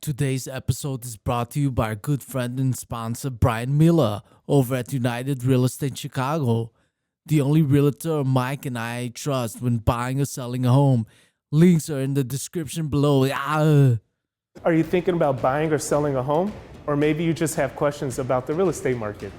Today's episode is brought to you by our good friend and sponsor Brian Miller over at United Real Estate Chicago, the only realtor Mike and I trust when buying or selling a home. Links are in the description below. Are you thinking about buying or selling a home? Or maybe you just have questions about the real estate market.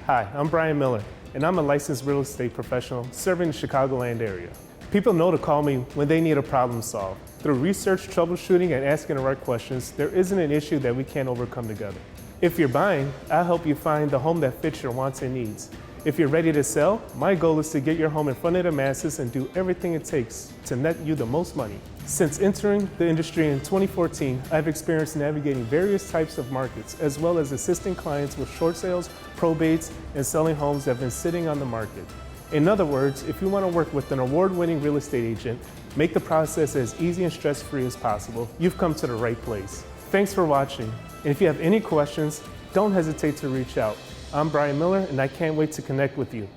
Hi, I'm Brian Miller, and I'm a licensed real estate professional serving the Chicagoland area. People know to call me when they need a problem solved. Through research, troubleshooting, and asking the right questions, there isn't an issue that we can't overcome together. If you're buying, I'll help you find the home that fits your wants and needs. If you're ready to sell, my goal is to get your home in front of the masses and do everything it takes to net you the most money. Since entering the industry in 2014, I've experienced navigating various types of markets, as well as assisting clients with short sales, probates, and selling homes that have been sitting on the market. In other words, if you want to work with an award-winning real estate agent, make the process as easy and stress-free as possible, you've come to the right place. Thanks for watching, and if you have any questions, don't hesitate to reach out. I'm Brian Miller, and I can't wait to connect with you.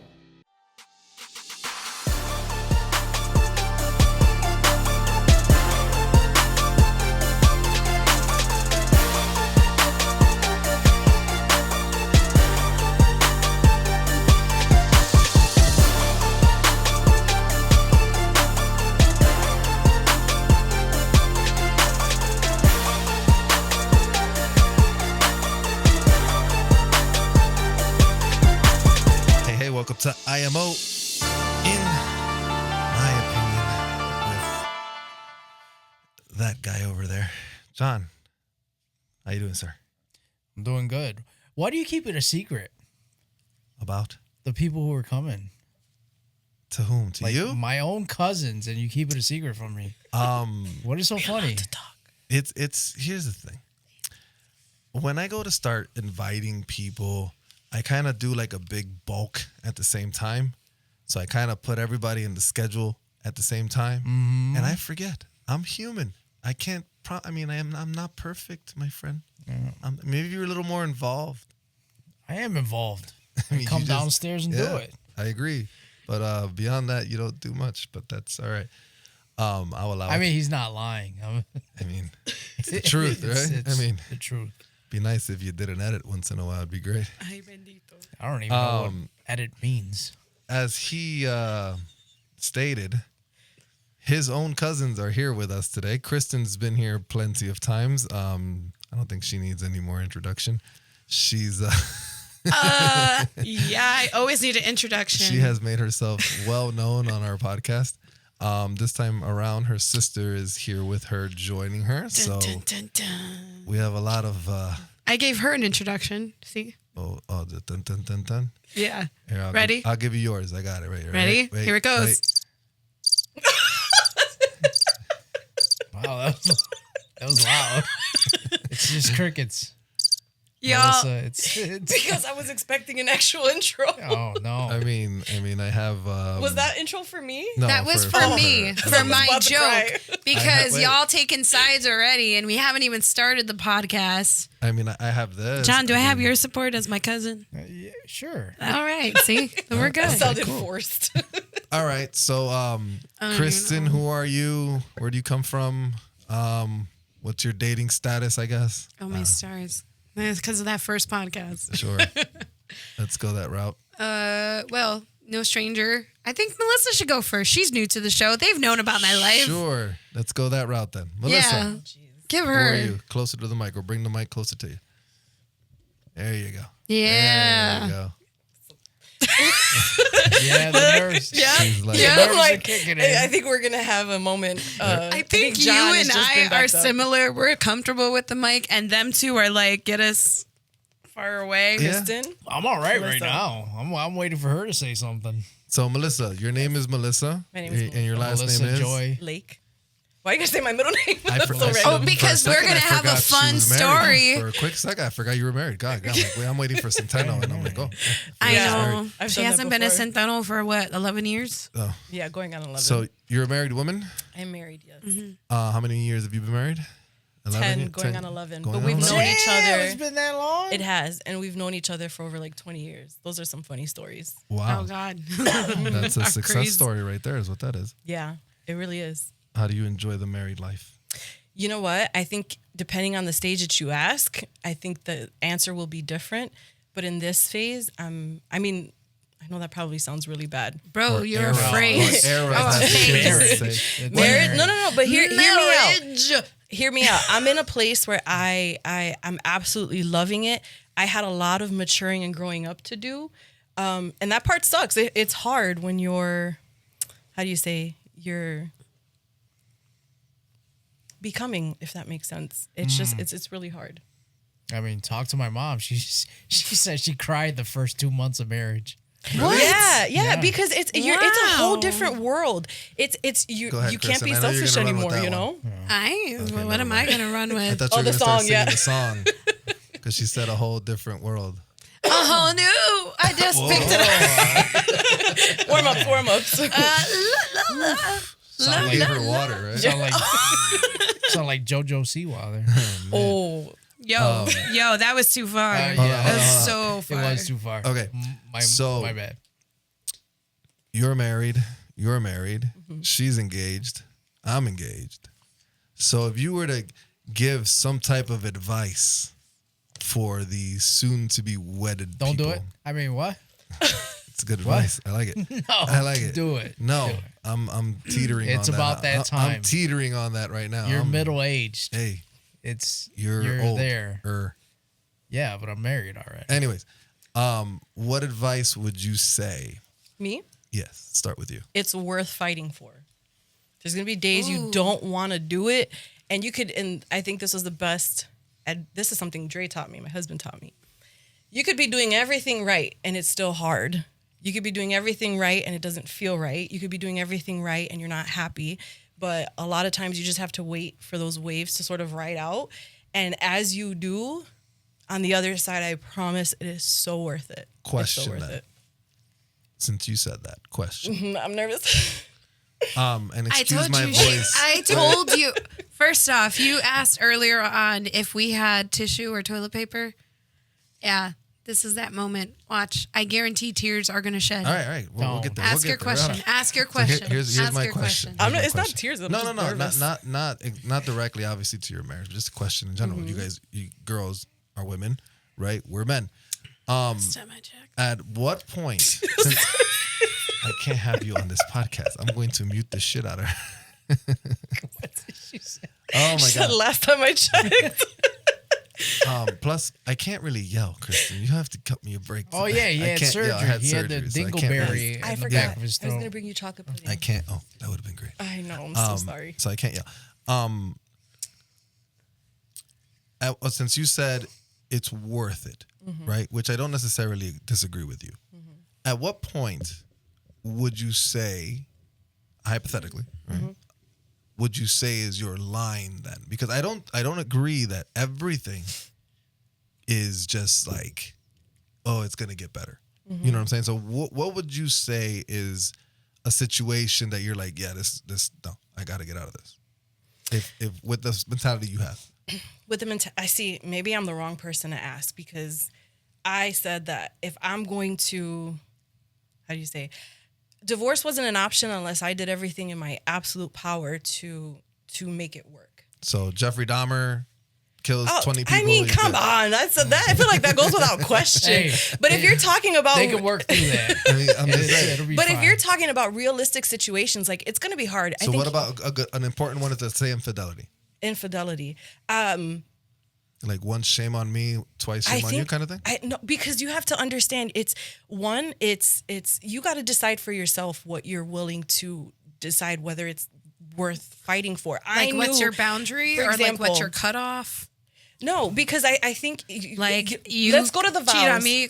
Welcome to IMO, in my opinion, with that guy over there. John, how you doing, sir? I'm doing good. Why do you keep it a secret? About? The people who are coming. To whom? To you? My own cousins, and you keep it a secret from me. What is so funny? It's here's the thing. When I go to start inviting people, I kind of do like a big bulk at the same time. So I kind of put everybody in the schedule at the same time. Mm-hmm. And I forget. I'm human. I can't, I'm not perfect, my friend. Mm. Maybe you're a little more involved. I am involved. Come downstairs and do it. I agree. But beyond that, you don't do much. But that's all right. I'll allow it. He's not lying. It's the truth, right? It's the truth. Be nice if you did an edit once in a while. It'd be great. I don't even know what edit means. As he stated, his own cousins are here with us today. Kristen's been here plenty of times. I don't think she needs any more introduction. She's yeah, I always need an introduction. She has made herself well known on our podcast. This time around, her sister is here with her, joining her. So we have a lot of. I gave her an introduction. See? Oh, the dun dun dun dun. Yeah. Here, Ready? I'll give you yours. I got it right here. Ready? Wait, here it goes. Wow, that was loud. It's just crickets. Yeah, it's because I was expecting an actual intro. Oh no! I mean, I have. Was that intro for me? No, that was for me, for my joke, because y'all taking sides already, and we haven't even started the podcast. I mean, I have this. John, do I have your support as my cousin? Yeah, sure. All right, see, we're good. That sounded forced. All right, so Kristen, who are you? Where do you come from? What's your dating status? I guess. Oh my stars! It's because of that first podcast. Sure. Let's go that route. Well, no stranger. I think Melissa should go first. She's new to the show. They've known about my life. Sure. Let's go that route then. Melissa. Yeah. Give Who her. are you? Closer to the mic, or bring the mic closer to you. There you go. Yeah. There you go. Yeah, the nerves. Yeah. She's like, Yeah. The nerves are Like, kicking in. I think we're gonna have a moment. I think you John and has just I been are backed up. similar. We're comfortable with the mic, and them two are like, get us far away. Yeah. Kristen. I'm all right Melissa. now. I'm waiting for her to say something. So Melissa, your name is Melissa. My name is And your last Melissa name is Joy. Lake. Why are you gonna say my middle name? I That's forgot. so random. Oh, because For a we're second, gonna I have a forgot she fun was married. story. For a quick second, I forgot you were married. God, I'm like, wait, I'm waiting for Centeno, and I'm like, oh. I Yeah. know. I've She done that hasn't been a before. Centeno for what, 11 years? Oh. Yeah, going on 11. So you're a married woman. I'm married, yes. How many years have you been married? 10, going on 11. Going But on we've 11? known each other. It's been that long? It has, and we've known each other for over like 20 years. Those are some funny stories. Wow. Oh, God. That's a success Crazy. story right there is what that is. Yeah, it really is. How do you enjoy the married life? You know what? I think depending on the stage that you ask, I think the answer will be different. But in this phase, I mean, I know that probably sounds really bad. Bro, Or you're era. afraid. Or era, Oh, as the kids face. say. Marriage? No. But hear me out. Marriage. Hear me out. I'm in a place where I'm absolutely loving it. I had a lot of maturing and growing up to do. And that part sucks. It's hard when you're, how do you say, you're becoming, if that makes sense. It's just, it's really hard. I mean, talk to my mom. She said she cried the first 2 months of marriage. What? Yeah, because it's a whole Wow. different world. It's you Go ahead, you can't Kristen. be I know you're selfish gonna run anymore, with that you know? one. What am I going to run I with? thought you were the going to start song, singing yeah. the song. Because she said a whole different world. Oh, no. I just picked it up. Warm-ups. Sound like, Gave her water, right? sound like JoJo Siwa there. Oh, Yo, that was too far. Yeah. That was so It far. was too far. Okay, My bad. You're married. She's engaged. I'm engaged. So if you were to give some type of advice for the soon-to-be wedded Don't people, do it. I mean, what? it's good advice. I like it. No, I like it. Do it. No, Do it. I'm teetering on that. It's about that I'm time. teetering on that right now. You're I'm- middle aged. Hey, It's you're old. there. Yeah, but I'm married already. Anyways, what advice would you say? me? Yes, start with you. It's worth fighting for. There's gonna be days you don't want to do it, and you could. And I think this was the best. And this is something Dre taught me. My husband taught me. You could be doing everything right, and it's still hard. You could be doing everything right, and it doesn't feel right. You could be doing everything right, and you're not happy. But a lot of times, you just have to wait for those waves to sort of ride out. And as you do, on the other side, I promise it is so worth it. Question It's so worth that. it. Since you said that question, I'm nervous. and I excuse told my you. voice. I told you. First off, you asked earlier on if we had tissue or toilet paper. Yeah, this is that moment. Watch. I guarantee tears are going to shed. All right. We'll get there. Ask we'll your get there. question. Ask your So question. here's Ask my your question. I'm not, Here's it's my not question. tears. I'm No, just no, nervous. not directly, obviously, to your marriage, but just a question in general. You guys, you girls are women, right? We're men. Step my check. At what point? Since I can't have you on this podcast, I'm going to mute the shit out of her. Oh my god. Last time I checked. Plus, I can't really yell, Kristen. You have to cut me a break. Oh for yeah, that. he I had can't surgery. yell. I had He had the surgery, so I can't really- dingleberry I in the forgot. back of his I was throat. gonna bring you chocolate pudding. I can't. Oh, that would have been great. I know. I'm so sorry. So I can't yell. Since you said it's worth it, right? Which I don't necessarily disagree with you. At what point would you say, hypothetically, right? Would you say is your line then? Because I don't agree that everything is just like, oh, it's gonna get better. You know what I'm saying? So what would you say is a situation that you're like, yeah, this no, I got to get out of this. If with the mentality you have. With the I see. Maybe I'm the wrong person to ask because I said that if I'm going to, how do you say, divorce wasn't an option unless I did everything in my absolute power to make it work. So Jeffrey Dahmer kills 20 people. I mean, you come could- on. That I feel like that goes without question. Hey, but if you're talking about, They can work through that. I mean, I'm just saying. It'll be but if fine. you're talking about realistic situations, like it's going to be hard. I So think what about an important one is to say infidelity? infidelity? Like once shame on me, twice shame on you kind of thing? No, because you have to understand it's you got to decide for yourself what you're willing to decide whether it's worth fighting for. Like, what's your boundary, for or like example- what's your cutoff? No, because I think Like you let's go to the vows. cheat on me,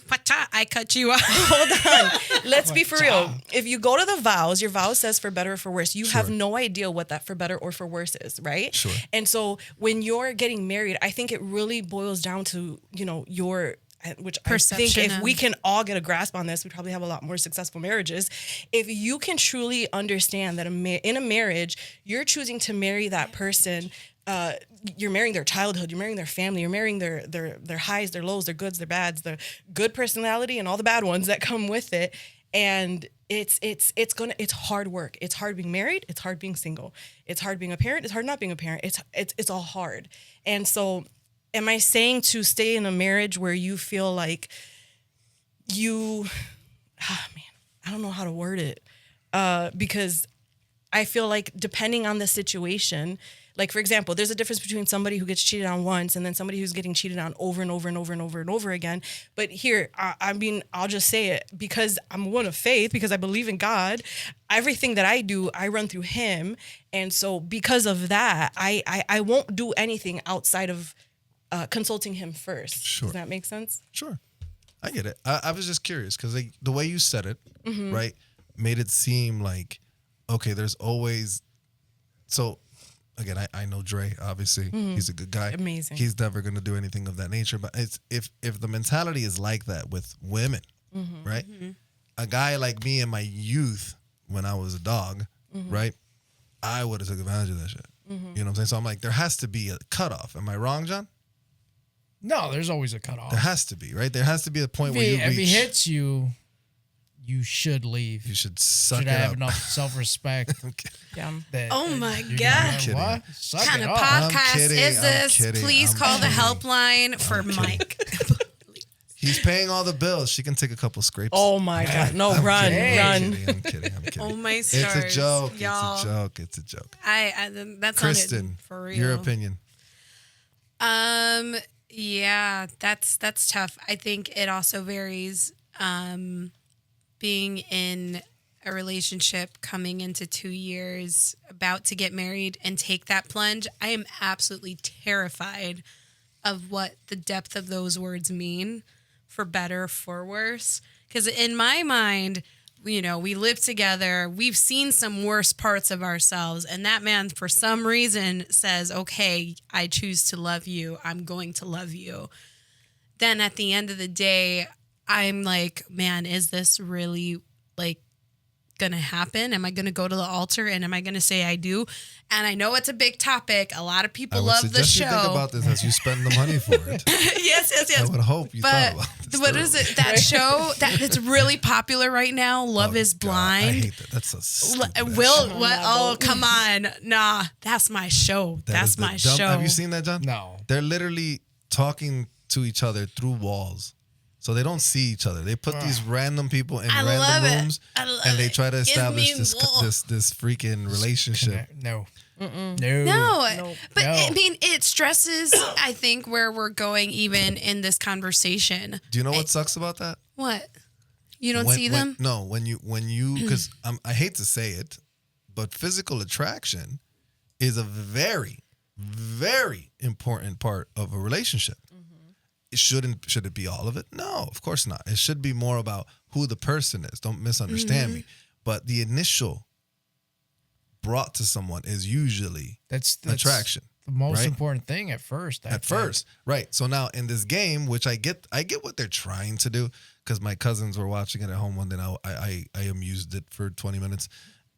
I cut you off. Hold on. Let's be for real. If you go to the vows, your vow says for better or for worse. You have no idea what that for better or for worse is, right? Sure. And so when you're getting married, I think it really boils down to, your which I Perception think if of- we can all get a grasp on this, we probably have a lot more successful marriages. If you can truly understand that in a marriage, you're choosing to marry that person. You're marrying their childhood, you're marrying their family, you're marrying their highs, their lows, their goods, their bads, the good personality and all the bad ones that come with it. And it's hard work. It's hard being married. It's hard being single. It's hard being a parent. It's hard not being a parent. It's all hard. And so, am I saying to stay in a marriage where you feel like I don't know how to word it, because I feel like depending on the situation, like for example, there's a difference between somebody who gets cheated on once and then somebody who's getting cheated on over and over and over and over and over again. But here, I'll just say it because I'm a woman of faith, because I believe in God. Everything that I do, I run through Him, and so because of that, I won't do anything outside of consulting Him first. Sure. Does that make sense? Sure. I get it. I was just curious because the way you said it, right, made it seem like, okay, there's always, so again, I know Dre, obviously. He's a good guy. Amazing. He's never going to do anything of that nature. But it's if the mentality is like that with women, right? A guy like me in my youth, when I was a dog, right, I would have took advantage of that shit. You know what I'm saying? So I'm like, there has to be a cutoff. Am I wrong, John? No, there's always a cutoff. There has to be, right? There has to be a point where If he hits you, you should leave. You should suck should it have up. enough self-respect. Yeah. Oh my you're God. gonna, what? Suck Kind it of up. podcast kidding, is I'm this? kidding, Please I'm call the kidding. helpline for Mike. He's paying all the bills. She can take a couple scrapes. Oh my God. No, run. I'm kidding. Oh my It's stars. a joke. Y'all. It's a joke. It's a joke. That's Kristen, for real. your opinion. Yeah, that's tough. I think it also varies. Being in a relationship, coming into 2 years, about to get married and take that plunge, I am absolutely terrified of what the depth of those words mean, for better, for worse. Because in my mind, you know, we live together, we've seen some worse parts of ourselves, and that man, for some reason, says, okay, I choose to love you, I'm going to love you. Then at the end of the day, I'm like, man, is this really like gonna happen? Am I gonna go to the altar and am I gonna say I do? And I know it's a big topic. A lot of people love the show. You think about this as you spend the money for it. yes. I would hope you thought about this. What is it? That show that's really popular right now, Love is Blind. I hate that. That's so stupid. What? Oh, come on. Nah, that's my show. That's my show. Have you seen that, John? No. They're literally talking to each other through walls. So they don't see each other. They put these random people in random rooms, and they try to establish this freaking relationship. No. No. But I mean, it stresses, I think, where we're going even in this conversation. Do you know what sucks about that? What? You don't see them? No, when you because I hate to say it, but physical attraction is a very, very important part of a relationship. Should it be all of it? No, of course not. It should be more about who the person is. Don't misunderstand me. But the initial brought to someone is usually That's attraction. The most right? important thing at first. I think. First, right. So now in this game, which I get what they're trying to do, because my cousins were watching it at home one day. And I amused it for 20 minutes,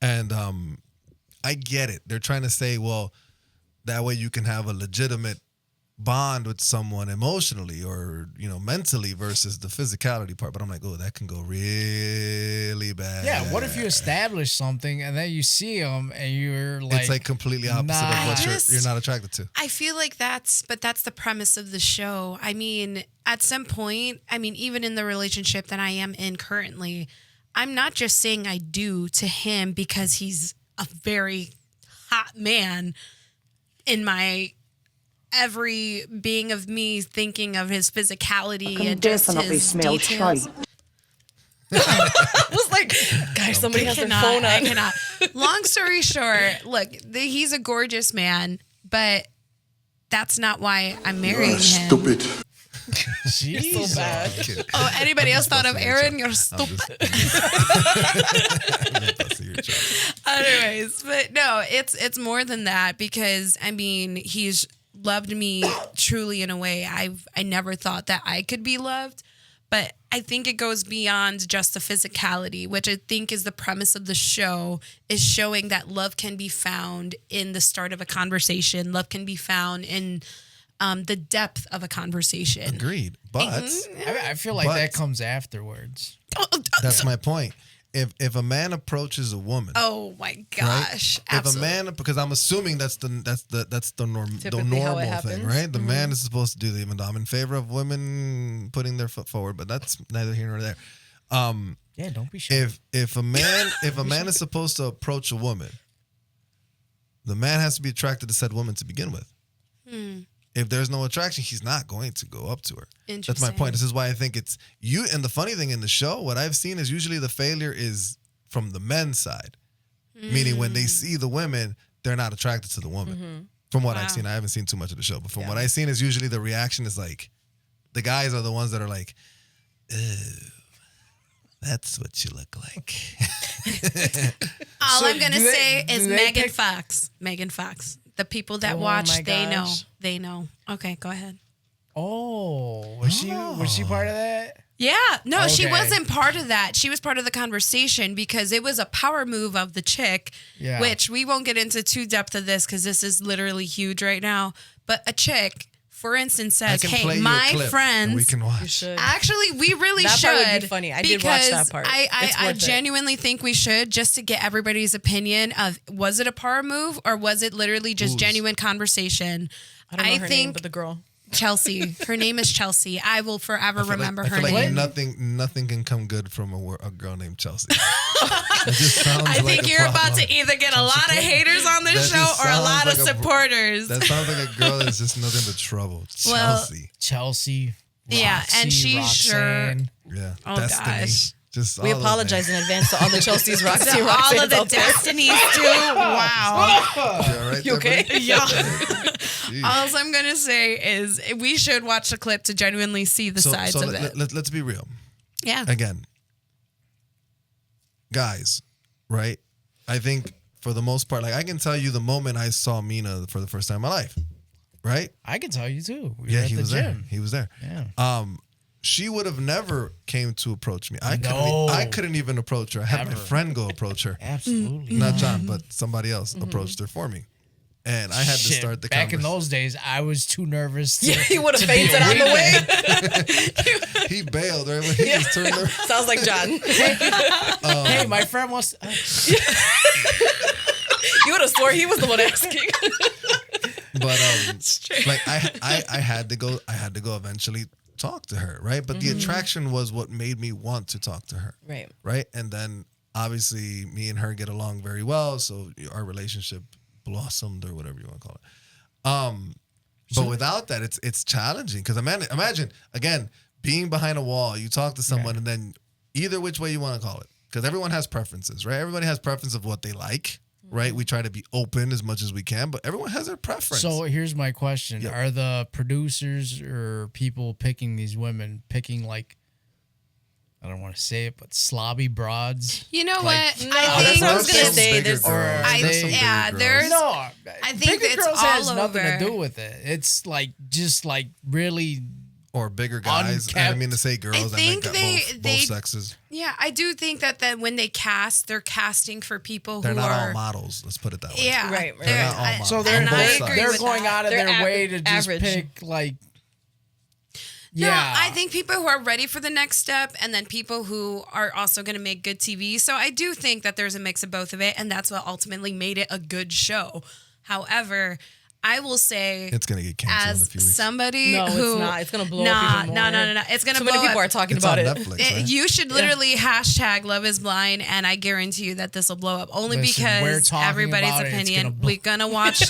and I get it. They're trying to say, well, that way you can have a legitimate bond with someone emotionally or mentally versus the physicality part. But I'm like, oh, that can go really bad. Yeah, what if you establish something and then you see them and you're like, it's like completely opposite of what you're not attracted to. I feel like that's the premise of the show. I mean, at some point, even in the relationship that I am in currently, I'm not just saying I do to him because he's a very hot man. In my every being of me thinking of his physicality and just his smell details. I was like, guys, somebody has their phone on. I cannot. Long story short, look, he's a gorgeous man, but that's not why I'm marrying him. Stupid. You're so bad. Oh, anybody else thought of Aaron? You're stupid. Anyways, but no, it's more than that because he's loved me truly in a way I never thought that I could be loved. But I think it goes beyond just the physicality, which I think is the premise of the show, is showing that love can be found in the start of a conversation. Love can be found in the depth of a conversation. Agreed. But I feel like that comes afterwards. That's my point. If a man approaches a woman, Oh my gosh! right? If a Absolutely. man, because I'm assuming that's the normal Typically how it thing, happens. right? The man is supposed to do the even though I'm in favor of women putting their foot forward, but that's neither here nor there. Yeah, don't be shy. If a man is supposed to approach a woman, the man has to be attracted to said woman to begin with. If there's no attraction, he's not going to go up to her. That's my point. This is why I think it's you. And the funny thing in the show, what I've seen is usually the failure is from the men's side, meaning when they see the women, they're not attracted to the woman. From what I've seen, I haven't seen too much of the show, but from what I've seen is usually the reaction is like, the guys are the ones that are like, ew, that's what you look like. All So I'm gonna do they- say is do they Megan pick- Fox. Megan Fox. The people that Oh watch, my they know. gosh. They know. Okay, go ahead. Oh, was she part of that? Yeah, no, she Okay. wasn't part of that. She was part of the conversation because it was a power move of the chick, Yeah. which we won't get into too depth of this because this is literally huge right now. But a chick, for instance, I says, can "Hey, play you a my clip and friends." we can You watch. should. Actually, we really That should. part would be funny. I did watch that part. It's I worth it. genuinely think we should, just to get everybody's opinion of was it a power move or was it literally just Who's- genuine conversation. I don't know her think name, but the girl. Chelsea. Her name is Chelsea. I will forever remember I her feel like name. nothing can come good from a girl named Chelsea. It just sounds I like think a you're about problem. to either get a lot of haters on this That show just or a sounds lot of like a- supporters. That sounds like a girl that's just nothing but trouble. Well, Chelsea. Chelsea. Yeah, and Roxy, she's Roxanne. Yeah. Oh, Destiny. gosh. Just We all those apologize names. in advance to all the Chelsea's, Roxy, all Roxanne's of the out there. destinies too. Wow. You all right You there, okay? buddy? Yeah. Jeez. All I'm gonna say is we should watch the clip to genuinely see the sides of it. Let's be real. Yeah. Again, guys, right? I think for the most part, like I can tell you the moment I saw Mina for the first time in my life, right? I can tell you too. We were Yeah, at he the was there. gym. He was there. Yeah. She would have never came to approach me. I No. couldn't even approach her. I had my Ever. friend go approach her. Absolutely. Not John, but somebody else approached her for me. And I had to Shit, start the back in conversation. those days, I was too nervous. To, Yeah, he would have to be a fainted on the wingman. way. He bailed, right? When he just turned around. Sounds like John. Hey, my friend wants. You would have swore he was the one asking. But like I had to go eventually talk to her, right? But the attraction was what made me want to talk to her. Right. Right? And then obviously me and her get along very well, so our relationship blossomed or whatever you want to call it. But without that, it's challenging because imagine again being behind a wall. You talk to someone and then either which way you want to call it, because everyone has preferences, right? Everybody has preference of what they like, right? We try to be open as much as we can, but everyone has their preference. So here's my question: Yeah. Are the producers or people picking these women picking like? I don't want to say it, but slobby broads. You know Like, what? no, I that's think what I was gonna some say. bigger There's- girls. I- There's some yeah, bigger there's- girls. No, I think bigger it's girls all has nothing over. to do with it. It's like just like really. Or bigger guys. I didn't mean to say girls. I think meant they- both they- sexes. Yeah, I do think that when they cast, they're casting for people They're who not are all models. Let's put it that way. Yeah, Right, right. They're not all models. So and both I sides. agree they're with going that. out of They're their way to just average. pick like. No, Yeah, I think people who are ready for the next step and then people who are also going to make good TV. So I do think that there's a mix of both of it, and that's what ultimately made it a good show. However, I will say, It's gonna get canceled in a as few weeks. somebody No, who it's not. It's gonna blow up even more. No. It's going to Too blow many people up. are talking It's about on it. Netflix, right? You should literally hashtag Love Is Blind, and I guarantee you that this will blow up. Only Listen, we're because talking everybody's about it, it's opinion. gonna blow- We're gonna watch.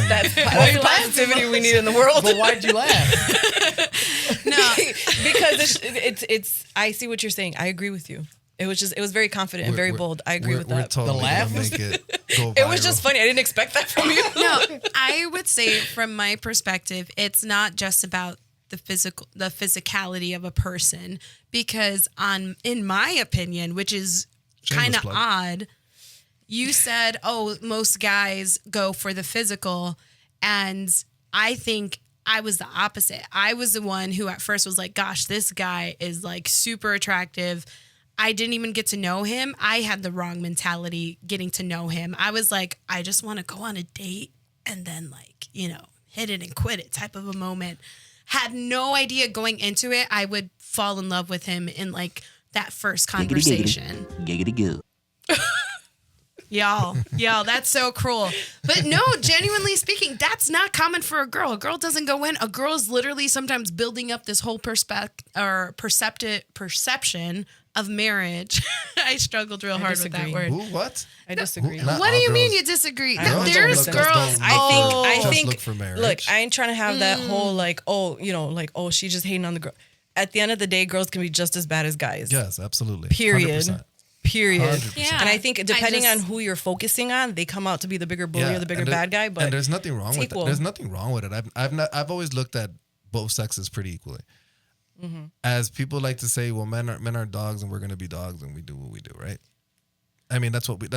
That's the positivity we need in the world. But why'd you laugh? No, Because it's. I see what you're saying. I agree with you. It was very confident and very bold. I agree with We're that. totally The laugh gonna was- make it go It was viral. just funny. I didn't expect that from you. no. I would say, from my perspective, it's not just about the physicality of a person, because in my opinion, which is kind Shameless of plug. odd, you said, oh, most guys go for the physical, and I think I was the opposite. I was the one who at first was like, gosh, this guy is like super attractive. I didn't even get to know him. I had the wrong mentality getting to know him. I was like, I just want to go on a date and then hit it and quit it type of a moment. Had no idea going into it I would fall in love with him in like that first conversation. Giggity goo. Y'all, that's so cruel. But no, genuinely speaking, that's not common for a girl. A girl doesn't go in. A girl is literally sometimes building up this whole perception of marriage. I struggled real hard with that disagree. word. Who? What? I disagree. Not What do all you mean girls. you disagree? Girls There's don't girls. I just think look for marriage. Look, I ain't trying to have that whole like, oh, she's just hating on the girl. At the end of the day, girls can be just as bad as guys. Yes, absolutely. Period. 100%. Period. 100%. Yeah. And I think depending I on just- who you're focusing on, they come out to be the bigger bully or the bigger and there- bad guy. But and there's nothing wrong it's with equal. that. There's nothing wrong with it. I've always looked at both sexes pretty equally. As people like to say, well, men are dogs, and we're gonna be dogs, and we do what we do, right? I mean, that's what we're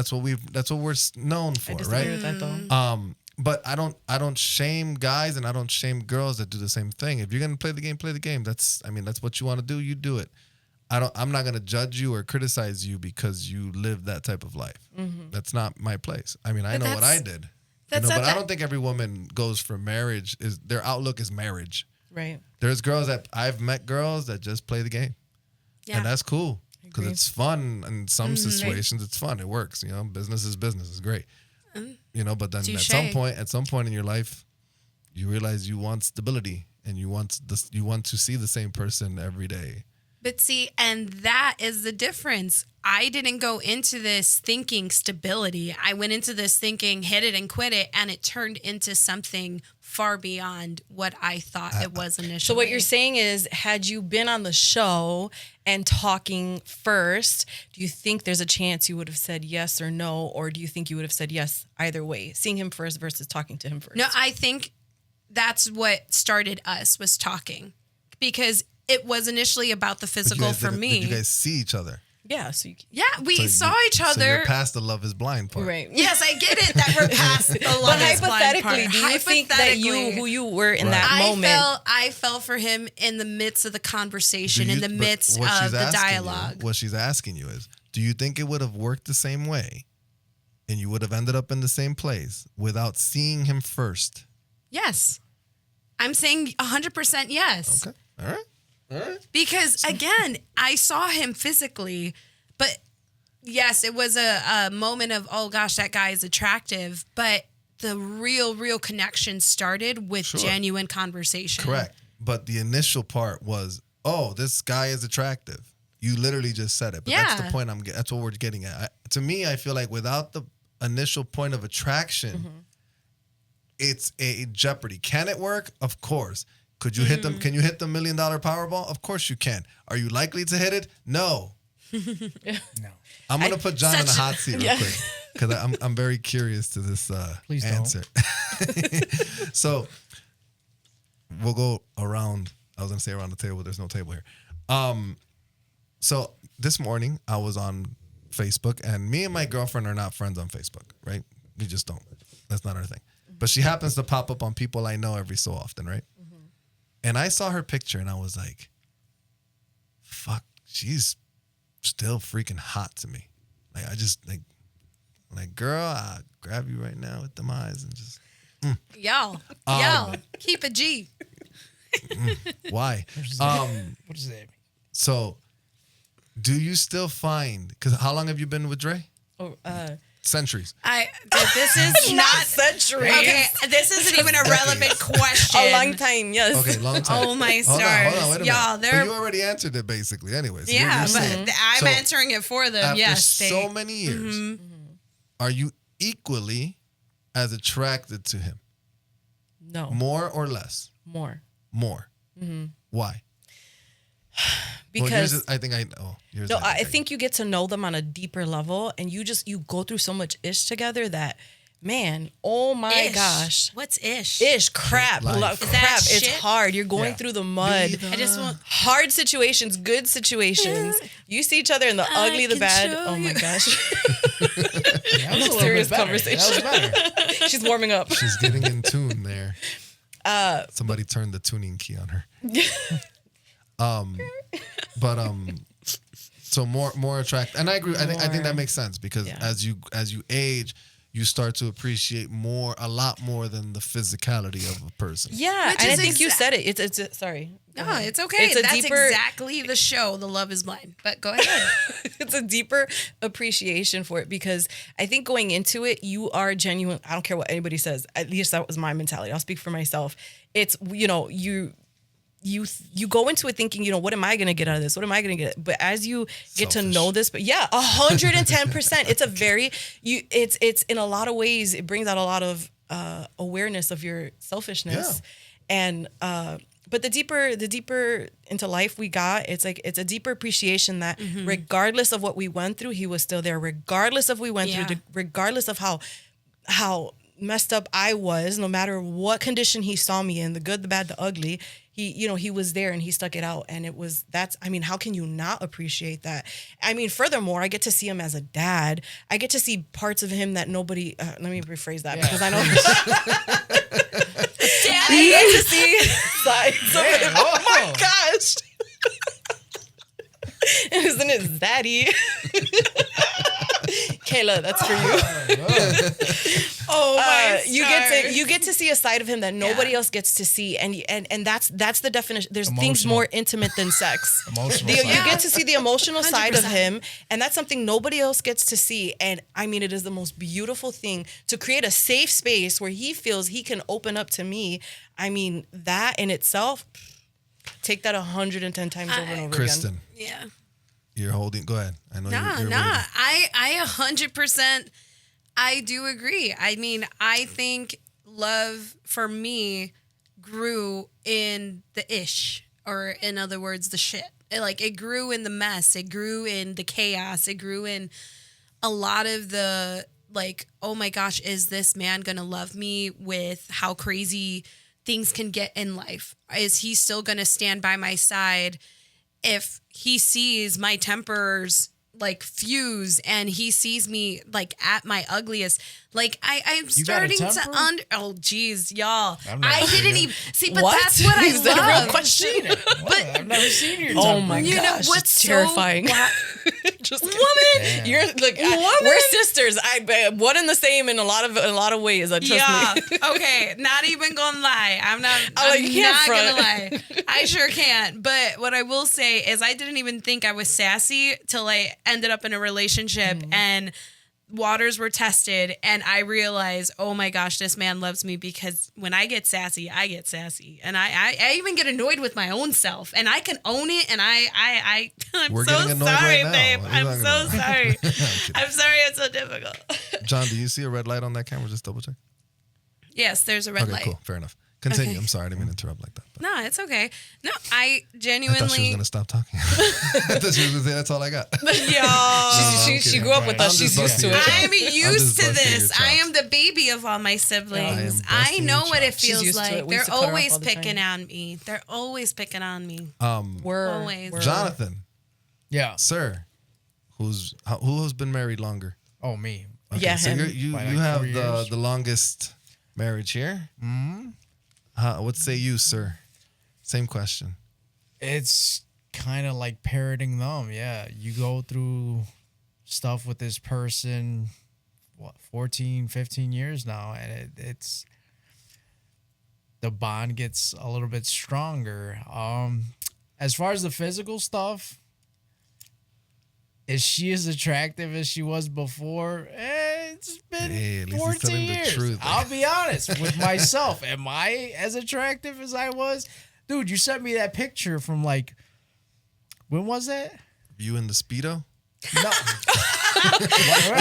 known for, I disagree right? with that though. But I don't shame guys, and I don't shame girls that do the same thing. If you're gonna play the game, play the game. That's what you want to do. You do it. I'm not gonna judge you or criticize you because you live that type of life. That's not my place. I mean, I know what I did. that's not But I that- don't think every woman goes for marriage. Their outlook is marriage. Right. There's girls that I've met girls that just play the game, and that's cool because Agree. it's fun. In some situations, it's fun. It works. Business is business. It's great. But then Touche. at some point in your life, you realize you want stability and you want to see the same person every day. But see, and that is the difference. I didn't go into this thinking stability. I went into this thinking hit it and quit it, and it turned into something far beyond what I thought it was initially. So what you're saying is, had you been on the show and talking first, do you think there's a chance you would have said yes or no, or do you think you would have said yes either way, seeing him first versus talking to him first? No, I think that's what started us, was talking, because it was initially about the But you physical guys for me. Did you guys see each other? Yeah. So you, Yeah, we So saw each So other. you're past the love is blind part. right. Yes, I get it that we're past the love But is blind hypothetically, part. do you think that who you were in that I moment? fell for him in the midst of the conversation, Do in you- the but midst what of she's the asking you- dialogue. what she's asking you is, do you think it would have worked the same way and you would have ended up in the same place without seeing him first? Yes. I'm saying 100% yes. Okay. All right. Because again, I saw him physically, but yes, it was a moment of, oh gosh, that guy is attractive. But the real connection started with genuine conversation. Correct. But the initial part was, oh, this guy is attractive. You literally just said it. But that's the Yeah. point that's what we're getting at. To me, I feel like without the initial point of attraction, it's a jeopardy. Can it work? Of course. Could you hit them? Can you hit the $1 million Powerball? Of course you can. Are you likely to hit it? No. No. I'm gonna put John in the hot seat real quick because I'm very curious to this Please don't. answer. So we'll go around. I was gonna say around the table. There's no table here. So this morning I was on Facebook, and me and my girlfriend are not friends on Facebook, right? We just don't. That's not our thing. But she happens to pop up on people I know every so often, right? And I saw her picture, and I was like, "Fuck, she's still freaking hot to me." Like I just like girl, I'll grab you right now with them eyes and just Y'all, keep a G. why? What does that mean? So, do you still find? Because how long have you been with Dre? Oh, Centuries. This is not century. okay. This isn't even a relevant question. A long time, yes. Okay, long time. Oh my Hold stars, on, wait a y'all! minute. They're But you already answered it basically, anyways. So yeah, you're but saying- I'm So, answering it for them. After Yes, so many years, are you equally as attracted to him? No, More or less? more. More. Why? Well, Because yours is, I think I know. Yours no, is I right. think you get to know them on a deeper level, and you go through so much ish together that, man, oh my Ish. gosh, What's ish? ish crap, Life. Is that crap. It's shit? hard. You're going through the mud. I just want. Hard situations, good situations. You see each other in the ugly, the can bad. show Oh my you. gosh, That was a little serious bit better. conversation. That was better. she's warming up. She's getting in tune there. Somebody turned the tuning key on her. So more attract, and I agree. I think that makes sense because Yeah. as you age, you start to appreciate a lot more than the physicality of a person. Yeah, Which and I is think you said it. It's sorry. Go No, ahead. it's okay. It's a That's deeper- exactly the show, The Love Is Blind. But go ahead. It's a deeper appreciation for it because I think going into it, you are genuine. I don't care what anybody says. At least that was my mentality. I'll speak for myself. It's, you go into it thinking, what am I going to get out of this? What am I going to get? But as you get to know this, but yeah, 110%. It's a very, it's in a lot of ways, it brings out a lot of awareness of your selfishness. Yeah. And, but the deeper into life we got, it's a deeper appreciation that regardless of what we went through, he was still there. Regardless of what we went through, regardless of how messed up I was, no matter what condition he saw me in, the good, the bad, the ugly, he was there and he stuck it out. And how can you not appreciate that? I mean, furthermore, I get to see him as a dad. I get to see parts of him that nobody, let me rephrase that because I know. I get to see sides of him. Oh my gosh. Isn't it Zaddy? Kayla, that's for you. Oh my you get to see a side of him that nobody else gets to see, and that's the definition. There's things more intimate than sex. Emotional You side. get to see the emotional side of 100%. him, and that's something nobody else gets to see. And I mean, it is the most beautiful thing to create a safe space where he feels he can open up to me. I mean, that in itself, take that 110 times over and over Kristen, again. Yeah. you're holding. Go ahead. I know you're Nah. waiting. I 100%, I do agree. I mean, I think love for me grew in the ish, or in other words, the shit. It grew in the mess. It grew in the chaos. It grew in a lot of the, oh my gosh, is this man going to love me with how crazy things can get in life? Is he still going to stand by my side if he sees my tempers fuse and he sees me at my ugliest? I'm You got a starting to temper? oh geez, y'all. I've never I seen didn't it. even see, but What? that's what I Is that a love. real question? I've never seen your Oh temper. my You know gosh, what's it's so terrifying. Just Woman, Damn. you're we're sisters. One and the same in a lot of ways. Trust yeah. me. Okay. Not even gonna lie. I'm you can't not front. gonna lie. I sure can't. But what I will say is I didn't even think I was sassy till I ended up in a relationship and waters were tested and I realized, oh my gosh, this man loves me because when I get sassy, I get sassy. And I even get annoyed with my own self and I can own it. And I'm We're so getting annoyed sorry, right now. babe. What are you I'm talking so about? sorry. I'm kidding. I'm sorry it's so difficult. John, do you see a red light on that camera? Just double check. Yes, there's a red Okay, light. cool. Fair enough. Continue. Okay. I'm sorry. I didn't mean to interrupt like that. But No, it's okay. No, I I genuinely. thought she was going to stop talking. I thought she was going to say, that's all I got. She kidding. grew up with Right. us. I'm She's just used to busting it. your I'm chops. used to busting your this. chops. I am the baby of all my siblings. I am I busting know your what it chops. She's feels used to it. like. We They're used to cut her off always all the picking time. on me. They're always picking on me. We're Jonathan. Yeah. Sir, who has been married longer? Oh, me. Okay, Yeah, so him. you By you like have 4 years. the longest marriage here. Mm-hmm. What say you, sir? Same question. It's kind of like parroting them. Yeah. You go through stuff with this person, 14, 15 years now, and it's the bond gets a little bit stronger. As far as the physical stuff, is she as attractive as she was before? It's been Hey, at least he's 14 telling the years. truth. I'll be honest with myself. Am I as attractive as I was? Dude, you sent me that picture from when was that? You in the Speedo? No.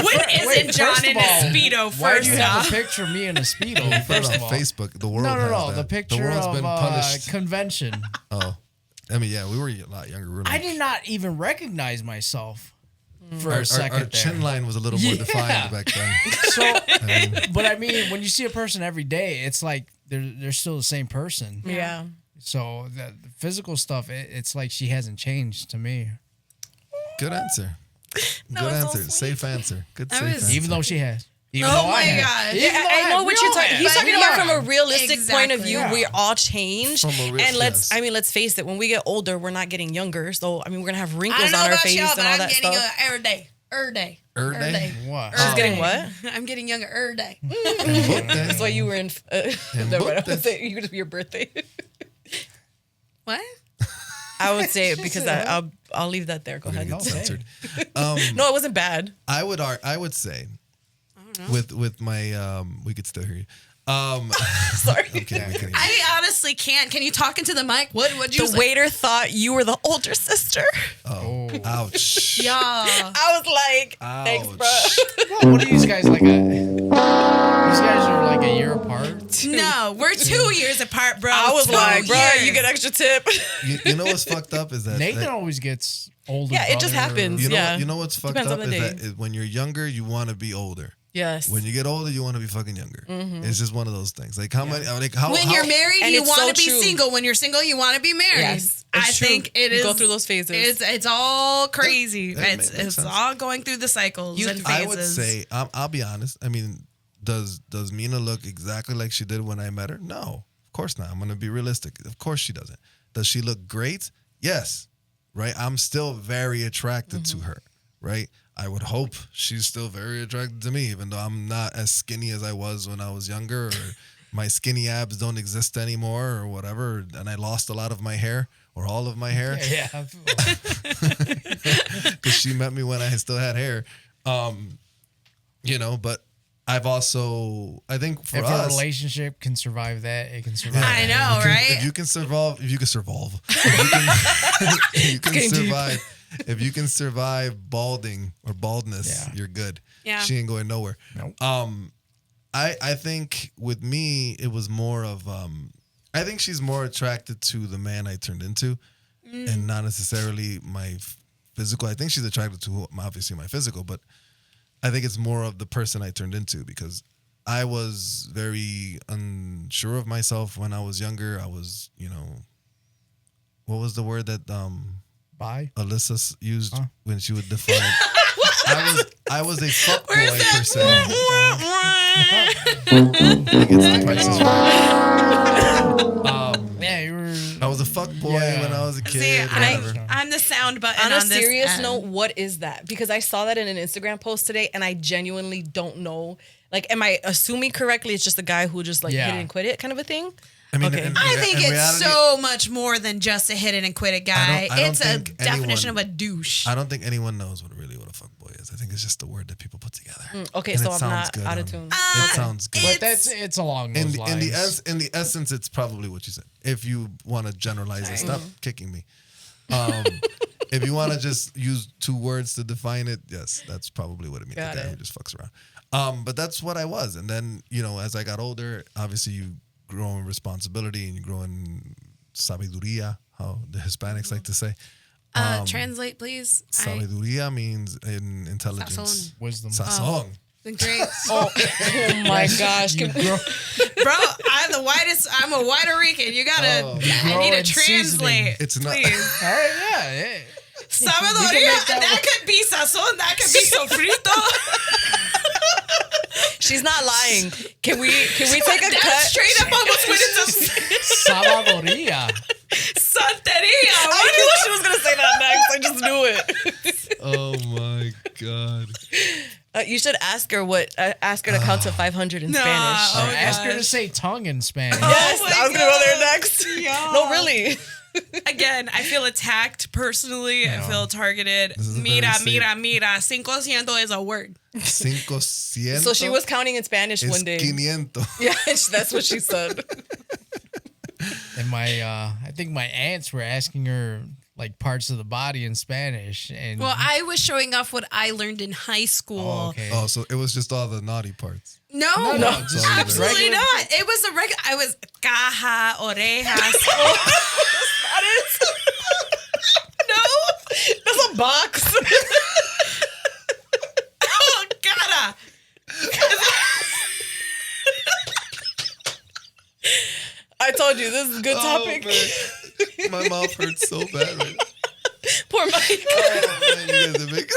When isn't John first of in a all, Speedo, Why do first you have off? a picture of me in a Speedo? Put it First on of all. Facebook. The world No, has that. the picture world's of been punished. convention. Oh, I mean, yeah, we were a lot younger. We were I like- did not even recognize myself for Our, a second our there. chin line was a little more Yeah. defined back then. So, but I mean, when you see a person every day, it's like they're still the same person. Yeah. So the physical stuff, it's like she hasn't changed to me, Good answer. That Good was so answer. sweet. Safe answer. Good That safe was- answer. even though she has. Even Oh though I my have. gosh. Even though I know what you're talking. He's But talking about yeah. from a realistic point of Exactly. view. Yeah. We all change, From a real- and yes. let's face it. When we get older, we're not getting younger. So I mean, we're gonna have I wrinkles don't know on our about face y'all, and but all I'm that getting stuff. every day. Day. Day? What? She's getting what? I'm getting younger. Day. That's why you were in. No, I was saying you could be your birthday. What? I would say it because I'll leave that there. Go ahead. Get censored. No, it wasn't bad. I would say with my we could still hear you. Sorry. I'm kidding. I honestly can't. Can you talk into the mic? What'd you The say? waiter thought you were the older sister. Oh, ouch. Yeah. I was like, thanks, Ouch. bro. What are you guys like? These guys are like a year apart. No, we're 2 years apart, bro. I was 2 like, bro, years. you get extra tip. You know what's fucked up is that Nathan always gets older. Yeah, it just happens. you Yeah. know what's fucked Depends up on the is day. that when you're younger you want to be older. Yes. When you get older, you want to be fucking younger. It's just one of those things. Like how many? Like how? When how, you're married, And you it's want so to be true. single. When you're single, you want to be married. Yes, I it's true. think it You is. go through those phases. It's all crazy. That It's makes sense. all going through the cycles and phases. I would say I'll be honest. I mean, does Mina look exactly like she did when I met her? No, of course not. I'm gonna be realistic. Of course she doesn't. Does she look great? Yes. Right. I'm still very attracted to her. Right. I would hope she's still very attracted to me, even though I'm not as skinny as I was when I was younger, or my skinny abs don't exist anymore, or whatever, and I lost a lot of my hair or all of my hair. Yeah. Because she met me when I still had hair. But I've also, I think for If us, a relationship can survive that, it can survive. I know, right? If you can survive, if you can survive, if you can survive balding or baldness, you're good. Yeah. She ain't going nowhere. Nope. I think with me, it was more of, I think she's more attracted to the man I turned into and not necessarily my physical. I think she's attracted to obviously my physical, but I think it's more of the person I turned into because I was very unsure of myself when I was younger. I was, what was the word that Bye. Alyssa used when she would define? I was a fuckboy per se. Yeah, you were. I was a fuckboy when I was a kid. See, whatever. I'm the sound button On on a this serious end. note, what is that? Because I saw that in an Instagram post today, and I genuinely don't know. Like, am I assuming correctly? It's just a guy who just hit it and quit it, kind of a thing. I mean, Okay. I think in it's reality, so much more than just a hit it and quit it guy. I don't It's a think definition anyone- of a douche. I don't think anyone knows what a fuckboy is. I think it's just a word that people put together. Okay, And so it I'm sounds not good out of on- tune. It sounds good. But it's along those lines. In the essence, it's probably what you said. If you want to generalize it, stop kicking me. If you want to just use two words to define it, yes, that's probably what it means. Got The guy it. who just fucks around. But that's what I was. And then, as I got older, obviously you grow in responsibility and you grow in sabiduría, how the Hispanics like to say. Translate, please. Sabiduría means in intelligence. Sazón. Wisdom. Sazón. Great. Oh my gosh. You Can- grow, Bro, I'm the whitest. I'm a White Rican. You gotta. Oh. I Grow need to in translate. It's not- Please. all right, yeah. Sabiduría. That could be sazón. That could be sofrito. She's not lying. Can we take a That cut? straight up almost went into Sabadoria. santeria. I What knew she was gonna say that next. I just knew it. Oh my God. You should ask her ask her to count to 500 in Nah. Spanish. Oh, Ask her to gosh. say tongue in Spanish. Yes, my I was gonna go there God. next. Yeah. No, really. Again, I feel attacked personally. I feel targeted. This is a Mira, very mira, mira. 500 is a word. 500. So she was counting in Spanish Es one day. 500. Yeah, that's what she said. And I think my aunts were asking her like parts of the body in Spanish. And Well, I was showing off what I learned in high school. Oh, okay. Oh, so it was just all the naughty parts. No, just absolutely regular- not. It was a regular. I was caja, orejas. That is. No, That's a box. oh, cara. I told you this is a good topic. Man. My mouth hurts so bad right now. Poor Mike. Oh, man, you guys are making...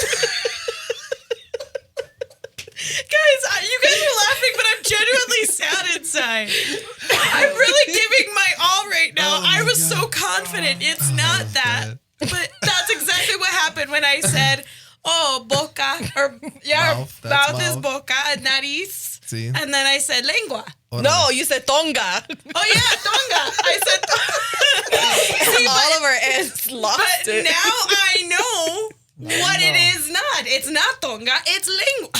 Guys, you guys are laughing, but I'm genuinely sad inside. I'm really giving my all right now. Oh my I was God. so confident. It's not that. bad. But that's exactly what happened when I said, oh, boca, or yeah, Mouth, that's mouth is mouth. boca, nariz. See? And then I said lengua. No, you said tonga. Oh yeah, tonga. I said tonga. All of our ants lost But it. now I know what it is not. It's not tonga. It's lengua.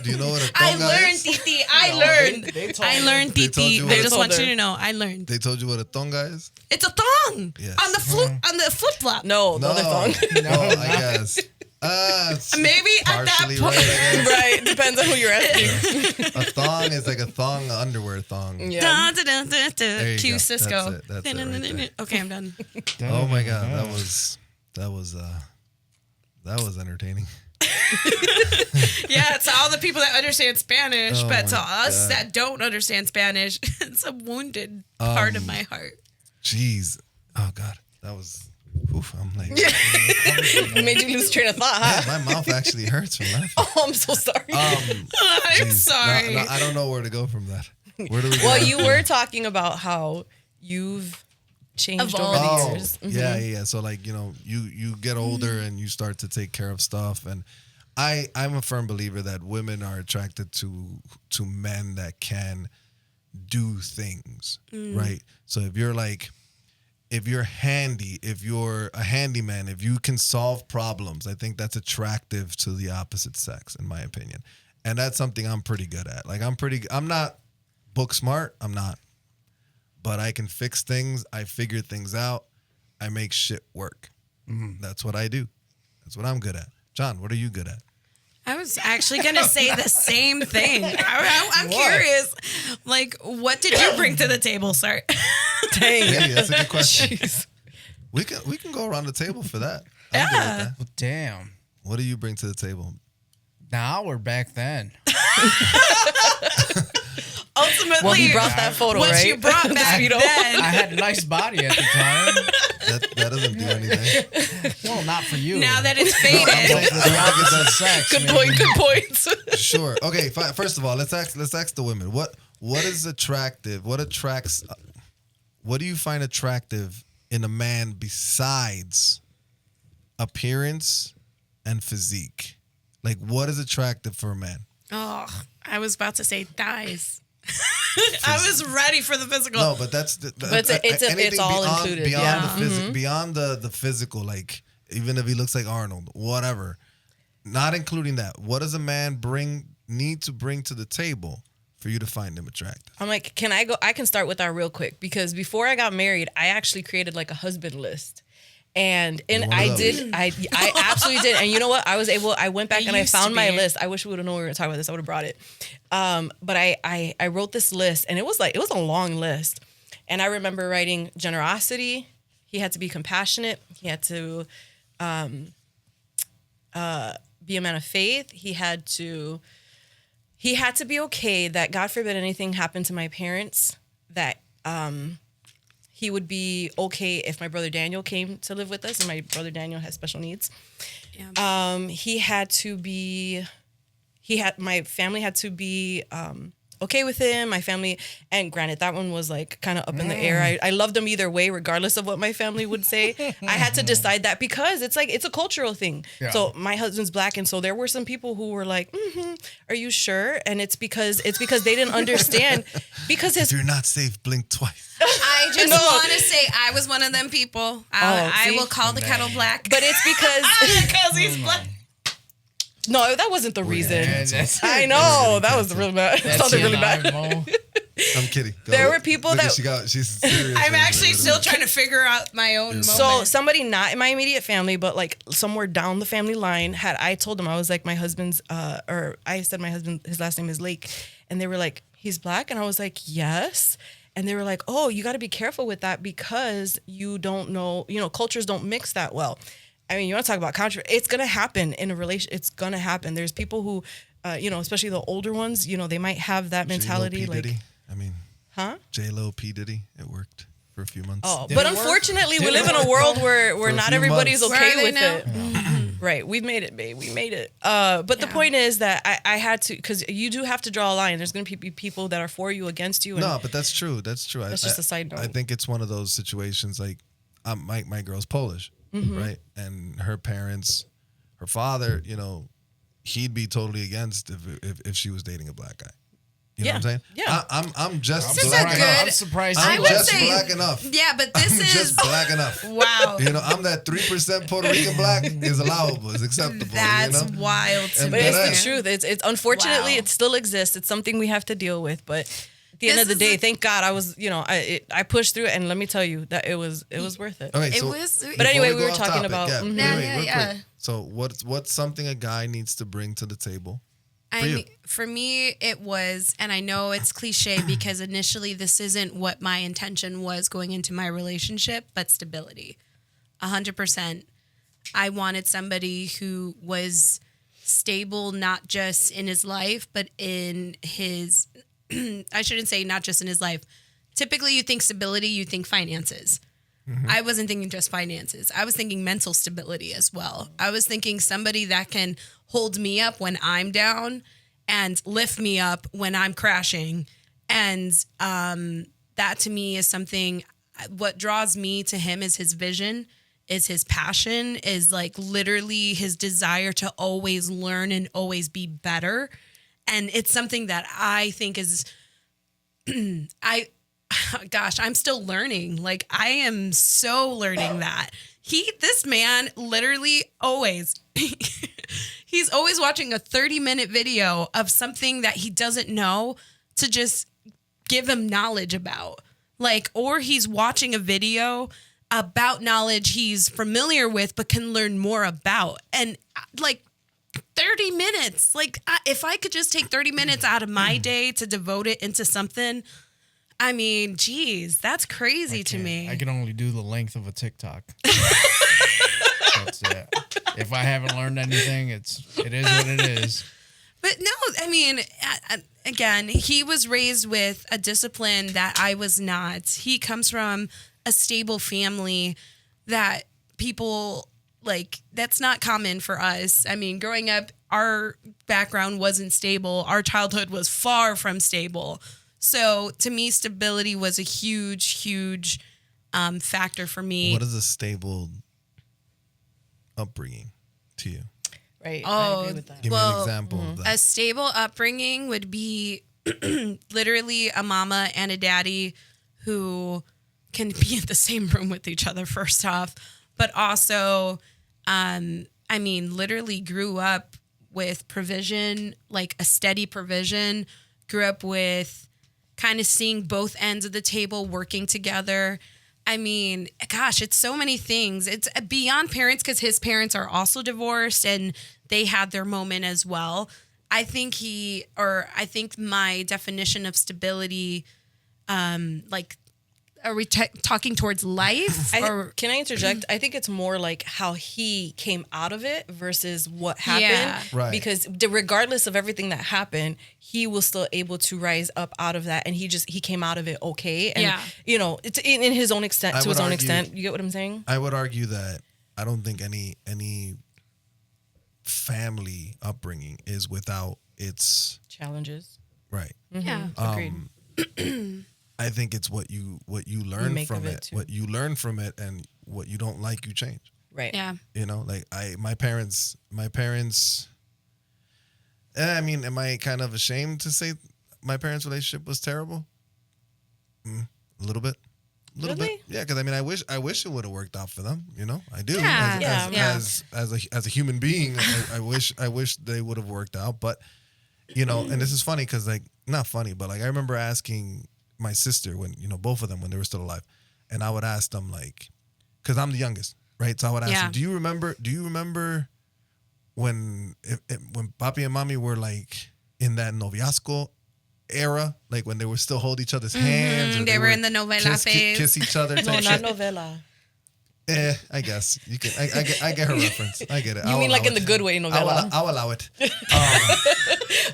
Do you know what a I tonga learned, is? Titi. I learned. They learned, They told Titi. you They what- just They want told you her. to know. I learned. They told you what a tonga is? It's a thong Yes. on the flip flop. No, the other thong. No, I guess. It's Maybe at that partially point. right, I guess. Right, depends on who you're asking. A thong is like a thong, underwear thong. Yeah. Dun, dun, dun, dun, dun. you Cue go. Cisco. That's it right there. Okay, I'm done. Oh my god, that was entertaining. Yeah, to all the people that understand Spanish, Oh but to my us God. that don't understand Spanish, it's a wounded part of my heart. Jeez. Oh god, that was. Oof, I'm like. Made you lose train of thought, huh? Yeah, my mouth actually hurts from laughing. Oh, I'm so sorry. I'm Jeez. sorry. No, I don't know where to go from that. Where do we go? Well, you were talking about how you've changed Evolved. over the Oh, years. yeah. So like, you get older and you start to take care of stuff, and I'm a firm believer that women are attracted to men that can do things, right? So if you're handy, if you're a handyman, if you can solve problems, I think that's attractive to the opposite sex, in my opinion. And that's something I'm pretty good at. Like I'm not book smart, I'm not. But I can fix things, I figure things out, I make shit work. That's what I do. That's what I'm good at. John, what are you good at? I was actually going to say the same thing. I'm curious. Like, what did you bring to the table, sir? Dang. Hey, that's a good question. Jeez. We can go around the table for that. I'm good with that. Well, damn. What do you bring to the table? Now we're back then. Ultimately, Well, he brought that photo, what right? you brought The back Speedo. then. I had a nice body at the time. That doesn't do anything. Well, not for you. Now that it's I'm faded. like, I think it does. sex. Good maybe. point. Good point. Sure. Okay. Fine. First of all, let's ask the women. What is attractive? What attracts? What do you find attractive in a man besides appearance and physique? Like, what is attractive for a man? Oh, I was about to say thighs. I was ready for the physical. No, but that's it's anything all beyond, included, Beyond yeah. the beyond the physical, like even if he looks like Arnold, whatever. Not including that. What does a man need to bring to the table for you to find him attractive? I'm like, can I go? I can start with that real quick because before I got married, I actually created like a husband list. And You're one of I those. did. I absolutely did. And you know what? I went back and I used to found my be. list. I wish we would have known we were going to talk about this. I would have brought it. But I wrote this list and it was a long list. And I remember writing generosity. He had to be compassionate. He had to be a man of faith. He had to be okay that God forbid anything happened to my parents, that he would be okay if my brother Daniel came to live with us, and my brother Daniel has special needs. Yeah. My family had to be okay with him. My family, and granted, that one was like kind of up in the air. I loved them either way, regardless of what my family would say. I had to decide that because it's a cultural thing. Yeah. So my husband's black, and so there were some people who were like, "Are you sure?" And it's because they didn't understand because If his you're not safe, blink twice. I just No. want to say I was one of them people. I see? will call the kettle black. but it's because because he's black. no, that wasn't the reason. Yeah, that's- I know that was really bad. It That's sounded it, really bad. IMO. I'm kidding. There were people Look, that- she's serious. I'm right actually now. still trying to figure out my own moment. So somebody not in my immediate family, but like somewhere down the family line, I told them, I was like, my husband's, or I said my husband, his last name is Lake, and they were like, he's black, and I was like, yes. And they were like, oh, you got to be careful with that because you don't know, cultures don't mix that well. I mean, you want to talk about controversy? It's gonna happen in a relation. It's gonna happen. There's people who, especially the older ones, they might have that mentality. J-Lo, P. Like, Diddy. I mean, huh? J-Lo, P. Diddy. It worked for a few months. Oh, Did but it work? unfortunately, we Did live it in a work? world where For a not few everybody's months. okay Where are with they it. Right, we've made it, babe. We made it. But the Yeah. point is that I had to, because you do have to draw a line. There's going to be people that are for you, against you. And No, but that's true. That's true. That's just a side I note. think it's one of those situations like my girl's Polish, Mm-hmm. right? And her parents her father, he'd be totally against if she was dating a black guy. You know what I'm saying? Yeah. I'm just This is black a enough. good- I'm surprised. I I'm would just say- black enough. Yeah, but this I'm is just black enough. wow. I'm that 3% Puerto Rican black is allowable, is acceptable. That's wild to And me. But it's that- the truth. It's unfortunately Wow. it still exists. It's something we have to deal with. But at the end This of the is day, a- thank God I was, I pushed through it, and let me tell you that it was worth it. Okay, It so was- before But anyway, we go were off talking topic, about- yeah, Mhm. real Yeah. quick. So what's something a guy needs to bring to the table? I For you. mean, for me, it was, and I know it's cliche because initially this isn't what my intention was going into my relationship, but stability. 100%. I wanted somebody who was stable, not just in his life, but in his, I shouldn't say not just in his life. Typically, you think stability, you think finances. I wasn't thinking just finances. I was thinking mental stability as well. I was thinking somebody that can hold me up when I'm down and lift me up when I'm crashing. And that to me is something, what draws me to him is his vision, is his passion, is like literally his desire to always learn and always be better. And it's something that I think is, I'm still learning. Like I am so learning that. This man literally always, he's always watching a 30-minute video of something that he doesn't know to just give him knowledge about. Like, or he's watching a video about knowledge he's familiar with, but can learn more about. And like 30 minutes, like if I could just take 30 minutes out of my day to devote it into something, I mean, geez, that's crazy to me. I can only do the length of a TikTok. That's it. If I haven't learned anything, it is what it is. But no, I mean, again, he was raised with a discipline that I was not. He comes from a stable family that people like, that's not common for us. I mean, growing up, our background wasn't stable. Our childhood was far from stable. So to me, stability was a huge, huge factor for me. What is a stable upbringing to you? Right. I agree with that. Give me an example of that. A stable upbringing would be literally a mama and a daddy who can be in the same room with each other, first off, but also, literally grew up with provision, like a steady provision, grew up with kind of seeing both ends of the table working together. I mean, gosh, it's so many things. It's beyond parents because his parents are also divorced and they had their moment as well. I think my definition of stability, are we talking towards life? Can I interject? I think it's more like how he came out of it versus what happened. Yeah. Right. Because regardless of everything that happened, he was still able to rise up out of that, and he came out of it okay. And it's in his own extent, I to would his own argue- extent. You get what I'm saying? I would argue that I don't think any family upbringing is without its Challenges. right. Yeah. Agreed. I think it's what you learn make from of it, it, too. what you learn from it, and what you don't like, you change. Right. Yeah. Like my parents. I mean, am I kind of ashamed to say my parents' relationship was terrible? A little bit. A little Really? bit. Yeah, because I mean, I wish it would have worked out for them. I do. Yeah. As a human being, I wish they would have worked out. But and this is funny because not funny, but I remember asking my sister when both of them when they were still alive, and I would ask them because I'm the youngest, right? So I would ask them, do you remember when Papi and Mami were in that noviazgo era, when they were still hold each other's hands, or They were in the novela phase. kiss each other. No, type not shit? novela. I guess you can. I get her reference. I get it. You mean in the good way, novela? I'll allow it.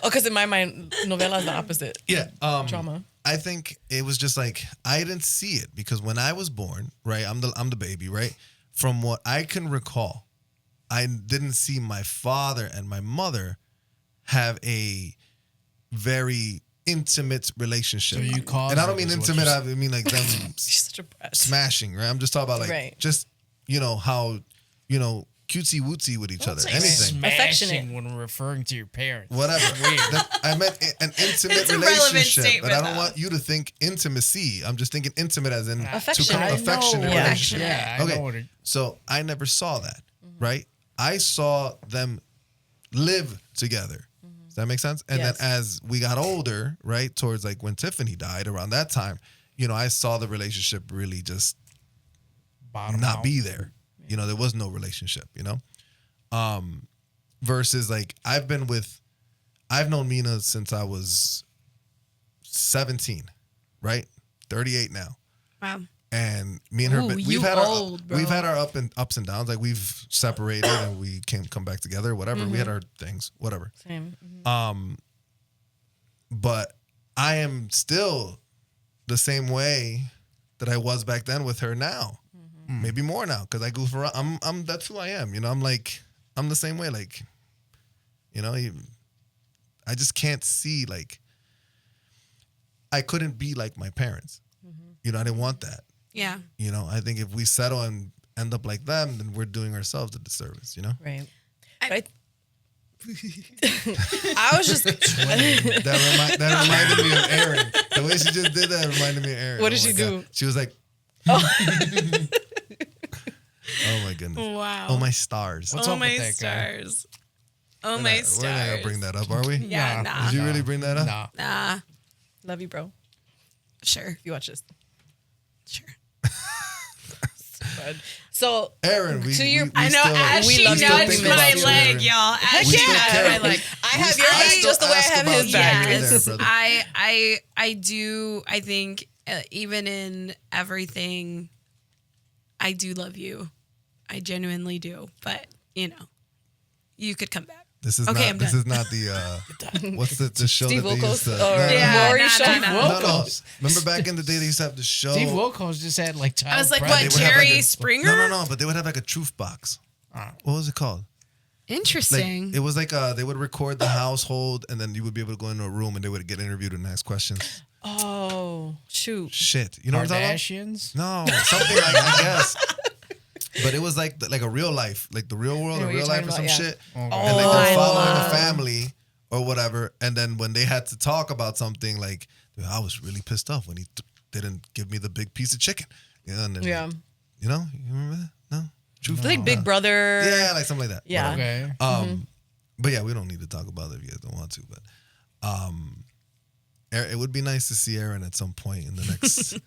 Oh, because in my mind, novela is the opposite. Yeah. Drama. I think it was just I didn't see it because when I was born, right, I'm the baby, right? From what I can recall, I didn't see my father and my mother have a very intimate relationship. So you caused and I don't it, mean is what intimate, you're I mean them She's such a brat. smashing, right? I'm just talking about Right. just how cutesy wootsy with each other. Say Anything. smashing Affectionate. when referring to your parents. Whatever. I meant an intimate It's a relevant relationship, but statement, I don't though. want you to think intimacy. I'm just thinking intimate as in Affectionate. I know. affectionate Yeah. relationship. Yeah, I Okay. know what it, So I never saw that, right? I saw them live together. Does that make sense? And Yes. then as we got older, right, towards like when Tiffany died, around that time, you know, I saw the relationship really just bottom not out. be there. You know, there was no relationship, you know? Versus like I've known Mina since I was 17, right? 38 now. Wow. And me and her, Ooh, we've you had old, bro. we've had our ups and downs. Like we've separated and we can't come back together. Whatever. We had our things. Whatever. Same. But I am still the same way that I was back then with her now. Maybe more now because I goof around. I'm that's who I am. You know. I'm the same way. Like, you know, I just can't see like I couldn't be like my parents. You know, I didn't want that. Yeah. You know, I think if we settle and end up like them, then we're doing ourselves a disservice, you know? Right. I was just. That reminded me of Erin. The way she just did that reminded me of Erin. What did Oh she my do? God. She was like, oh my goodness. Wow. Oh my stars. What's Oh up my with that guy? stars. Oh We're my not stars. going to bring that up, are we? Yeah, Nah. nah. Did you really bring that up? Nah. Nah. Love you, bro. Sure. If you watch this. Sure. So Aaron, we, To your- we I know still, as we she still nudged think my about you, leg, Aaron. y'all. As We she still nudged care. my leg. I have your I back still just the way I ask have about his you back. right there, Yes, brother. I do. I think even in everything, I do love you. I genuinely do. But you know, you could come back. This is Okay, not. I'm This done. is not the. What's the show Steve that they used Wilkos to? or Yeah, Maury nah, show? nah, nah. No. Remember back in the day they used to have the show. Steve Wilkos just had like child I was like, predators. what, They would have Jerry like a- Springer? No. But they would have like a truth box. What was it called? Like Interesting. it was like they would record the household and then you would be able to go into a room and they would get interviewed and ask questions. Oh, shoot. Shit, you know what I'm talking Kardashians? about? No, something like I guess. But it was like a real life, like the real world I know or what real you're life or some talking about, shit. Okay. And like Oh, they're I following love- a family or whatever. And then when they had to talk about something, like I was really pissed off when he didn't give me the big piece of chicken. Yeah, and then, Yeah. you know, you remember that? No, truth. It's like Big Brother. Yeah, like something like that. Yeah. Whatever. Okay. But yeah, we don't need to talk about it if you guys don't want to. But it would be nice to see Aaron at some point in the next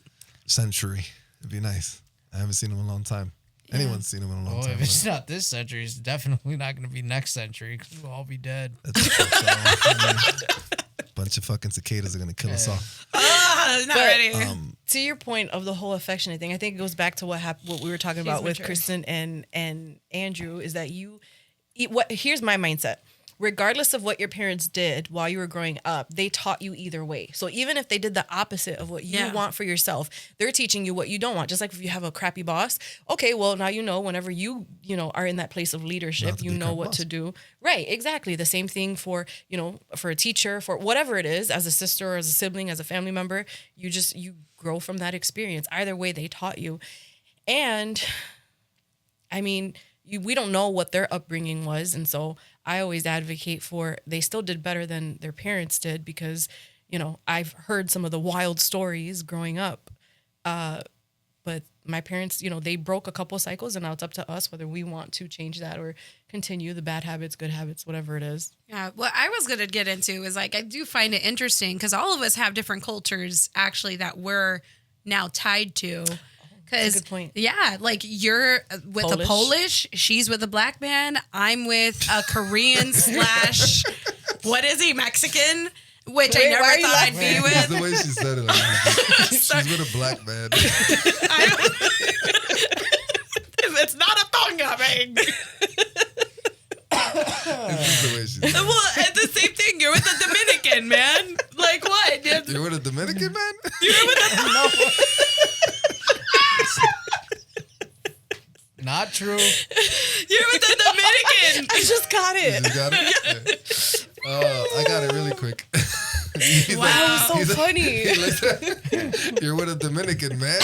century. It'd be nice. I haven't seen him in a long time. Anyone's seen him in a long Well, time. if it's not this century, it's definitely not going to be next century because we'll all be dead. That's true. So, bunch of fucking cicadas are gonna kill us all. Not ready. To your point of the whole affectionate thing, I think it goes back to what we were talking about with mature. Kristen and Andrew is that here's my mindset. Regardless of what your parents did while you were growing up, they taught you either way. So even if they did the opposite of what you Yeah. want for yourself, they're teaching you what you don't want. Just like if you have a crappy boss, okay, well now you know whenever you are in that place of leadership, Not to you be a know crap what boss. to do. Right, exactly. The same thing for a teacher, for whatever it is, as a sister or as a sibling, as a family member, you grow from that experience. Either way, they taught you. And I mean, we don't know what their upbringing was. And so I always advocate for they still did better than their parents did because, I've heard some of the wild stories growing up. But my parents, they broke a couple cycles and now it's up to us whether we want to change that or continue the bad habits, good habits, whatever it is. Yeah, what I was going to get into is like, I do find it interesting because all of us have different cultures actually that we're now tied to. That's a good point. Yeah, like you're with a Polish. Polish, she's with a black man, I'm with a Korean / what is he, Mexican? Which I Wait, never why are you thought I'd be It's with. the way she said it. Like, she's with a black man. It's not a tonga ring. It's just the way she said it. Well, it's the same thing. You're with a Dominican, man. Like what? You're with a Dominican man? Not true. You're with a Dominican. I just got it. You got it? Yeah. I got it really quick. He's Wow. That was he's so funny. You're with a Dominican man?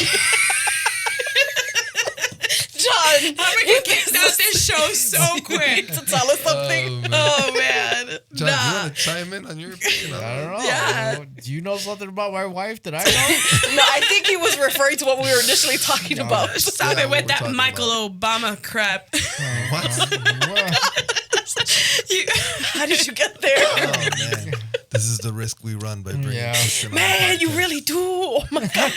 John, I'm gonna get kicked out out this show so quick. to tell us something. Oh man. John, you want to chime in on your opinion? I don't know. Yeah. Do you know something about my wife that I know? No, I think he was referring to what we were initially talking about. Stop Yeah, it what with we're that talking Michael Obama crap. What? How did you get there? Oh man, this is the risk we run by bringing Kristen on the Man, you podcast. really do. Oh my god.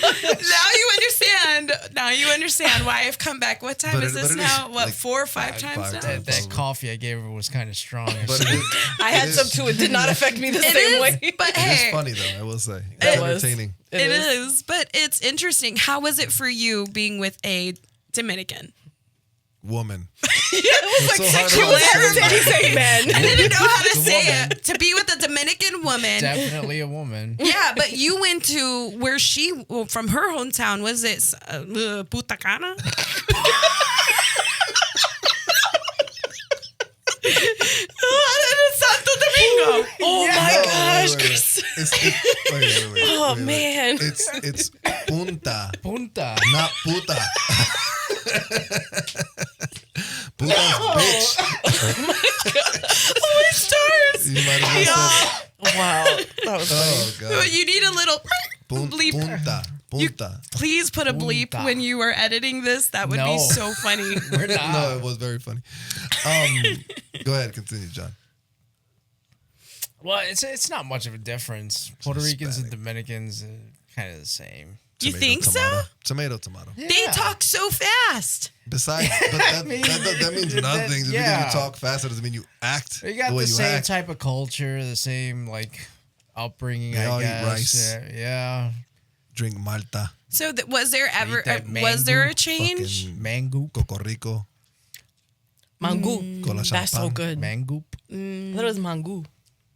Now you understand why I've come back. What time But is it- this but it now? is What, like 4 or 5 times five now? times. That coffee I gave her was kind of strong. But it is, I had it some is- too. It did not affect me the It same is, way. but It is hey, funny though. I will say It it's was. entertaining. it is. But it's interesting. How was it for you being with a Dominican? Woman. It was It's like so hard sexual to say, Did he say man? I didn't know how to It's a say woman. it. To be with a Dominican woman. Definitely a woman. Yeah, but you went to where from her hometown, was it Punta Cana? Santo Domingo. Oh my No, gosh, wait. Kristen. Wait. Oh, wait. man. It's punta, Punta. not puta. Puta's bitch. Oh, my stars. You might have just said, Wow. That was funny. oh god. You need a little bleep. Punta. Please put a bleep Punta. when you are editing this. That would be No. so funny. We're not. No, it was very funny. Go ahead, continue, John. Well, it's not much of a difference. Puerto Ricans and Dominicans are kind of the same. You Tomato, think tomato. so? Tomato. They talk so fast. Besides, but that means nothing. Just because yeah. you talk faster doesn't mean you act They got the way the you same act. type of culture, the same like upbringing. They I all eat guess. rice. Yeah. Drink Malta, So was there ever that was there a mango change? fucking Mangoop. Cocorico, Mango. cola That's so champagne. good. Mangoop. I thought it was mango.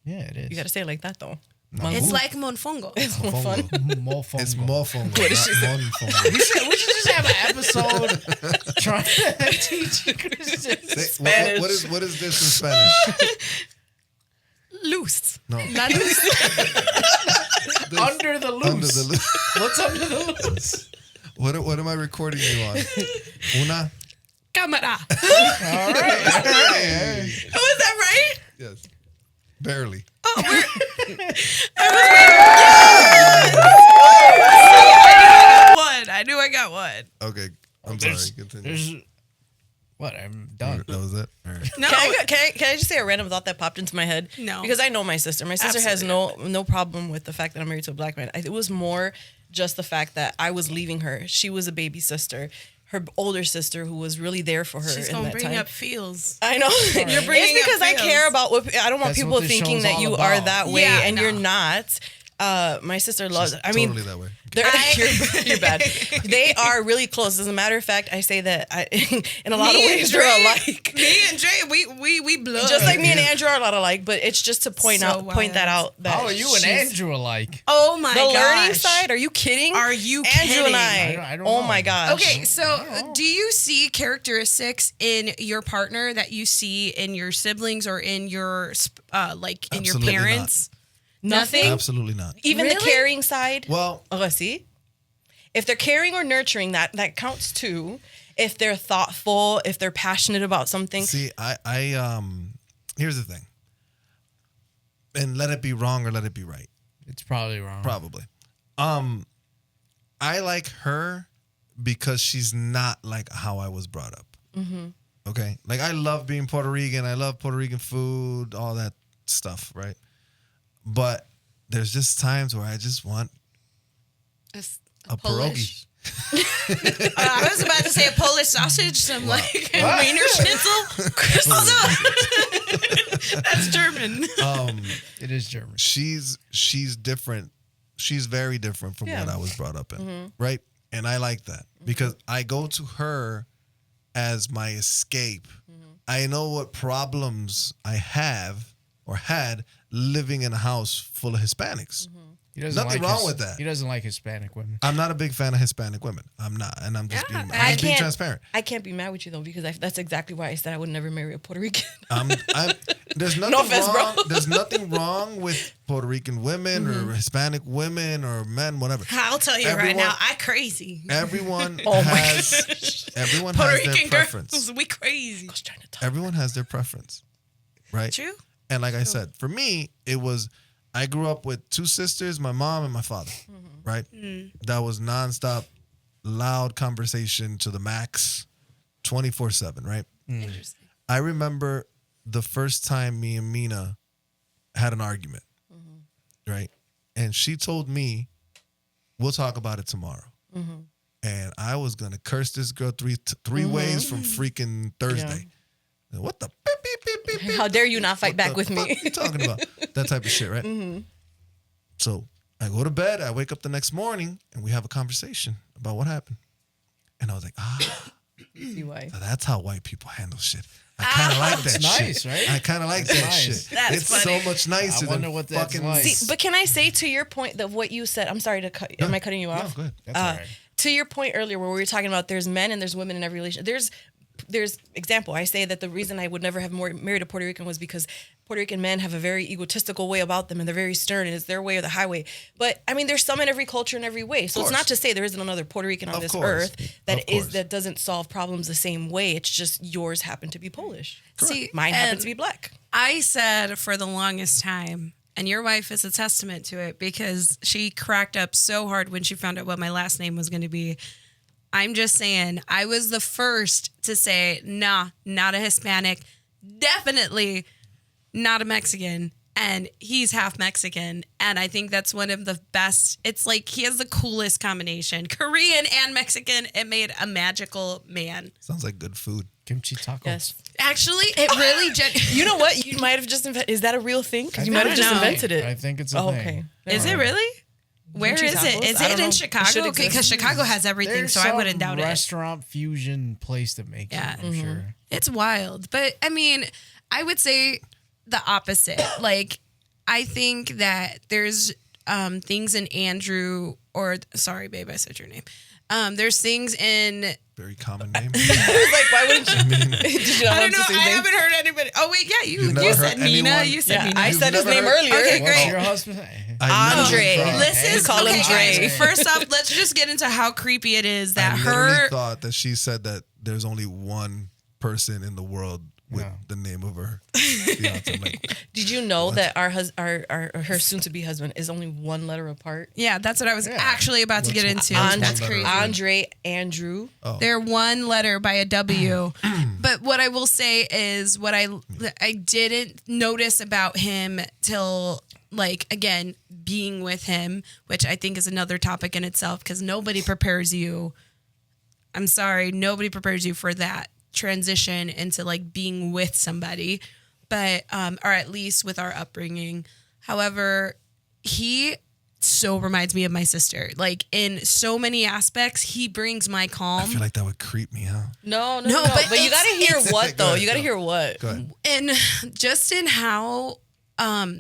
Yeah, it is. You gotta say it like that though. It's like monfongo. It's more fun. Mofongo. It's mofongo, not monfongo. We should just have an episode trying to teach Kristen Say- Spanish. what is this in Spanish? Loose. No, Not loose. under the loose. under the loose. What's under the loose? What am I recording you on? Una. Cámara. All right. Was that right? Yes. Barely. I knew I got one. Okay. I'm sorry. Continue. There's what? I'm done. That was it. All right. No. Can I just say a random thought that popped into my head? No. Because I know my sister. My sister has no problem with the fact that I'm married to a black man. It was more just the fact that I was leaving her. She was a baby sister. Her older sister, who was really there for her She's in gonna that bring time. up feels. I know. You're bringing It's because up I care feels. about what I don't want That's people what this thinking show's that all you are about. that way Yeah, and no. you're not. My sister loves. I mean, Totally that way. you're bad. They are really close. As a matter of fact, I say that in a lot of Me and ways Dre- we're alike. Me and Dre, we blood. Just like me and Andrew are a lot alike, but it's just to point So that out. That How are you and she's- Andrew alike? Oh my The gosh. learning side? Are you kidding? Are you Andrew kidding? and I? I don't Oh know. my gosh. Okay, so do you see characteristics in your partner that you see in your siblings or in your like in Absolutely your not. parents? Nothing. Absolutely not. Even the Really? caring side. Well, Oh, see, if they're caring or nurturing, that counts too. If they're thoughtful, if they're passionate about something. see, I here's the thing. And let it be wrong or let it be right. It's probably wrong. Probably. I like her because she's not like how I was brought up. Mm-hmm. Okay? Like I love being Puerto Rican. I love Puerto Rican food, all that stuff, right? But there's just times where I just want a pierogi. I was about to say a Polish sausage, some like Wiener Schnitzel. That's German. It is German. She's different. She's very different from what I was brought up in, right? And I like that because I go to her as my escape. I know what problems I have or had living in a house full of Hispanics. He doesn't Nothing like wrong with that. He doesn't like Hispanic women. I'm not a big fan of Hispanic women. I'm not, and I'm just being transparent. I can't be mad with you though because that's exactly why I said I would never marry a Puerto Rican. There's nothing offense, wrong. bro. There's nothing wrong with Puerto Rican women or Hispanic women or men, whatever. I'll tell you right now, I crazy. Everyone Oh my has everyone Puerto has their Rican preference. girls, we crazy. Everyone has their preference, right? True. And like I said, for me, it was I grew up with two sisters, my mom and my father, right? That was nonstop, loud conversation to the max, 24/7, right? Interesting. I remember the first time me and Mina had an argument, right? And she told me, we'll talk about it tomorrow. And I was going to curse this girl three ways from freaking Thursday. What the beep, beep, beep, beep, beep. How dare you not fight What back the with fuck me? you talking about? That type of shit, right? So I go to bed. I wake up the next morning and we have a conversation about what happened. And I was like, See why? so that's how white people handle shit. I kind of like that It's shit. nice, right? I kind of like that nice. shit. That's it's funny. so much nicer I wonder than what that's fucking. like. See, but can I say to your point of what you said? I'm sorry to cut. Am I cutting you No, off? go ahead. That's all right. To your point earlier where we were talking about there's men and there's women in every relation. There's example. I say that the reason I would never have married a Puerto Rican was because Puerto Rican men have a very egotistical way about them and they're very stern and it's their way or the highway. But I mean, there's some in every culture and every way. So it's not to say there isn't another Puerto Rican on this earth that doesn't solve problems the same way. It's just yours happen to be Polish. See, Mine happens to be black. I said for the longest time, and your wife is a testament to it because she cracked up so hard when she found out what my last name was going to be. I'm just saying, I was the first to say, nah, not a Hispanic, definitely not a Mexican. And he's half Mexican. And I think that's one of the best. It's like he has the coolest combination. Korean and Mexican. It made a magical man. Sounds like good food. Kimchi tacos. Yes. Actually, it really... You know what? You might have just invented. Is that a real thing? Because you might have just know. invented it. I think it's a Oh, thing. okay. Is it really? Where Kimchi is it? tacos? Is I it don't in know. It Chicago? should exist. Because Chicago has everything, There's so I wouldn't some doubt it. restaurant fusion place that makes Yeah. it, I'm sure. It's wild. But I mean, I would say the opposite. Like, I think that there's things in Andrew, or sorry, babe, I said your name. There's things in... Very common name. I was like, why wouldn't you? Did you not I don't want know. to say I his name? haven't heard anybody. Oh, wait, yeah, You've never you heard said Nina. anyone- You said Yeah, Nina. I You've said his never name heard- earlier. Okay, What's great. your husband? I never Andre. thought- Listen, We call him okay, Dre. guys, first off, let's just get into how creepy it is that I literally her... thought that she said that there's only one person in the world with No. the name of her fiance. I'm like, Did you know that her soon-to-be husband is only one letter apart? Yeah, that's what I was actually about to get into. What's That's one letter? crazy. Andre, Andrew. They're one letter by a W. But what I will say is what I didn't notice about him till, like, again, being with him, which I think is another topic in itself because nobody prepares you. I'm sorry, nobody prepares you for that transition into like being with somebody, but or at least with our upbringing. However, he so reminds me of my sister. Like in so many aspects, he brings my I calm. feel like that would creep me out. No, No, but but you gotta hear what Go though. ahead, You gotta go. hear what. Go ahead. And just in how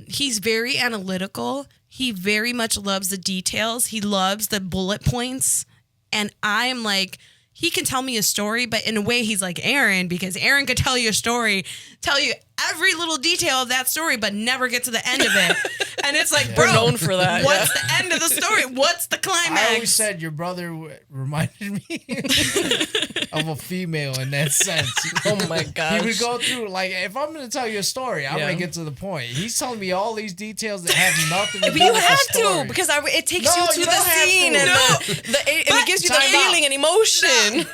he's very analytical. He very much loves the details. He loves the bullet points. And I'm like, he can tell me a story, but in a way he's like Aaron, because Aaron could tell you a story, tell you every little detail of that story, but never get to the end of it. And it's like, bro, We're known for that. what's the end of the story? What's the climax? I always said your brother reminded me of a female in that sense. Oh my gosh. He would go through, like, if I'm going to tell you a story, I'm Yeah. going to get to the point. He's telling me all these details that have nothing to do But you with have the story. to because it takes No, you to you the don't have scene to. and, No. and it gives you the Time out. feeling and emotion.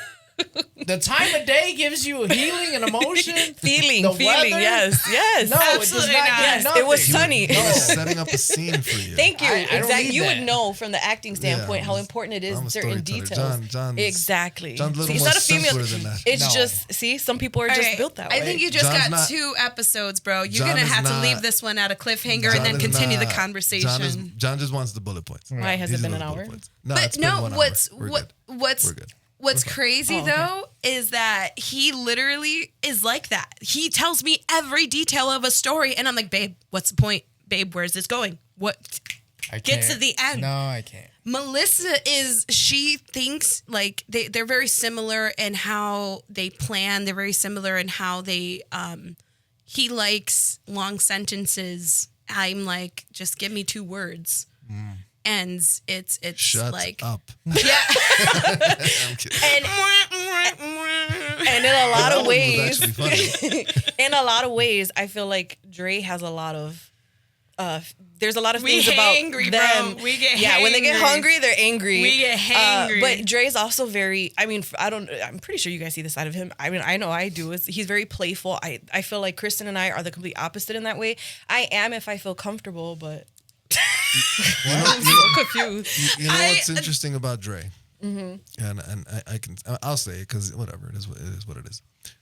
The time of day gives you healing and emotion. feeling, The feeling, weather? yes. No, it does Absolutely not not. get Yes, nothing. it was sunny. He was setting up a scene for you. Thank you. I don't Exactly. need You that. would know from the acting standpoint how important it is I'm a certain storyteller. details. John's- exactly. John's a little See, it's more not a female. simpler than that. It's No. just some people are just Okay, built that way. I think you just John's got not- 2 episodes, bro. You're John gonna is have to not- leave this one at a cliffhanger John and then is continue the not- conversation. John just wants the bullet points. Why has He it just been an wants bullet hour? points. No, But it's been no, 1 hour. what's We're what good. what's We're good. what's crazy though is that he literally is like that. He tells me every detail of a story, and I'm like, babe, what's the point? Babe, where's this going? What? I get to can't. the end. No, I can't. Melissa she thinks like they're very similar in how they plan. They're very similar in how they he likes long sentences. I'm like, just give me 2 words. And it's Shut like up. yeah. I'm kidding. And in a lot That of one was ways, actually funny. in a lot of ways, I feel like Dre has a lot of. There's a lot of We things get about angry, them. bro. We get when they get hangry. hungry, they're angry. We get hangry. But Dre's also very. I mean, I'm pretty sure you guys see the side of him. I mean, I know I do. He's very playful. I feel like Kristen and I are the complete opposite in that way. I am if I feel comfortable, but I'm so confused. You know what's interesting about Dre? And I'll say it because whatever, it is what it is.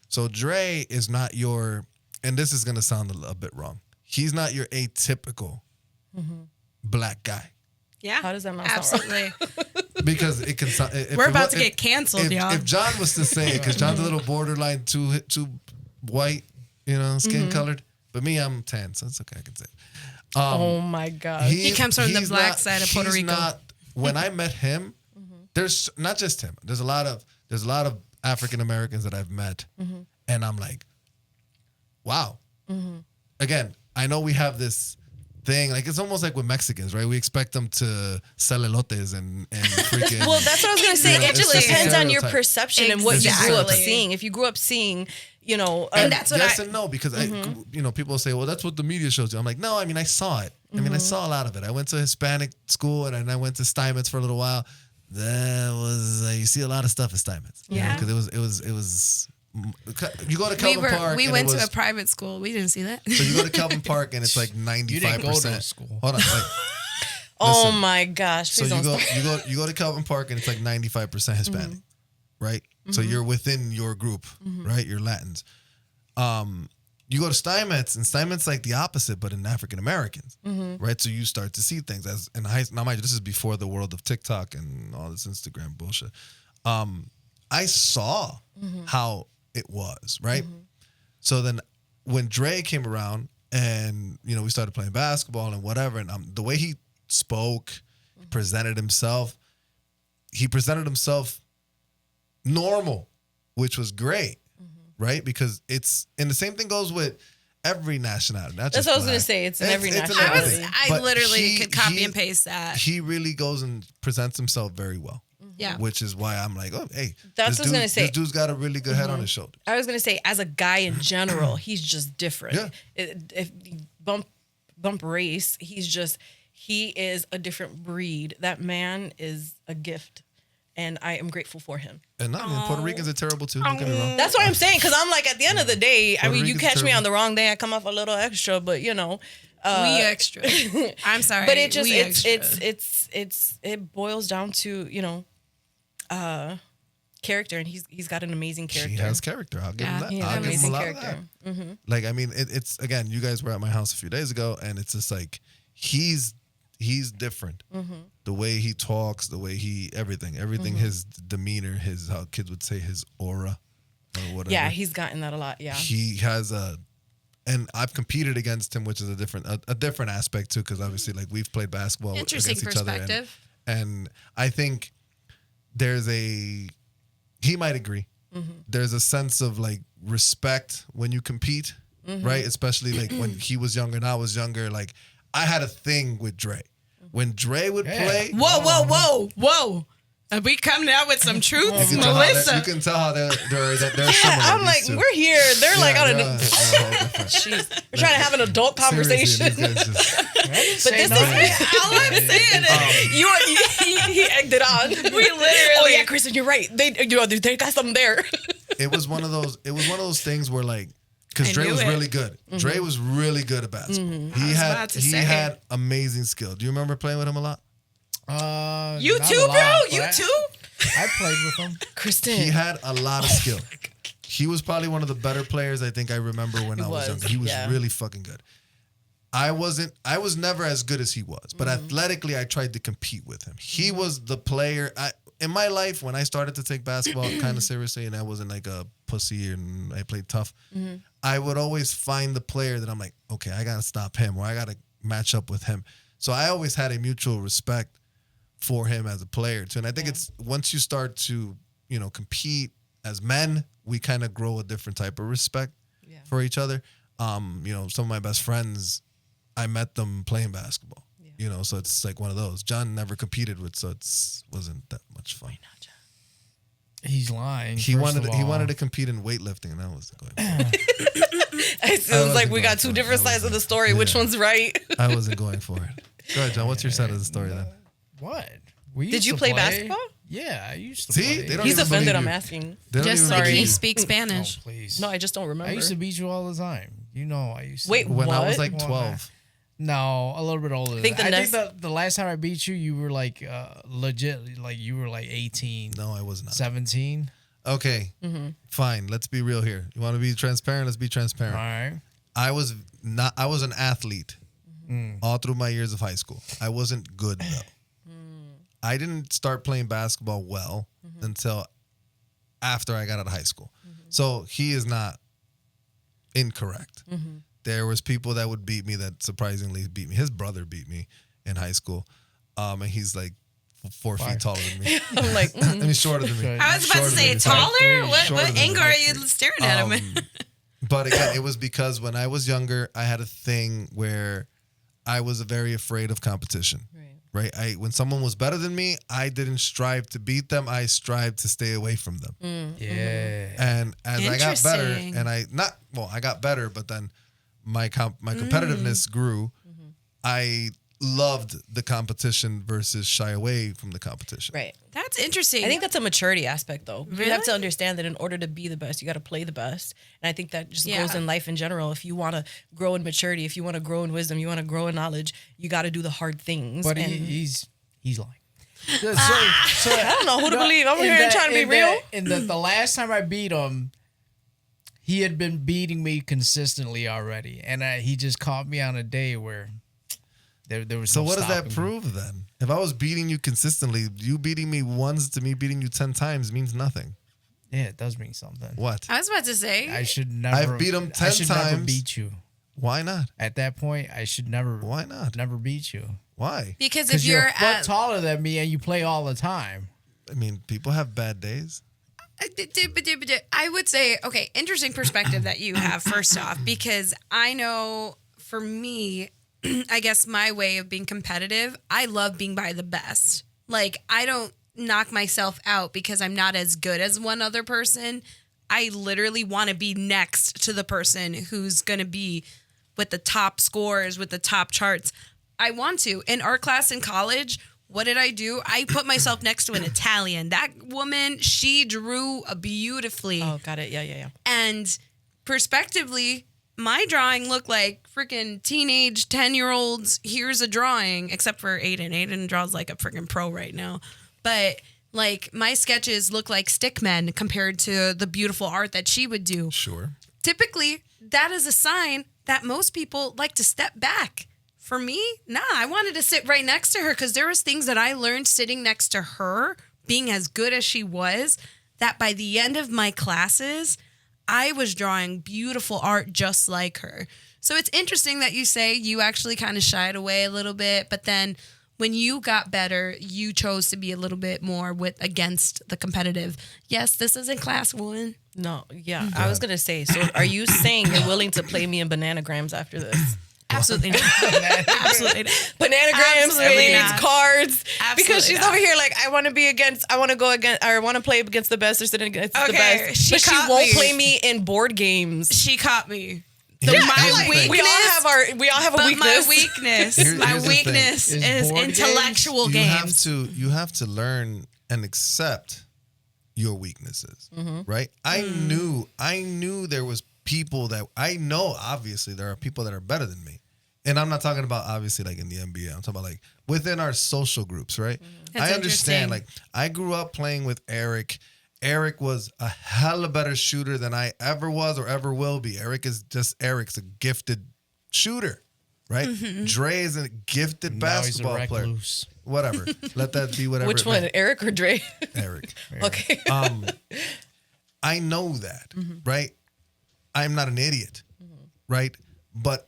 So Dre is not your, and this is gonna sound a bit wrong. He's not your atypical black guy. Yeah. How does that not sound Absolutely. Because it can sound. We're about to get canceled, y'all. If John was to say it, because John's a little borderline too white, skin colored. But me, I'm tan, so it's okay. I can say it. oh my god. He comes from the he's black side of Puerto he's Rico. Not, when I met him, there's not just him. There's a lot of African Americans that I've met, and I'm like, wow. Again, I know we have this thing, like it's almost like with Mexicans, right? We expect them to sell elotes and freaking. Well, that's what I was gonna say. Yeah, It just it's a depends on your stereotype. perception and what you grew up Exactly. seeing. If you grew up seeing, And that's what yes I- and no, because people say, well, that's what the media shows you. I'm like, no, I mean, I saw it. I mean, I saw a lot of it. I went to Hispanic school and then I went to Steinmetz for a little while. That was you see a lot of stuff at Steinmetz. Yeah. Because it was. You go to Calvin Park. We and went it to was, a private school. We didn't see that. So you go to Calvin Park and it's like 95%. You didn't go to school. Hold on. Like, oh listen. my gosh. So Please you don't go stop. you go to Calvin Park and it's like 95% Hispanic, right? So you're within your group, right? You're Latins. You go to Steinmetz, and Steinmetz like the opposite, but in African Americans, right? So you start to see things as in high. Now, mind you, this is before the world of TikTok and all this Instagram bullshit. I saw how it was, right? So then when Dre came around, and we started playing basketball and whatever, and the way he spoke, presented himself normal, which was great. Right? Because and the same thing goes with every nationality. Not That's just what I was black. gonna say. It's in every in nationality. everything. I But literally he- could copy he- and paste that. He really goes and presents himself very well. Yeah. Which is why I'm like, oh, hey. That's what I was gonna say. This dude's got a really good head on his shoulder. I was gonna say, as a guy in general, he's just different. Yeah. If you bump race, he is a different breed. That man is a gift, and I am grateful for him. And not even Puerto Ricans are terrible too. Don't get me wrong. That's what I'm saying. Because I'm like, at the end of the day, I Puerto mean, you Ricans catch me terrible. on the wrong day, I come off a little extra, but we extra. I'm sorry. but it just we extra. it boils down to character, and he's got an amazing character. He has character. I'll give him that. He has I'll an give him a amazing lot of character. that. Like, I mean, it's again, you guys were at my house a few days ago, and it's just like he's different. The way he talks, the way everything, his demeanor, his how kids would say his aura, or whatever. Yeah, he's gotten that a lot. Yeah. He has and I've competed against him, which is a different aspect too, because obviously, like we've played basketball Interesting against each other, perspective. and I think he might agree. There's a sense of like respect when you compete, right? Especially like when he was younger and I was younger. Like I had a thing with Dre. When Dre would play, Whoa. Are we coming out with some truths, you Melissa? can tell how they're similar. I'm like, these two. we're here. They're like, Yeah, on a, they're whole different. jeez, we're trying to have an adult conversation. Seriously, these guys just- But this is all I'm saying. He egged it on. We literally. Oh yeah, Kristen, you're right. They got something there. it was one of those things where like, because I Dre knew was it. really good. Dre was really good at basketball. He about to say. had amazing skill. Do you remember playing with him a lot? You Not too, a lot, bro? but You too? I played with them. Kristen. He had a lot of skill. He was probably one of the better players I think I remember when I was was, younger. He was yeah. really fucking good. I was never as good as he was, but athletically I tried to compete with him. He was the player in my life when I started to take basketball kind of seriously and I wasn't like a pussy and I played tough. I would always find the player that I'm like, okay, I got to stop him or I got to match up with him. So I always had a mutual respect for him as a player too. And I think it's once you start to, compete as men, we kind of grow a different type of respect for each other. Some of my best friends, I met them playing basketball. So it's like one of those. John never competed with, so wasn't that much fun. Why not, John? He's lying. He wanted to compete in weightlifting, and I was going. It was like we got two different sides of the story. Which one's right? I wasn't going for it. Go ahead, John. What's your side of the story then? What? Did you play basketball? Yeah, I used to See? play. They don't He's even offended. believe I'm you. asking. They don't Just even like believe he you. speaks Oh, Spanish. please. No, I just don't remember. I used to beat you all the time. I used to. Wait, When I was What? like 12. No, a little bit older. Think I the think the last time I beat you, you were like legit, like you were like 18, No, I was not. 17. Okay, fine. Let's be real here. You want to be transparent? Let's be All transparent. right. I was an athlete all through my years of high school. I wasn't good though. I didn't start playing basketball well until after I got out of high school. So he is not incorrect. There was people that would beat me that surprisingly beat me. His brother beat me in high school. And he's like 4 feet taller than me. I'm like, I mean, shorter than me. I was about to Shorter say than me. taller. What Shorter than angle me. are you staring at him? But again, it was because when I was younger, I had a thing where I was very afraid of competition. Right? When someone was better than me, I didn't strive to beat them. I strived to stay away from them. Yeah. And as I got better, Interesting. and I got better, but then my competitiveness grew. I loved the competition versus shy away from the competition. right. That's interesting. I think that's a maturity aspect, though. You have Really? to understand that in order to be the best, you got to play the best. And I think that just Yeah. goes in life in general. If you want to grow in maturity, if you want to grow in wisdom, you want to grow in knowledge, you got to do the hard things. But And he's lying. So I don't know who to believe. I'm in here that- trying to be in real. that- In the last time I beat him, he had been beating me consistently already, and he just caught me on a day where there was. So no what does that stopping me. prove then? If I was beating you consistently, you beating me once to me beating you 10 times means nothing. Yeah, it does mean something. What? I was about to say. I should never. I've beat him 10 I should never times. beat you. Why not? At that point, I should never. Why not? Never beat you because Why? if because you're you're a foot at taller than me and you play all the time. I mean, people have bad days. I would say, okay, interesting perspective that you have, first off, because I know for me, I guess my way of being competitive, I love being by the best. Like, I don't knock myself out because I'm not as good as one other person. I literally want to be next to the person who's going to be with the top scores, with the top charts. I want to. In art class in college, what did I do? I put myself next to an Italian. That woman, she drew beautifully. Oh, got it. Yeah. And perspectively, my drawing looked like freaking teenage 10-year-olds. Here's a drawing, except for Aiden. Aiden draws like a freaking pro right now. But like my sketches look like stick men compared to the beautiful art that she would do. Sure. Typically, that is a sign that most people like to step back. For me, nah, I wanted to sit right next to her because there was things that I learned sitting next to her, being as good as she was, that by the end of my classes, I was drawing beautiful art just like her. So it's interesting that you say you actually kind of shied away a little bit, but then when you got better, you chose to be a little bit more against the competitive. Yes, this isn't class one. No, yeah. I was going to say, so are you saying you're willing to play me in bananagrams after this? Absolutely not. Absolutely not. Bananagrams, Absolutely babies, not. cards. Absolutely because she's not. over here like, I want to go against, or I want to play against the best or sit against the Okay, best. she But she caught won't me. play me in board games. She caught me. So my weakness- We all have a But weakness. my weakness, Here's my the thing. weakness Is is board games? intellectual games. You have to learn and accept your weaknesses, right? I knew there was people that I know. Obviously, there are people that are better than me, and I'm not talking about obviously like in the NBA. I'm talking about like within our social groups, right? That's I understand. interesting. Like I grew up playing with Eric. Eric was a hella better shooter than I ever was or ever will be. Eric's a gifted shooter, right? Dre is a gifted Now he's a basketball player. recluse. Whatever. Let that be whatever. Which it one, may- Eric or Dre? Eric. Okay. I know that, right? I'm not an idiot, right? But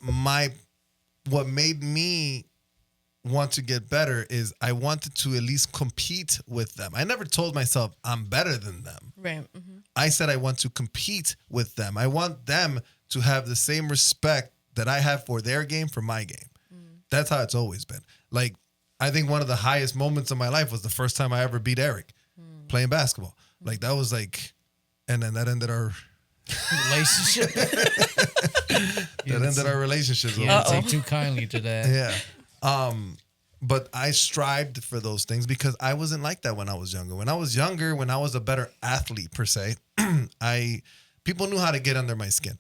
what made me want to get better is I wanted to at least compete with them. I never told myself I'm better than them. Right. Mm-hmm. I said I want to compete with them. I want them to have the same respect that I have for their game, for my game. That's how it's always been. Like, I think one of the highest moments of my life was the first time I ever beat Eric playing basketball. Like, that was like, and then that ended our Relationship. relationships. You didn't take too kindly to that. Yeah. But I strived for those things because I wasn't like that when I was younger. When I was younger, when I was a better athlete per se, people knew how to get under my skin.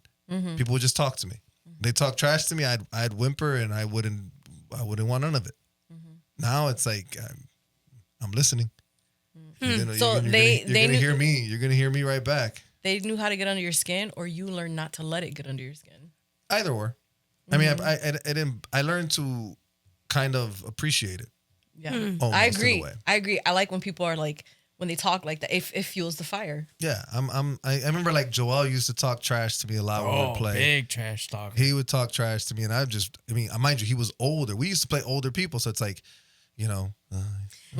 People would just talk to me. They talk trash to me, I'd whimper and I wouldn't want none of it. Now it's like I'm listening. You're gonna hear me. You're gonna hear me right back. They knew how to get under your skin, or you learned not to let it get under your skin. Either or. I mean, I learned to kind of appreciate it. Yeah, Almost, I in a agree. way. I agree. I like when people are like, when they talk like that, it fuels the fire. Yeah, I remember like Joel used to talk trash to me a lot when we would play. Big trash talk. He would talk trash to me, and I mean, mind you, he was older. We used to play older people, so it's like,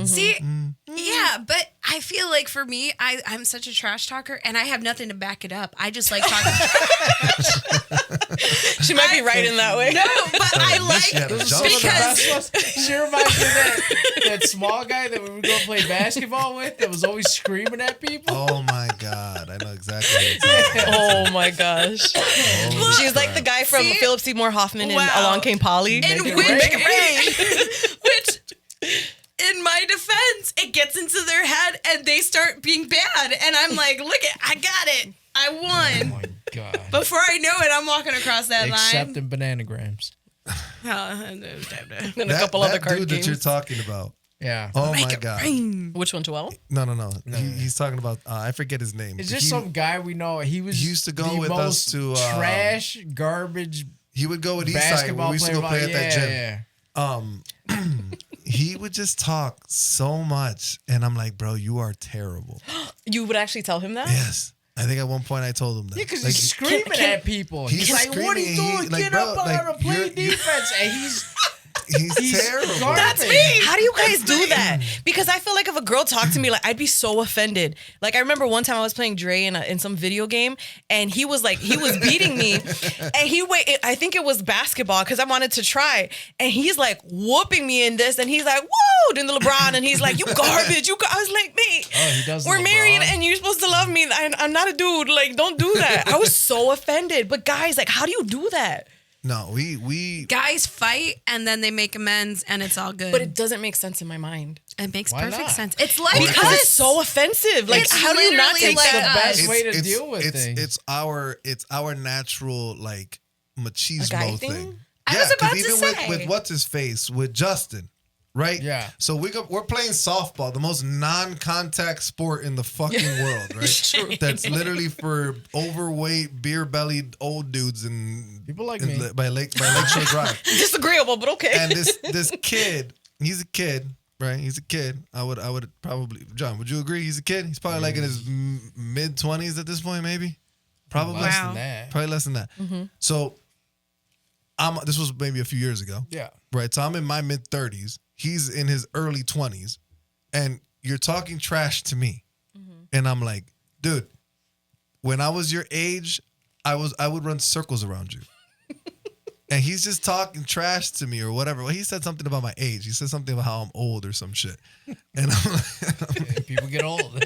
See, yeah, but I feel like for me, I'm such a trash talker, and I have nothing to back it up. I just like talking. She might be right in that way. No, but I like because She reminds me of that small guy that we would go play basketball with that was always screaming at people. Oh my God, I know exactly what you're talking about. Oh my gosh. She's like the guy from Philip Seymour Hoffman and Along Came Polly. and Make it which in my defense, it gets into their head and they start being bad, and I'm like, look I got it, I won. Oh my God. Before I know it, I'm walking across that Except line. in bananagrams. And a couple other that card dude games. that you're talking about. Yeah. Oh Make my it God. rain. Which one, Joel? No. He's talking about. I forget his name. It's just some guy we know. He was He used to go the with us most to, trash, garbage He would go with Eastside when basketball we used to go play player. at that gym. Yeah. He would just talk so much, and I'm like, bro, you are terrible. You would actually tell him that? Yes. I think at one point I told him that. Yeah, because Like, he's screaming at people. he's He's like, "What are you screaming, doing? like, Get bro, up like, on him, play you're- defense!" And he's he's terrible. garbage. That's me. How do you guys do that? Because I feel like if a girl talked to me, like I'd be so offended. Like I remember one time I was playing Dre in some video game, and he was beating me, and I think it was basketball because I wanted to try, and he's like whooping me in this, and he's like, "Whoa!" in the LeBron, and he's like, "You garbage, I was like, "Me, he does we're LeBron. married, and you're supposed to love me. I'm not a dude. Like, don't do that." I was so offended. But guys, like, how do you do that? No, we Guys fight and then they make amends and it's all good. But it doesn't make sense in my mind. it makes Why perfect not? sense. It's like Because us. it's so offensive. Like, It's how do you not literally take like that? us. best way to deal with things. It's our natural like machismo A guy thing. thing? I Yeah, was about 'cause to even say. with what's his face with Justin, right? Yeah. So we're playing softball, the most non-contact sport in the fucking world, right? True. That's literally for overweight, beer-bellied old dudes and People like me. by Lakeshore Drive. Disagreeable, but okay. And this kid, he's a kid, right? He's a kid. I would probably, John, would you agree? He's a kid. He's probably like in his mid-20s at this point, maybe. Probably Less Wow. than that. Probably less than that. So this was maybe a few years ago. Yeah. Right. So I'm in my mid-30s. He's in his early 20s. And you're talking trash to me. And I'm like, dude, when I was your age, I would run circles around you. And he's just talking trash to me or whatever. Well, he said something about my age. He said something about how I'm old or some shit. And I'm like, People get old.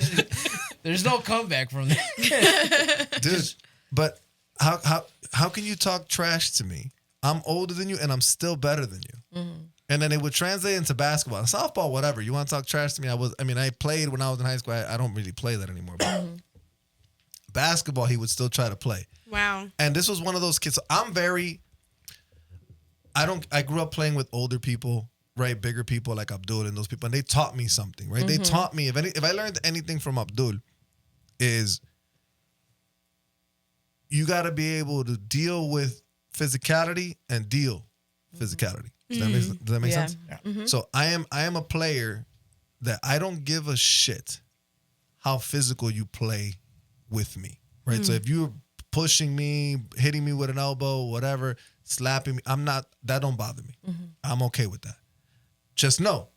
There's no comeback from that. dude, but how can you talk trash to me? I'm older than you and I'm still better than you. And then it would translate into basketball. And softball, whatever. You want to talk trash to me? I played when I was in high school. I don't really play that anymore. But basketball, he would still try to play. Wow. And this was one of those kids. So I grew up playing with older people, right? Bigger people like Abdul and those people. And they taught me something, right? They taught me, if I learned anything from Abdul, is you got to be able to deal with physicality and deal physicality. Does that make sense? Yeah. So I am a player that I don't give a shit how physical you play with me, right? So if you're pushing me, hitting me with an elbow, whatever, slapping me, that don't bother me. I'm okay with that. just know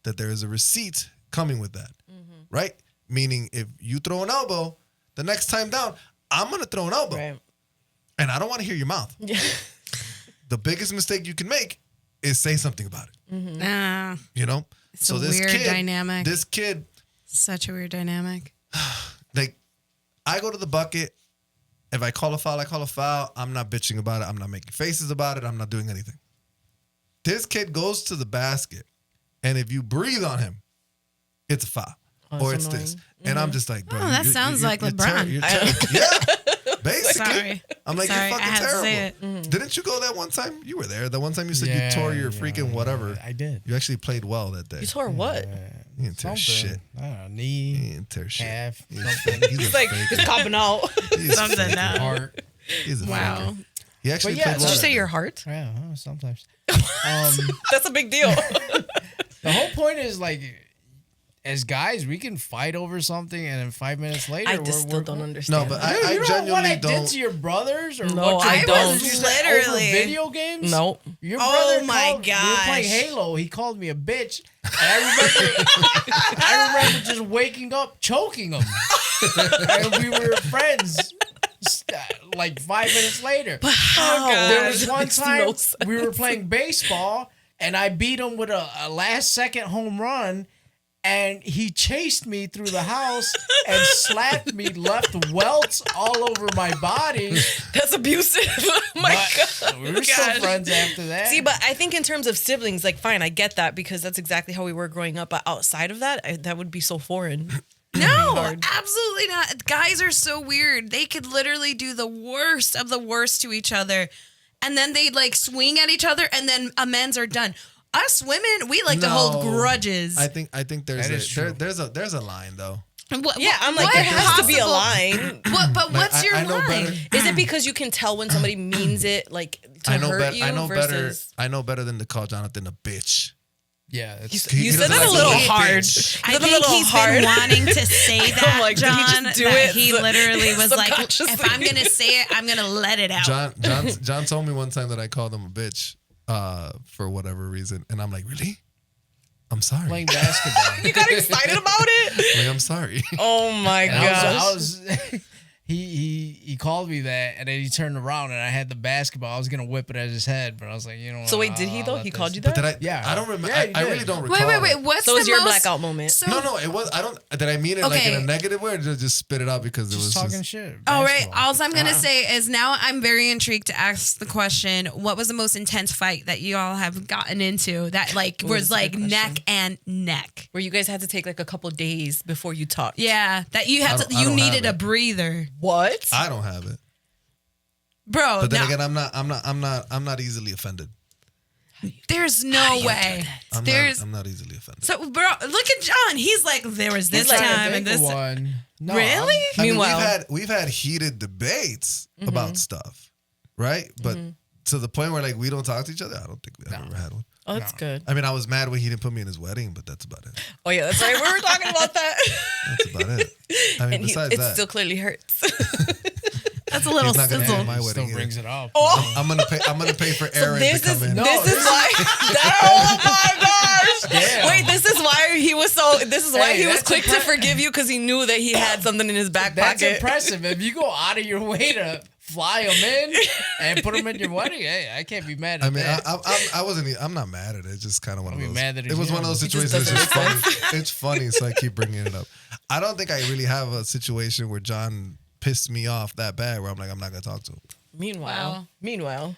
that there is a receipt coming with that, right? Meaning if you throw an elbow, the next time down, I'm going to throw an elbow. Right. And I don't want to hear your mouth. Yeah. The biggest mistake you can make is say something about it. You know? It's a weird dynamic. This kid, Such a weird dynamic. like, I go to the bucket. If I call a foul, I call a foul. I'm not bitching about it. I'm not making faces about it. I'm not doing anything. This kid goes to the basket, and if you breathe on him, it's a foul. Or it's annoying. this. And I'm just like, bro. that sounds like LeBron. Yeah, basically. Sorry. I'm like, Sorry, you're I fucking had to say terrible. it. Didn't you go that one time? You were there. The one time you said you tore your freaking whatever. I did. You actually played well that day. You tore what? You didn't tear shit. I don't know, You knee, didn't tear shit. calf, He's something. a Like, faker. it's copping out. He's Something faking. now. heart. He's a Wow. faker. He actually But yeah, played did well. Did you that say day. your heart? Yeah, sometimes. That's a big deal. The whole point is like, as guys, we can fight over something, and then 5 minutes later, I we're just still don't No, understand. but that. Dude, I you know what genuinely I did don't. to your brothers? Or No, what your I brothers don't. used to- Literally. over video games? Nope. Your Oh brother my called, we were playing gosh. Halo. He called me a bitch. And I remember just waking up choking him. And we were friends. Like 5 minutes later. There was one Makes no time sense. we were playing baseball, and I beat him with a last-second home run. And he chased me through the house and slapped me, left welts all over my body. That's abusive. Oh my But God. we were still friends after that. See, but I think in terms of siblings, like, fine, I get that because that's exactly how we were growing up. But outside of that, that would be so foreign. No, Hard. absolutely not. Guys are so weird. They could literally do the worst of the worst to each other, and then they like swing at each other, and then amends are done. Us women, we like to hold No. grudges. I think there's That is true. there's a line though. Yeah, I'm like, there has to be a line. But what's your I know line? better. Is it because you can tell when somebody means it, like, to hurt you versus... I know better than to call Jonathan a bitch. yeah, it's, He You said doesn't that a like little the word hard. bitch. I Is that a think little he's hard? been wanting to say that, like, did he John. just do that it he literally was like, subconsciously? if I'm gonna say it, I'm gonna let it out. John told me one time that I called him a bitch for whatever reason, and I'm like, really? I'm sorry. playing basketball. You got excited about it? Like, I'm sorry. Oh my And gosh. I was he called me that, and then he turned around, and I had the basketball. I was gonna whip it at his head, but I was like, you know what? So wait, did he I'll though? let He this- called you But that? did I? Yeah. I don't remember. Yeah, you I did. really don't recall. Wait. it. What's So it was the your most, blackout moment. So, No, it was. I don't. Did I mean it like in Okay. a negative way, or just spit it out because it was Just talking just, shit. All right. basketball. All I'm gonna say is now I'm very intrigued to ask the question: what was the most intense fight that you all have gotten into that like was that's a like good neck and neck? Where you guys had to take like a couple days before you talked. Yeah, that you I have don't- to. I You don't have needed a it. breather, What? I don't have it. bro. But then no, again, I'm not easily offended. there's no way. There's I'm not easily offended. so, bro. Look at John. He's like, there was this like, time Think and of this. one. No, Really? I mean, Meanwhile- we've had heated debates about stuff, right? But to the point where like we don't talk to each other, I don't think we've ever had one. Oh, that's good. I mean, I was mad when he didn't put me in his wedding, but that's about it. Oh yeah, that's right. We were talking about that. That's about it. I mean, And besides it that, still clearly hurts. That's a little he's not gonna sizzle. pay my Still wedding. either. brings it up. I'm gonna pay for Aaron to this come is in. this is why. Oh my gosh! Damn. Wait, this is why he was so. This is why Hey, he was that's quick to impre- forgive you because he knew that he had something in his back That's pocket. impressive. If you go out of your way to fly them in and put them in your wedding, hey, I can't be mad at I mean, that. I wasn't. I'm not mad at it. It's just kind of one of I'll be those. mad that It he's was one of those young. situations. It It's just just funny. It's funny, so I keep bringing it up. I don't think I really have a situation where John pissed me off that bad, where I'm like, I'm not gonna talk to him. Meanwhile,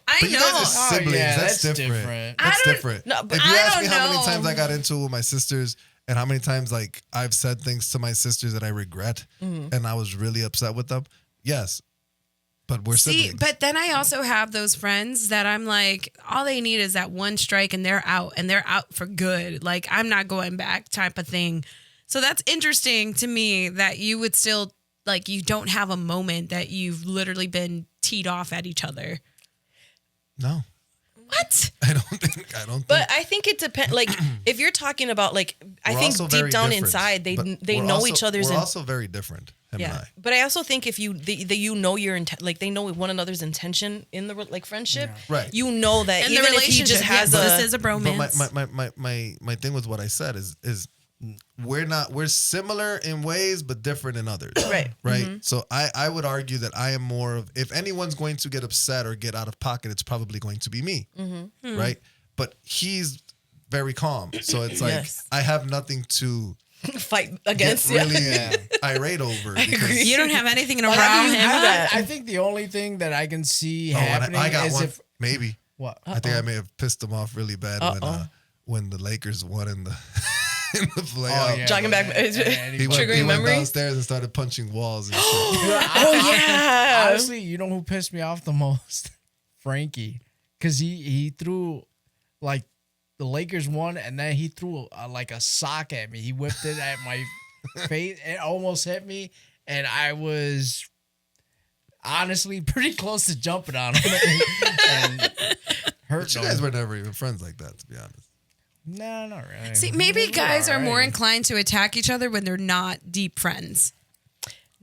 I But you know. guys are siblings. yeah, that's that's different. different. That's I don't- different. No, but if you I ask don't me how many know. times I got into it with my sisters, and how many times like I've said things to my sisters that I regret, and I was really upset with them, yes. But we're See, siblings. but then I also have those friends that I'm like, all they need is that one strike and they're out for good. Like, I'm not going back type of thing. So that's interesting to me that you would still, like, you don't have a moment that you've literally been teed off at each other. No. What? I don't think. But I think it depends. Like, if you're talking about like, I We're think also deep very down different, inside they but we're know also- each other's. We're also very different. Him and yeah, I. but I also think if you you know your like they know one another's intention in the like friendship, Right. You know that In even the if he relationship, just has yes, a this is a But bromance. my thing with what I said is we're similar in ways but different in others. Right. Right. So I would argue that I am more of, if anyone's going to get upset or get out of pocket, it's probably going to be me. Right. But he's very calm. So it's like Yes. I have nothing to fight get against. really irate over. Because, You don't have anything to But rile him up. that? I think the only thing that I can see oh, and happening I got is one. if Maybe. what? I think I may have pissed him off really bad when the Lakers won in the in the playoff. Jogging back- He went Triggering memories? downstairs and started punching walls and shit. Oh yeah. Honestly, you know who pissed me off the most? Frankie, because he threw like the Lakers won, and then he threw like a sock at me. He whipped it at my face. It almost hit me, and I was honestly pretty close to jumping on him and hurt But you him. guys were never even friends like that, to be honest. No, not really. See, maybe guys are more alright. inclined to attack each other when they're not deep friends.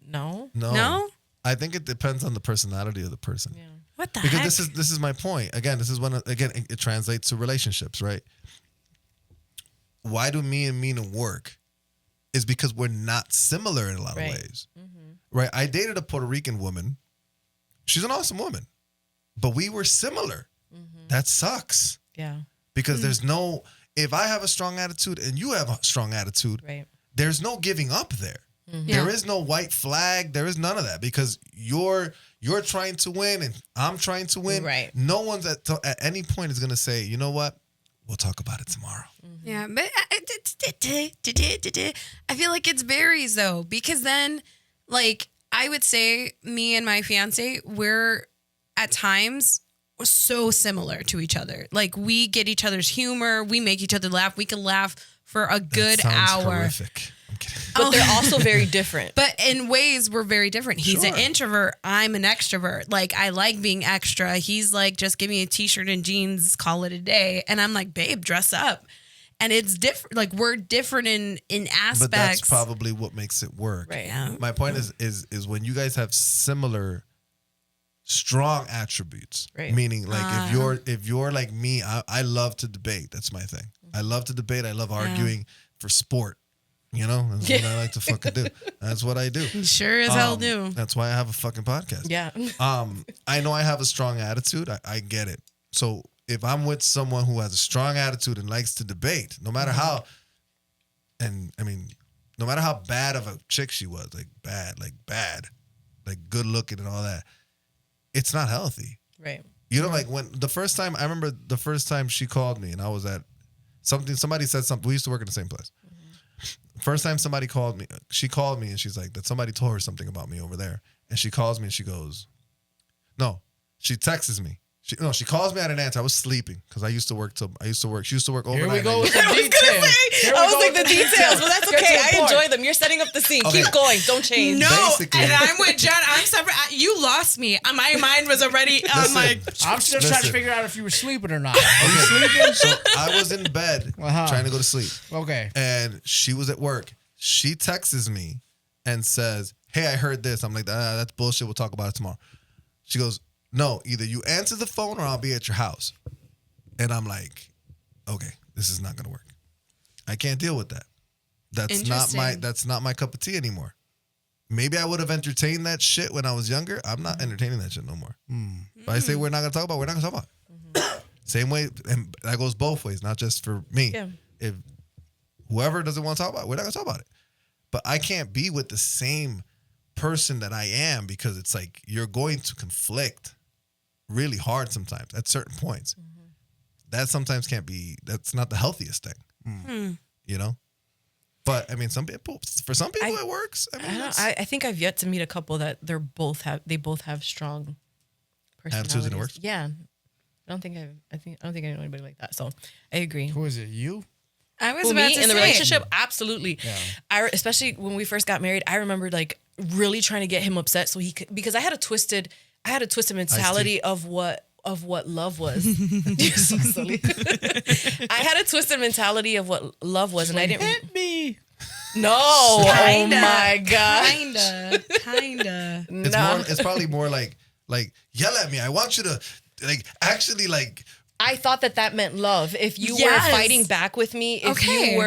No. No. No? I think it depends on the personality of the person. Yeah. What the Because heck? this is my point. Again, this is when it translates to relationships, right? Why do me and Mina work? Is because we're not similar in a lot Right. of ways. Right? I dated a Puerto Rican woman. She's an awesome woman. But we were similar. That sucks. Yeah. Because there's no, if I have a strong attitude and you have a strong attitude, Right. there's no giving up there. Yeah. There is no white flag. There is none of that because you're trying to win and I'm trying to win. Right. No one's at any point is going to say, you know what? We'll talk about it tomorrow. Yeah, but I feel like it varies though, because then, like, I would say me and my fiance, we're at times so similar to each other. Like, we get each other's humor, we make each other laugh. We can laugh for a good That sounds hour. horrific. I'm kidding. But they're also very different. But in ways, we're very different. He's an Sure. introvert. I'm an extrovert. Like, I like being extra. He's like, just give me a t-shirt and jeans, call it a day. And I'm like, babe, dress up. And it's different. Like, we're different in aspects. But that's probably what makes it work. Right. Yeah. My point is when you guys have similar strong attributes. Right. Meaning like if you're like me, I love to debate. That's my thing. I love to debate. I love arguing for sport. You know, that's what I like to fucking do. That's what I do. Sure as hell do. That's why I have a fucking podcast. Yeah. I know I have a strong attitude. I get it. So if I'm with someone who has a strong attitude and likes to debate, no matter how, and I mean, no matter how bad of a chick she was, like bad, like good looking and all that, it's not healthy. Right. You know, like when I remember the first time she called me and I was at somebody said something. We used to work in the same place. First time somebody called me, she called me and she's like, that somebody told her something about me over there. And she calls me and she goes, no, she texts me. She calls me. I didn't answer. I was sleeping because she used to work overnight. Here we go with I the was details. gonna say, I was like the details, but that's Get to okay. the I point. enjoy them. You're setting up the scene. Okay. Keep going. Don't change. No, Basically- and I'm with Jen. I'm separate. You lost me. My mind was already. I'm Listen. like, I'm still trying to Listen. figure out if you were sleeping or not. Are you sleeping? So I was in bed trying to go to sleep. Okay. And she was at work. She texts me and says, hey, I heard this. I'm like, that's bullshit. We'll talk about it tomorrow. She goes, no, either you answer the phone or I'll be at your house. And I'm like, okay, this is not going to work. I can't deal with that. That's not my cup of tea anymore. Maybe I would have entertained that shit when I was younger. I'm not entertaining that shit no more. But I say we're not going to talk about it, we're not going to talk about it. Same way, and that goes both ways, not just for me. Yeah. If whoever doesn't want to talk about it, we're not going to talk about it. But I can't be with the same person that I am because it's like you're going to conflict really hard sometimes at certain points. That sometimes can't be, that's not the healthiest thing, you know? But I mean, for some people it works. I mean, I think I've yet to meet a couple that they both have strong personalities. Attitudes and it works? Yeah. I don't think I know anybody like that. So I agree. Who is it? You? I was Who, about me to in the say. relationship, absolutely. Yeah. Especially when we first got married, I remember like really trying to get him upset so he could, because I had a twisted mentality of what what love was. You're so silly. I had a twisted mentality of what love was, and I didn't Hit me. No. Kinda, Oh my god. Kinda. It's No. more. It's probably more like yell at me. I want you to actually I thought that meant love. If you Yes. were fighting back with me, if Okay. you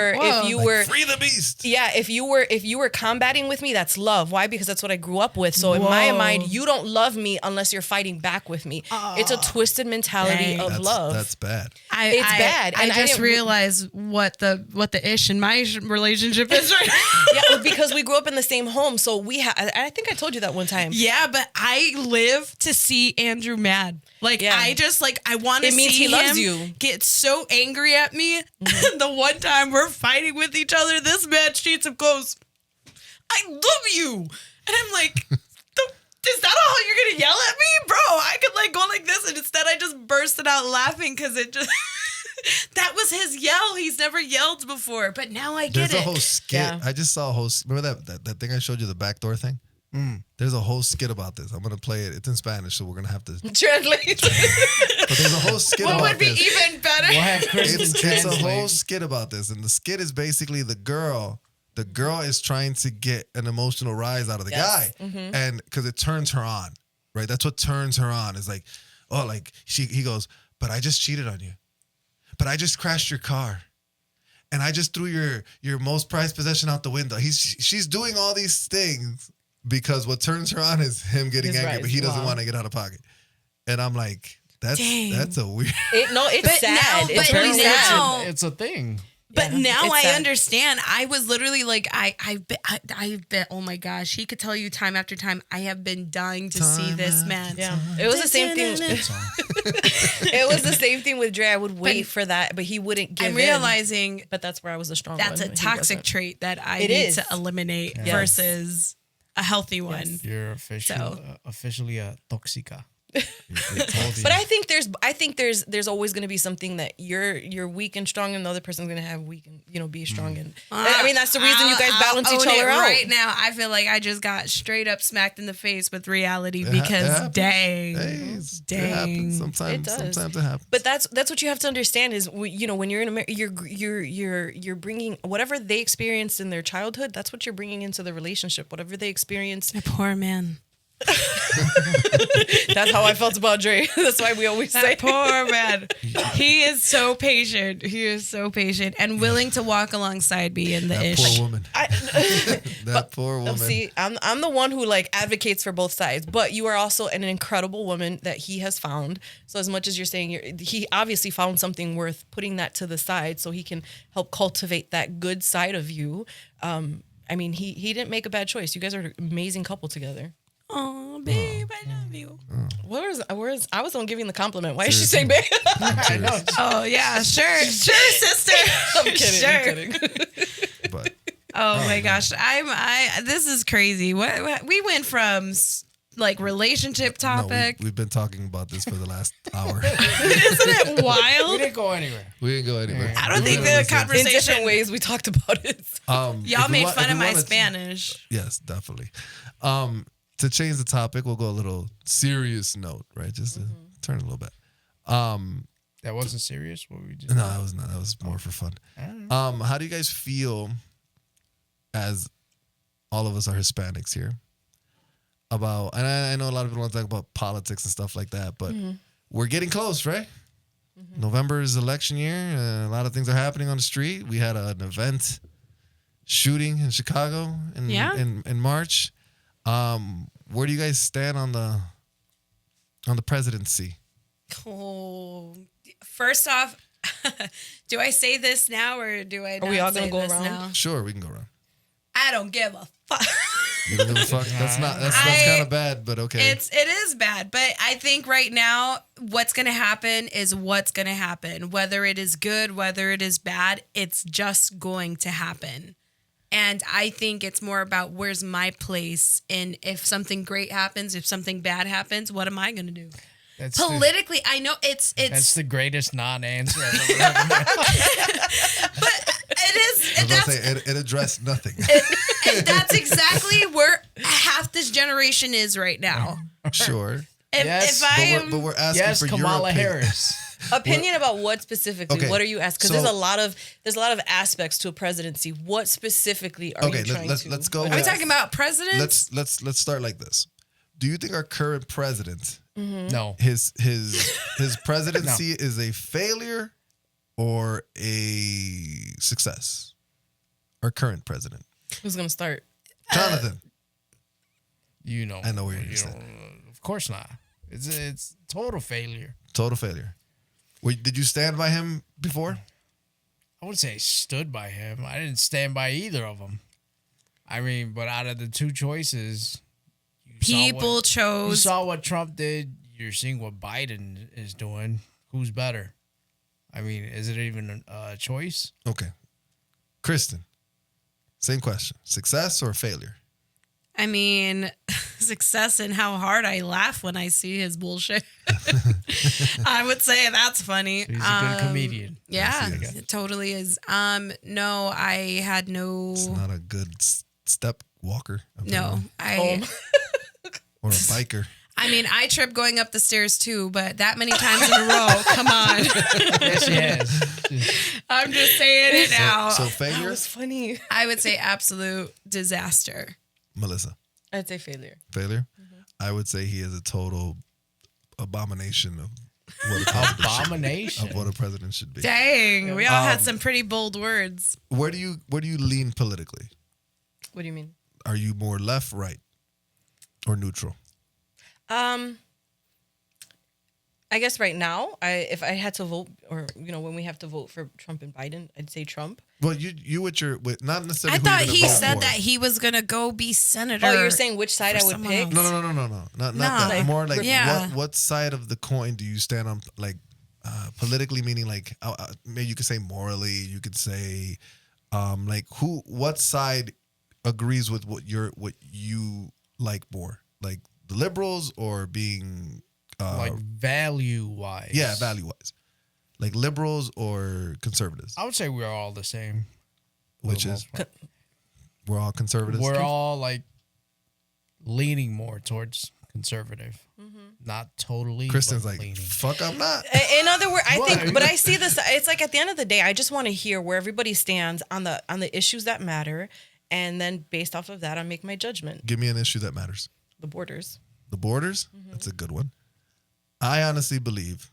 were free the beast. yeah, if you were combating with me, that's love. Why? Because that's what I grew up with. So in my Whoa. mind, you don't love me unless you're fighting back with me. It's a twisted mentality Dang. of That's, love. That's bad. It's bad, I and I just didn't- realized what the ish in my relationship is right now. Yeah, because we grew up in the same home. So I think I told you that one time. Yeah, but I live to see Andrew mad. Like, Yeah. I just, I want to It means see he loves him you. get so angry at me. The one time we're fighting with each other, this man cheats and goes, I love you. And I'm like, is that all you're going to yell at me? Bro, I could, go like this. And instead, I just bursted out laughing because it just... That was his yell. He's never yelled before, but now I get There's a whole skit. Yeah. I just saw a whole. Remember that thing I showed you, the backdoor thing. There's a whole skit about this. I'm gonna play it. It's in Spanish, so we're gonna have to. Translate. But there's a whole skit What about would be this. even better? We'll have Kristen It's a whole translate. skit about this, and the skit is basically the girl. The girl is trying to get an emotional rise out of the Yes. guy, and because it turns her on, right? That's what turns her on. Is like, oh, he goes, but I just cheated on you, but I just crashed your car, and I just threw your most prized possession out the window. She's doing all these things because what turns her on is him getting His angry, rise. but he doesn't Wow. want to get out of pocket. And I'm like, that's a weird. It's But sad. now- It's but very now- sad. It's a thing. But Yeah, now it's I sad. understand. I was literally like, I bet, oh my gosh, he could tell you time after time, I have been dying to see Time this after man. Yeah, it was the same thing. It was the same thing with Dre. I would wait for that, but he wouldn't give I'm in. realizing But that's where I was the strong that's one. a but he toxic wasn't. trait that I It need is. to eliminate Yes. versus a healthy one. You're officially a toxica. But I think there's always going to be something that you're weak and strong, and the other person's going to have weak and be strong. And I mean that's the reason you guys balance I'll each own it other out. right now. I feel like I just got straight up smacked in the face with reality It because happens. dang, Hey, it dang. happens. It Sometimes does. it happens. But that's what you have to understand is when you're in a you're bringing whatever they experienced in their childhood. That's what you're bringing into the relationship. Whatever they experienced. A poor man. That's how I felt about Dre. That's why we always say That poor man. He is so patient. He is so patient and willing to walk alongside me in the That ish. poor woman. That poor woman. See, I'm the one who advocates for both sides, but you are also an incredible woman that he has found. So as much as you're saying he obviously found something worth putting that to the side so he can help cultivate that good side of you. I mean, he didn't make a bad choice. You guys are an amazing couple together. Oh, babe, I love you. Where's I was on giving the compliment. Why is she saying babe? I know. Oh yeah, sure, sister. I'm kidding. Sure. I'm kidding. But Oh my gosh, this is crazy. What we went from relationship no, topic. we've been talking about this for the last hour. Isn't it We wild? didn't go anywhere. We didn't go anywhere. I don't think We're the gonna listen. In conversation. different ways, we talked about it. If Y'all we made want- fun if of we my wanna- Spanish. Yes, definitely. To change the topic, we'll go a little serious note, right? Just to turn it a little bit. That wasn't serious. What we just No, that was not. That was more for fun. How do you guys feel, as all of us are Hispanics here, about? And I know a lot of people want to talk about politics and stuff like that, but we're getting close, right? November is election year. A lot of things are happening on the street. We had an event shooting in Chicago in March. Where do you guys stand on the presidency? Oh, first off, do I say this now or do I? Are we not all gonna say go this around? now? Sure, we can go around. I don't give a fuck. You don't give a fuck. That's kind of bad, but okay. It is bad, but I think right now what's going to happen is what's going to happen. Whether it is good, whether it is bad, it's just going to happen. And I think it's more about where's my place in if something great happens, if something bad happens, what am I going to do? That's Politically, I know it's that's the greatest non-answer I've ever heard. but it is I was that's gonna say it addressed nothing. and that's exactly where half this generation is right now. Sure. Yes, if I am, But we're asking yes, for your Kamala opinion. Harris. Opinion about what specifically? Okay, What are you asking? so- Because there's a lot of aspects to a presidency. What specifically are you trying to? let's go. are we with- talking about presidents? Let's start like this. Do you think our current president, No. his presidency is a failure or a success? Our current president, Who's gonna start? Jonathan. You know. I know where you're you saying. know, Of course not. It's total failure. Total failure. Wait, did you stand by him before? I wouldn't say I stood by him. I didn't stand by either of them. I mean, but out of the two choices, People you chose. saw what Trump did. You're seeing what Biden is doing. Who's better? I mean, is it even a choice? Okay. Kristen, same question. Success or failure? I mean, success in how hard I laugh when I see his bullshit. I would say that's funny. So he's a good comedian. Yeah, Yes, he is. it totally is. No, I had no. It's not a good step walker. No, Home. Or a biker. I mean, I trip going up the stairs too, but that many times in a row, come on. Yes, she has. I'm just saying it now. So That failure, was funny. I would say absolute disaster. Melissa. I'd say failure. Failure. I would say he is a total abomination of what a president Abomination. of what a president should be. Dang, we all had some pretty bold words. Where do you lean politically? What do you mean? Are you more left, right, or neutral? I guess right now, if I had to vote, or when we have to vote for Trump and Biden, I'd say Trump. Well, you with not necessarily. I who you're thought gonna he vote said for. that he was gonna go be senator. Oh, you're saying which side for I would someone pick? else. No. Not No. that. Like, More like yeah. what side of the coin do you stand on? Like politically, meaning like maybe you could say morally. You could say like what side agrees with what you like more, like the liberals or being Like value wise. yeah, value wise, like liberals or conservatives, I would say we're all the same. for which the is most part. we're all conservatives. We're all like leaning more towards conservative. Not totally. Kristen's but like, leaning. fuck, I'm not. In other words, I What? think, but I see this. It's like at the end of the day, I just want to hear where everybody stands on the issues that matter, and then based off of that, I make my judgment. Give me an issue that matters. The borders. The borders, that's a good one. I honestly believe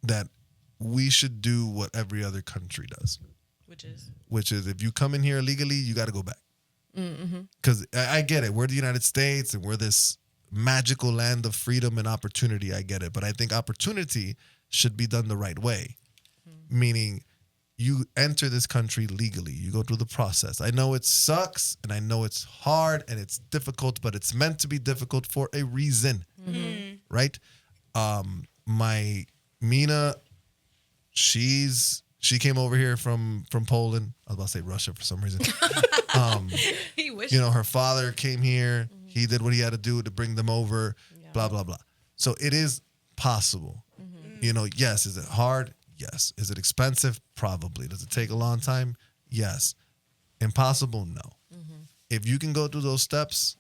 that we should do what every other country does, Which is if you come in here illegally, you got to go back. Because I get it. We're the United States and we're this magical land of freedom and opportunity. I get it. But I think opportunity should be done the right way, meaning you enter this country legally. You go through the process. I know it sucks and I know it's hard and it's difficult, but it's meant to be difficult for a reason, right? My Mina, she came over here from Poland. I was about to say Russia for some reason. He wished. Her father came here. He did what he had to do to bring them over. Blah blah blah. So it is possible. Yes. Is it hard? Yes. Is it expensive? Probably. Does it take a long time? Yes. Impossible? No. If you can go through those steps,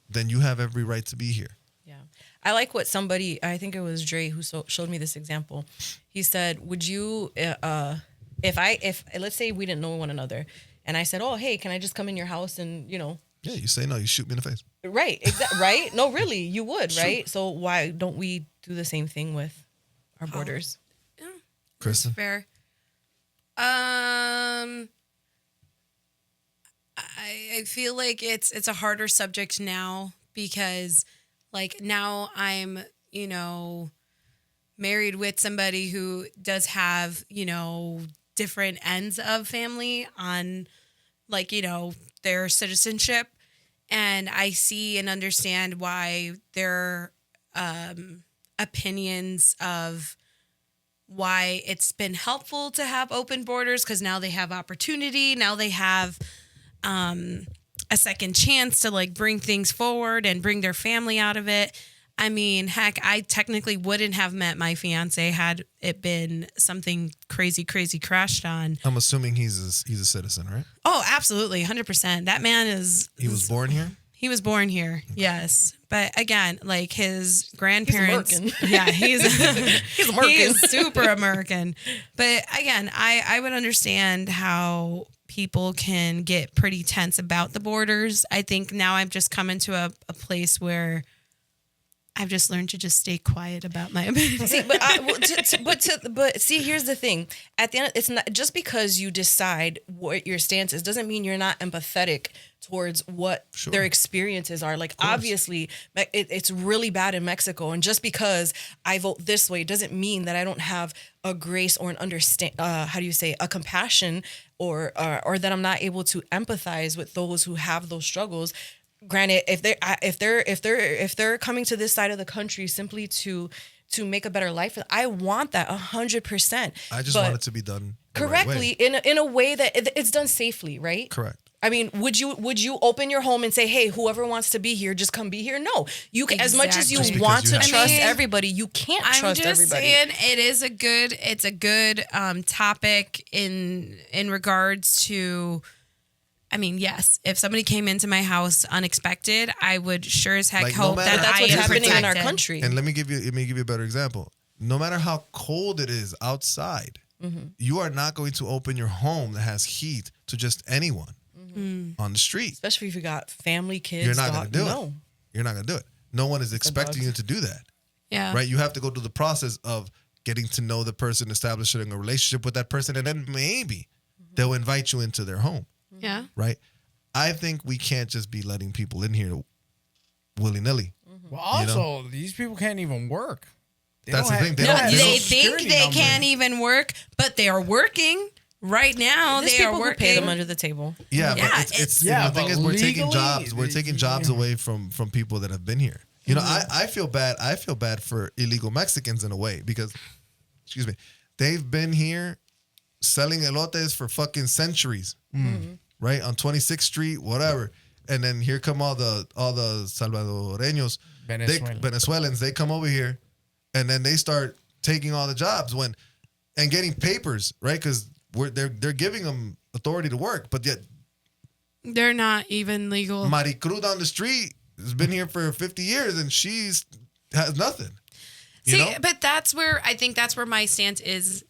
then you have every right to be here. Yeah. I like what somebody, I think it was Dre who showed me this example. He said, would you, if let's say we didn't know one another and I said, oh, hey, can I just come in your house and, Yeah, you say no, you shoot me in the face. Right. Right. No, really, you would, right? So why don't we do the same thing with our borders? Kristen? Fair. I feel like it's a harder subject now because like now I'm, married with somebody who does have, different ends of family on like, their citizenship. And I see and understand why their opinions of why it's been helpful to have open borders because now they have opportunity. Now they have a second chance to like bring things forward and bring their family out of it. I mean, heck, I technically wouldn't have met my fiance had it been something crazy crashed on. I'm assuming he's a citizen, right? Oh, absolutely. 100%. That man is. He was born here? He was born here, yes. But again, like his grandparents. American. Yeah, he's He's American. He's super American. But again, I would understand how people can get pretty tense about the borders. I think now I've just come into a place where I've just learned to just stay quiet about my opinion. See, but see, here's the thing. At the end, it's not just because you decide what your stance is doesn't mean you're not empathetic towards what their experiences are. Like, obviously, it's really bad in Mexico, and just because I vote this way doesn't mean that I don't have a grace or an understand. How do you say, a compassion, or that I'm not able to empathize with those who have those struggles. Granted, if they're coming to this side of the country simply to make a better life, I want that 100%. I just want it to be done the right correctly way. in a way that it's done safely, right? Correct. I mean, would you open your home and say, "Hey, whoever wants to be here, just come be here"? No, you can, as much as you Exactly. want Because to you trust have to. everybody, you can't I'm trust just everybody. saying it's a good topic in regards to. I mean, yes, if somebody came into my house unexpected, I would sure as heck Like, no hope matter- that That's I what's am happening in our protected. country. And let me give you a better example. No matter how cold it is outside, you are not going to open your home that has heat to just anyone on the street. Especially if you got family, kids. You're not going to do no. it. You're not going to do it. No one is expecting dogs. you to do that, Yeah. right? You have to go through the process of getting to know the person, establishing a relationship with that person, and then maybe they'll invite you into their home, Yeah. right? I think we can't just be letting people in here willy-nilly. Well, also, these people can't even work. They That's don't the have- thing. They No, don't- they don't- think security they number. can't even work, but they are working right now. There's They people are who working. pay them under the table. Yeah, Yeah, but it's it's- Yeah, the thing but is we're taking legally, jobs. We're taking jobs yeah. away from people that have been here. You know, I feel bad. I feel bad for illegal Mexicans in a way because, excuse me, they've been here selling elotes for fucking centuries, right? On 26th Street, whatever. And then here come all the Salvadoreños, Venezuelans. They come over here, and then they start taking all the jobs and getting papers, right? Because they're giving them authority to work, but yet They're not even legal. Maricruz down the street has been here for 50 years, and has nothing. You See, know? but that's where I think that's where my stance is,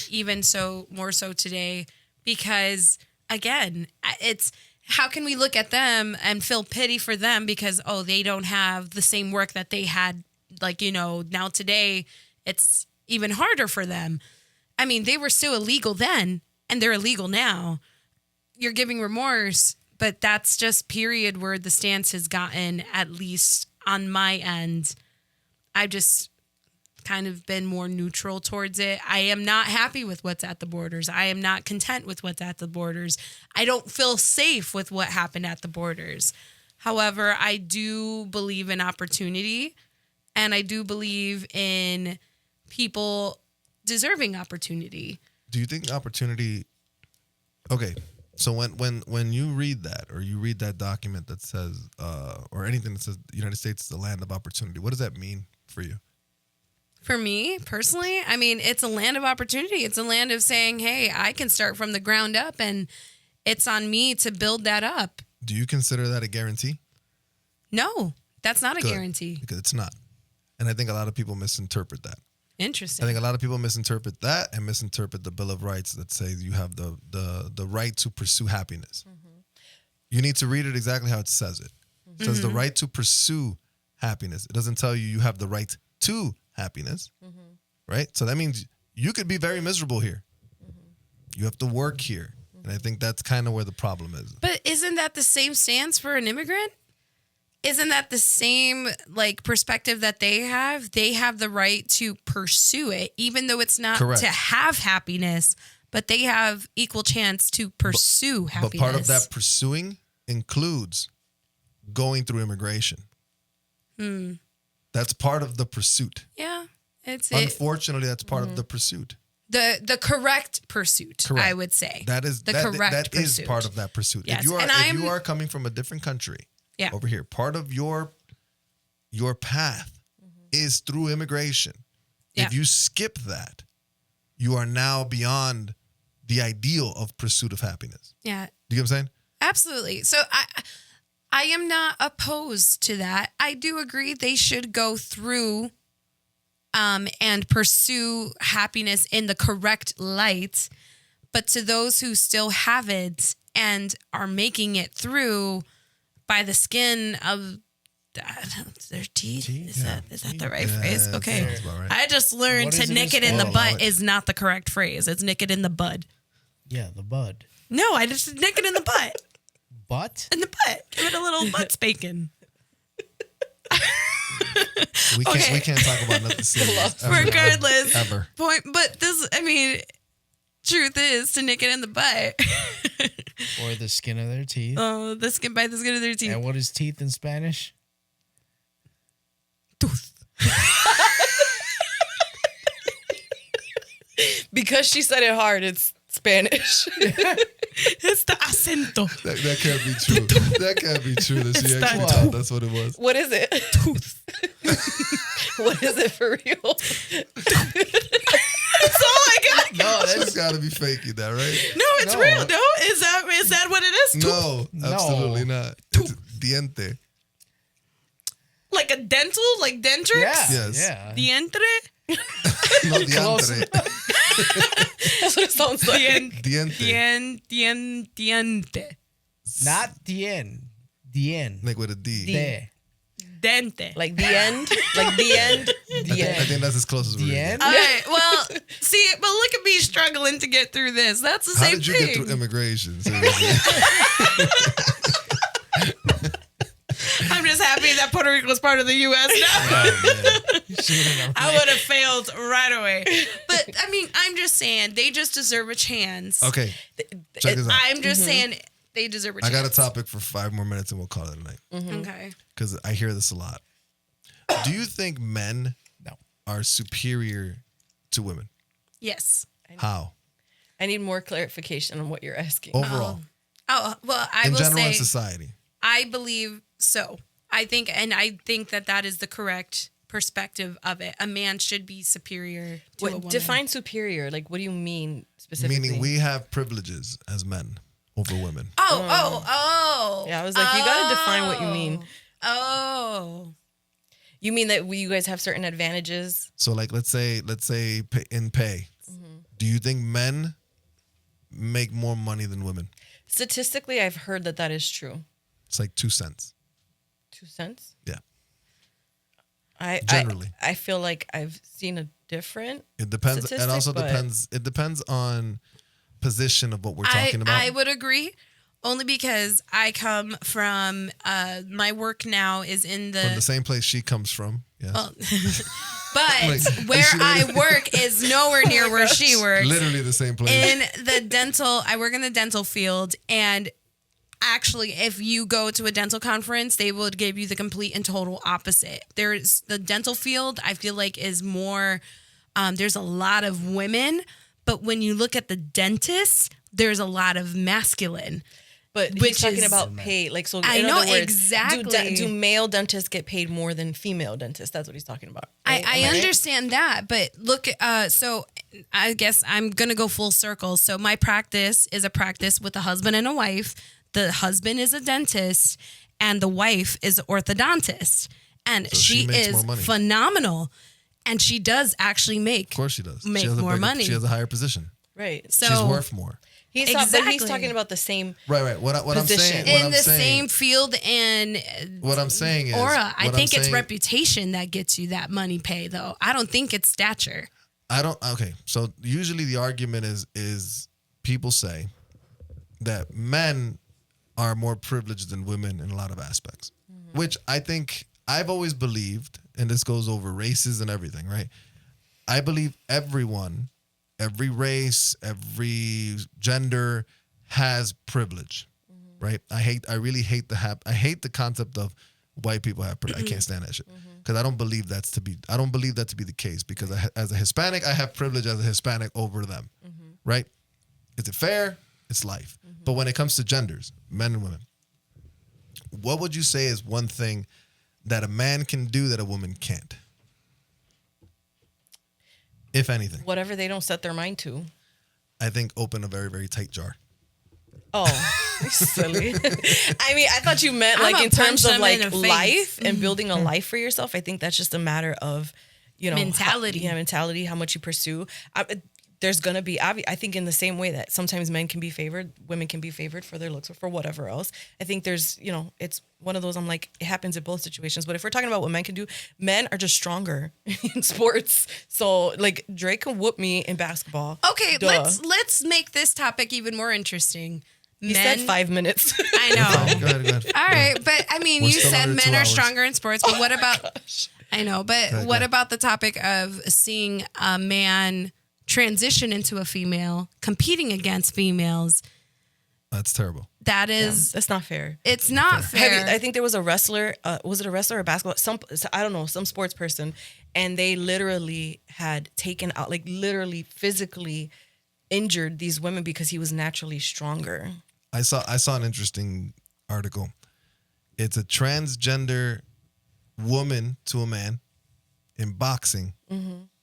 even so more so today, because again, it's how can we look at them and feel pity for them because they don't have the same work that they had, like, now today it's even harder for them. I mean, they were still illegal then and they're illegal now. You're giving remorse, but that's just period where the stance has gotten, at least on my end. I've just kind of been more neutral towards it. I am not happy with what's at the borders. I am not content with what's at the borders. I don't feel safe with what happened at the borders. However, I do believe in opportunity, and I do believe in people deserving opportunity. Do you think opportunity? Okay, so when you read that, or you read that document that says, or anything that says the United States is the land of opportunity, what does that mean for you? For me personally, I mean, it's a land of opportunity. It's a land of saying, hey, I can start from the ground up, and it's on me to build that up. Do you consider that a guarantee? No, that's not a Good, guarantee. because it's not, and I think a lot of people misinterpret that. Interesting. I think a lot of people misinterpret that and misinterpret the Bill of Rights that says you have the right to pursue happiness. You need to read it exactly how it says it. It says the right to pursue happiness. It doesn't tell you have the right to happiness, right? So that means you could be very miserable here. You have to work here. And I think that's kind of where the problem is. But isn't that the same stance for an immigrant? Isn't that the same perspective that they have? They have the right to pursue it, even though it's not Correct. to have happiness, but they have equal chance to pursue happiness. But part of that pursuing includes going through immigration. That's part of the pursuit. Yeah, it's Unfortunately, that's part of the pursuit. the correct pursuit. Correct. I would say That is the that, correct that is pursuit. part of that pursuit. Yes, If you are and if you I'm- are coming from a different country, Yeah. over here, part of your path is through immigration. Yeah. If you skip that, you are now beyond the ideal of pursuit of happiness. Yeah, Do you get what I'm saying? absolutely. So I am not opposed to that. I do agree they should go through and pursue happiness in the correct light. But to those who still have it and are making it through by the skin of their teeth, is that the right phrase? Okay. sounds about right. I just learned What to is it nick it as in the well? butt is not the correct phrase. It's nick it in the bud. Yeah, the bud. No, I just nick it in the butt. Butt? In the butt. Give it a little butt spanking. We can't talk about nothing serious. ever, Regardless. Ever. Point, but this, I mean, truth is to nick it in the butt. Or the skin of their teeth. Oh, the skin by the skin of their teeth. And what is teeth in Spanish? Tooth. Because she said it hard, it's Spanish. It's the acento. That can't be true. That can't be true. That she actually that. thought that's what it was. What is it? Tooth. What is it for real? That's all I got. No, She's got to be faking that, right? No, it's No. real. No, is that what it is? Tooth. No, absolutely not. It's diente. Like a dental, like dentrix? Yeah. Yes. Yeah. Dientre? No, diantre. That's what it sounds like. Diente. Diente. Not dien. Dien. Like with a D. De. Dente. Like the end? Like the end? The I end. think that's as close as we're The gonna end? get. All right. Well, see, but look at me struggling to get through this. That's the How same did you thing. get through immigration? Seriously. I'm just happy that Puerto Rico is part of the U.S. now. I would have failed right away. But I mean, I'm just saying they just deserve a chance. Okay. Check this out. I'm just saying they deserve a I chance. got a topic for 5 more minutes and we'll call it a night. Okay. Because I hear this a lot. Do you think men No. are superior to women? Yes. How? I need more clarification on what you're asking. Overall. Oh well, I in will general in say society. I believe so. I think that is the correct perspective of it. A man should be superior to a What, woman. define superior. Like, what do you mean specifically? Meaning we have privileges as men over women. Oh. Yeah, I was like, you got to define what you mean. Oh. You mean that you guys have certain advantages? So like let's say in pay. Do you think men make more money than women? Statistically, I've heard that is true. It's like 2 cents. 2 cents? Yeah. Generally. I feel like I've seen a different. It depends. statistic, It also but- depends. It depends on position of what we're talking about. I would agree. Only because I come from my work now is in From the same place she comes from. Yes. but Like, where she I literally- work is nowhere near where she works. Literally the same place. In the dental, I work in the dental field, and actually, if you go to a dental conference, they will give you the complete and total opposite. There's the dental field, I feel like, is more, there's a lot of women, but when you look at the dentists, there's a lot of masculine. But Which he's talking is- about pay. Like, so I in know other words, exactly. Do male dentists get paid more than female dentists? That's what he's talking about. right? I Am right? understand that, but look, so I guess I'm going to go full circle. So my practice is a practice with a husband and a wife. The husband is a dentist and the wife is an orthodontist. And So she she makes is more money. phenomenal. And she does actually make Of course she does. make She has a more bigger- money. She has a higher position. Right. So She's worth more. But he's Exactly. talking about the same. Right. What I'm Position. saying. in What I'm the saying. same field and What I'm saying is. aura. I what think I'm it's saying- reputation that gets you that money pay, though. I don't think it's stature. I don't. Okay. So usually the argument is people say that men are more privileged than women in a lot of aspects, which I think I've always believed, and this goes over races and everything, right? I believe everyone, every race, every gender has privilege, right? I really hate I hate the concept of white people have privilege. I can't stand that shit because I don't believe that to be the case because as a Hispanic, I have privilege as a Hispanic over them, right? Is it fair? It's life. But when it comes to genders, men and women, what would you say is one thing that a man can do that a woman can't? If anything. Whatever they don't set their mind to. I think open a very, very tight jar. Oh. Silly. I mean, I thought you meant like I'ma in terms punch of them in like the face. life and building a life for yourself. I think that's just a matter of, Mentality. mentality, how much you pursue. There's gonna be, I think, in the same way that sometimes men can be favored, women can be favored for their looks or for whatever else. I think there's, it's one of those. I'm like, it happens in both situations. But if we're talking about what men can do, men are just stronger in sports. So like Drake can whoop me in basketball. Okay, Duh. let's make this topic even more interesting. You said 5 minutes. I know. Go ahead. All right, but I mean, We're you still said under men 2 are hours. stronger in sports, but what about? I know, but Go what ahead. about the topic of seeing a man transition into a female, competing against females? That's terrible. That is, That's not fair. it's not fair. I think there was a wrestler. Was it a wrestler or basketball? I don't know, some sports person, and they literally had taken out, like literally physically injured these women because he was naturally stronger. I saw an interesting article. It's a transgender woman to a man in boxing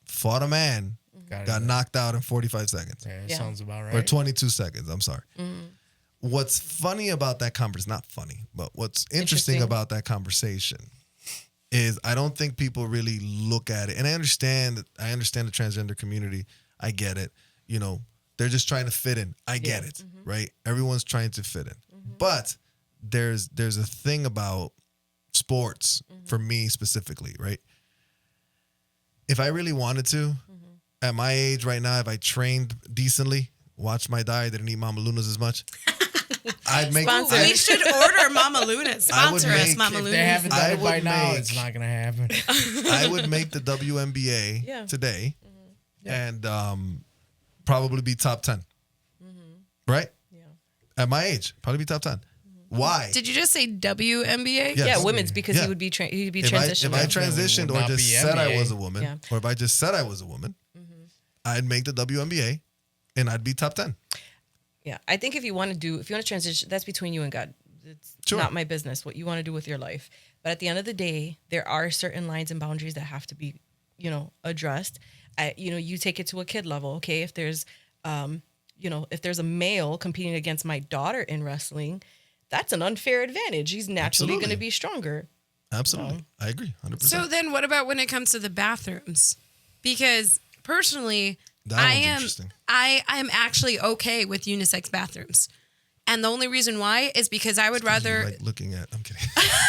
fought a man, got knocked out in 45 seconds. Yeah, Yeah. sounds about right. Or 22 seconds, I'm sorry. What's funny about that conversation, not funny, but what's interesting about that conversation is I don't think people really look at it. And I understand the transgender community. I get it. They're just trying to fit in. I get it, right? Everyone's trying to fit in. But there's a thing about sports for me specifically, right? If I really wanted to, at my age right now, if I trained decently, watched my diet, didn't eat Mama Luna's as much, I'd make. Sponsor. we should order Mama Luna. Sponsor us, make- Mama if If they Luna. haven't done I it by would now, make- it's not gonna happen. I would make the WNBA Yeah. today and probably be top 10. Right? Yeah. At my age, probably be top 10. Why? Did you just say WNBA? Yes. Yeah, women's, because Yeah. he'd be if I transitioning. transitioned would or not just be said I NBA. was a woman, Yeah. or if I just said I was a woman, I'd make the WNBA and I'd be top 10. Yeah, I think if you want to transition, that's between you and God. It's Sure. not my business what you want to do with your life. But at the end of the day, there are certain lines and boundaries that have to be, addressed. You take it to a kid level. Okay, if there's, if there's a male competing against my daughter in wrestling, that's an unfair advantage. He's naturally going to Absolutely. be stronger. Absolutely. I agree. 100%. So then, what about when it comes to the bathrooms? Because personally, That I one's am interesting. I am actually okay with unisex bathrooms, and the only reason why is because I would rather like looking at, I'm kidding.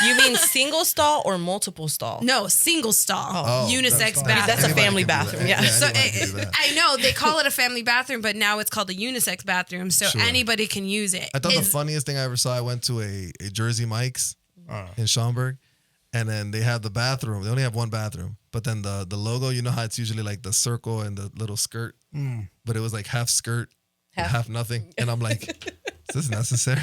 You mean single stall or multiple stall? no single stall Oh, unisex that's fine. bathroom. That's a Anybody family can do bathroom, that. yeah. So anybody can do that. I know they call it a family bathroom, but now it's called a unisex bathroom, so Sure. anybody can use it. I thought the Is- funniest thing I ever saw, I went to a Jersey Mike's in Schaumburg, and then they have the bathroom. They only have one bathroom, but then the logo, you know how it's usually like the circle and the little skirt, but it was like half skirt, half nothing. And I'm like, is this necessary?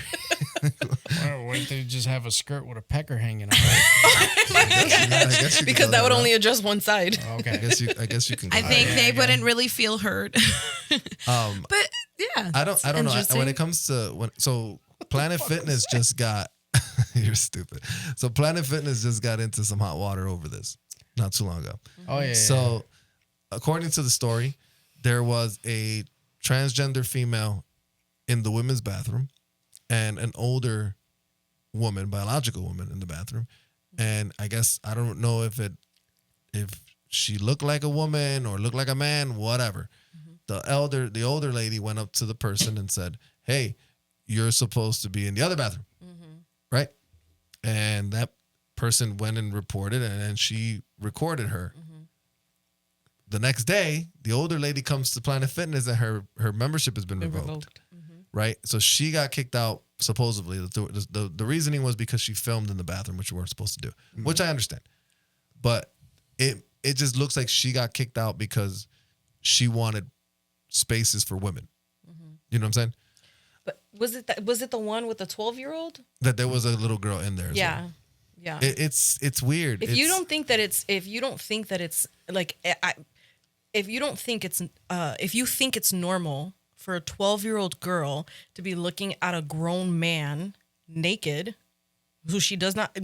Why don't they just have a skirt with a pecker hanging on? I guess you can Because go that would route. only adjust one side. Okay. I guess you can. Go I that think route. they wouldn't really feel hurt. But yeah, I don't know. When interesting. it comes to so Planet Fitness just got you're stupid. So Planet Fitness just got into some hot water over this not too long ago. Oh yeah. So according to the story, there was a transgender female in the women's bathroom and an older woman, biological woman in the bathroom. And I guess I don't know if she looked like a woman or looked like a man, whatever. The older lady went up to the person and said, "Hey, you're supposed to be in the other bathroom." Right? And that person went and reported, and then she recorded her. The next day, the older lady comes to Planet Fitness and her membership has been revoked. Right? So she got kicked out, supposedly. The reasoning was because she filmed in the bathroom, which you weren't supposed to do, which I understand. But it just looks like she got kicked out because she wanted spaces for women. You know what I'm saying? But was it the one with the 12-year-old? That there was a little girl in there as Yeah. well. Yeah. It's weird. If you don't think that it's like, if you think it's normal for a 12-year-old girl to be looking at a grown man naked, who she does not,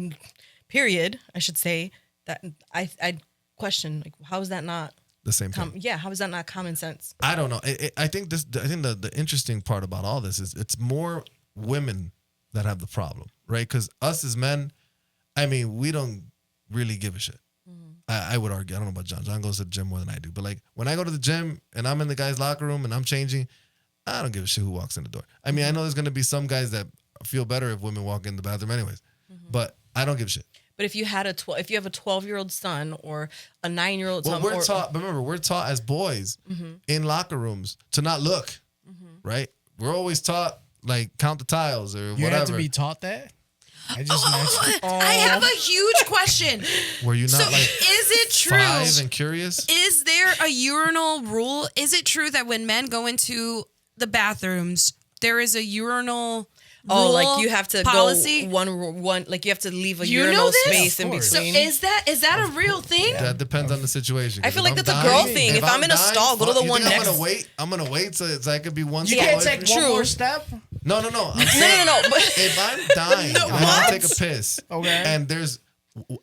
period, I should say, that I question, like, how is that not the same thing. how is that not common sense? I don't know. I think the interesting part about all this is it's more women that have the problem, right? Because us as men, I mean, we don't really give a shit. I would argue. I don't know about John. John goes to the gym more than I do. But like when I go to the gym and I'm in the guy's locker room and I'm changing, I don't give a shit who walks in the door. I mean, I know there's going to be some guys that feel better if women walk in the bathroom anyways. But I don't give a shit. But if you had if you have a 12-year-old son or a 9-year-old son, we're taught. Remember, we're taught as boys in locker rooms to not look. Right? We're always taught like count the tiles or You whatever. have to be taught that. I just I have a huge question. Were you not So, like is it true? 5 and curious? Is there a urinal rule? Is it true that when men go into the bathrooms, there is a urinal rule, like you have to policy? go one, like you have to leave a You know urinal this? space in Of course. between. So is that a real thing? That depends on the situation. I feel 'Cause like if that's I'm a girl dying- thing. If I'm in a dying, stall, go to the you one think next. I'm gonna wait so I could be one. You stall can't away take from one you? more step. No. I'm saying, No. But if I'm dying and I want to take a piss, and there's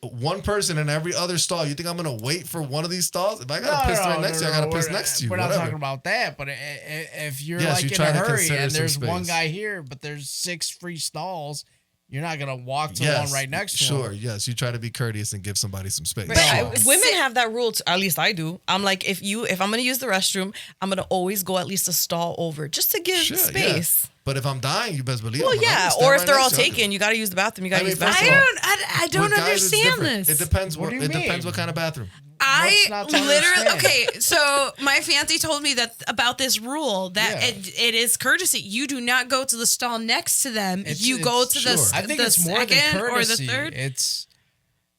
one person in every other stall, you think I'm gonna wait for one of these stalls? If I gotta piss right next to you, I gotta piss next to you. We're not whatever. talking about that, but if you're Yes, like you in try a to hurry consider and some there's one space. guy here, but there's 6 free stalls, you're not gonna walk to Yes, one right next to sure. him. Yes, you try to be courteous and give somebody some space. Right, women have that rule. At least I do. I'm like, if I'm gonna use the restroom, I'm gonna always go at least a stall over just to give Sure, space. yeah. But if I'm dying, you best believe. Well, I'm gonna yeah. stand Or if right they're all next to you. taken, you got to use the bathroom. You got to use the first of bathroom. all, I don't with guys, it's understand different. this. It depends. What do you It depends mean? what kind of bathroom. What's not to literally understand? okay. So my fiance told me that about this rule that Yeah. it is courtesy. You do not go to the stall next to them. You go to sure. the I think the it's more than second or the courtesy. third. It's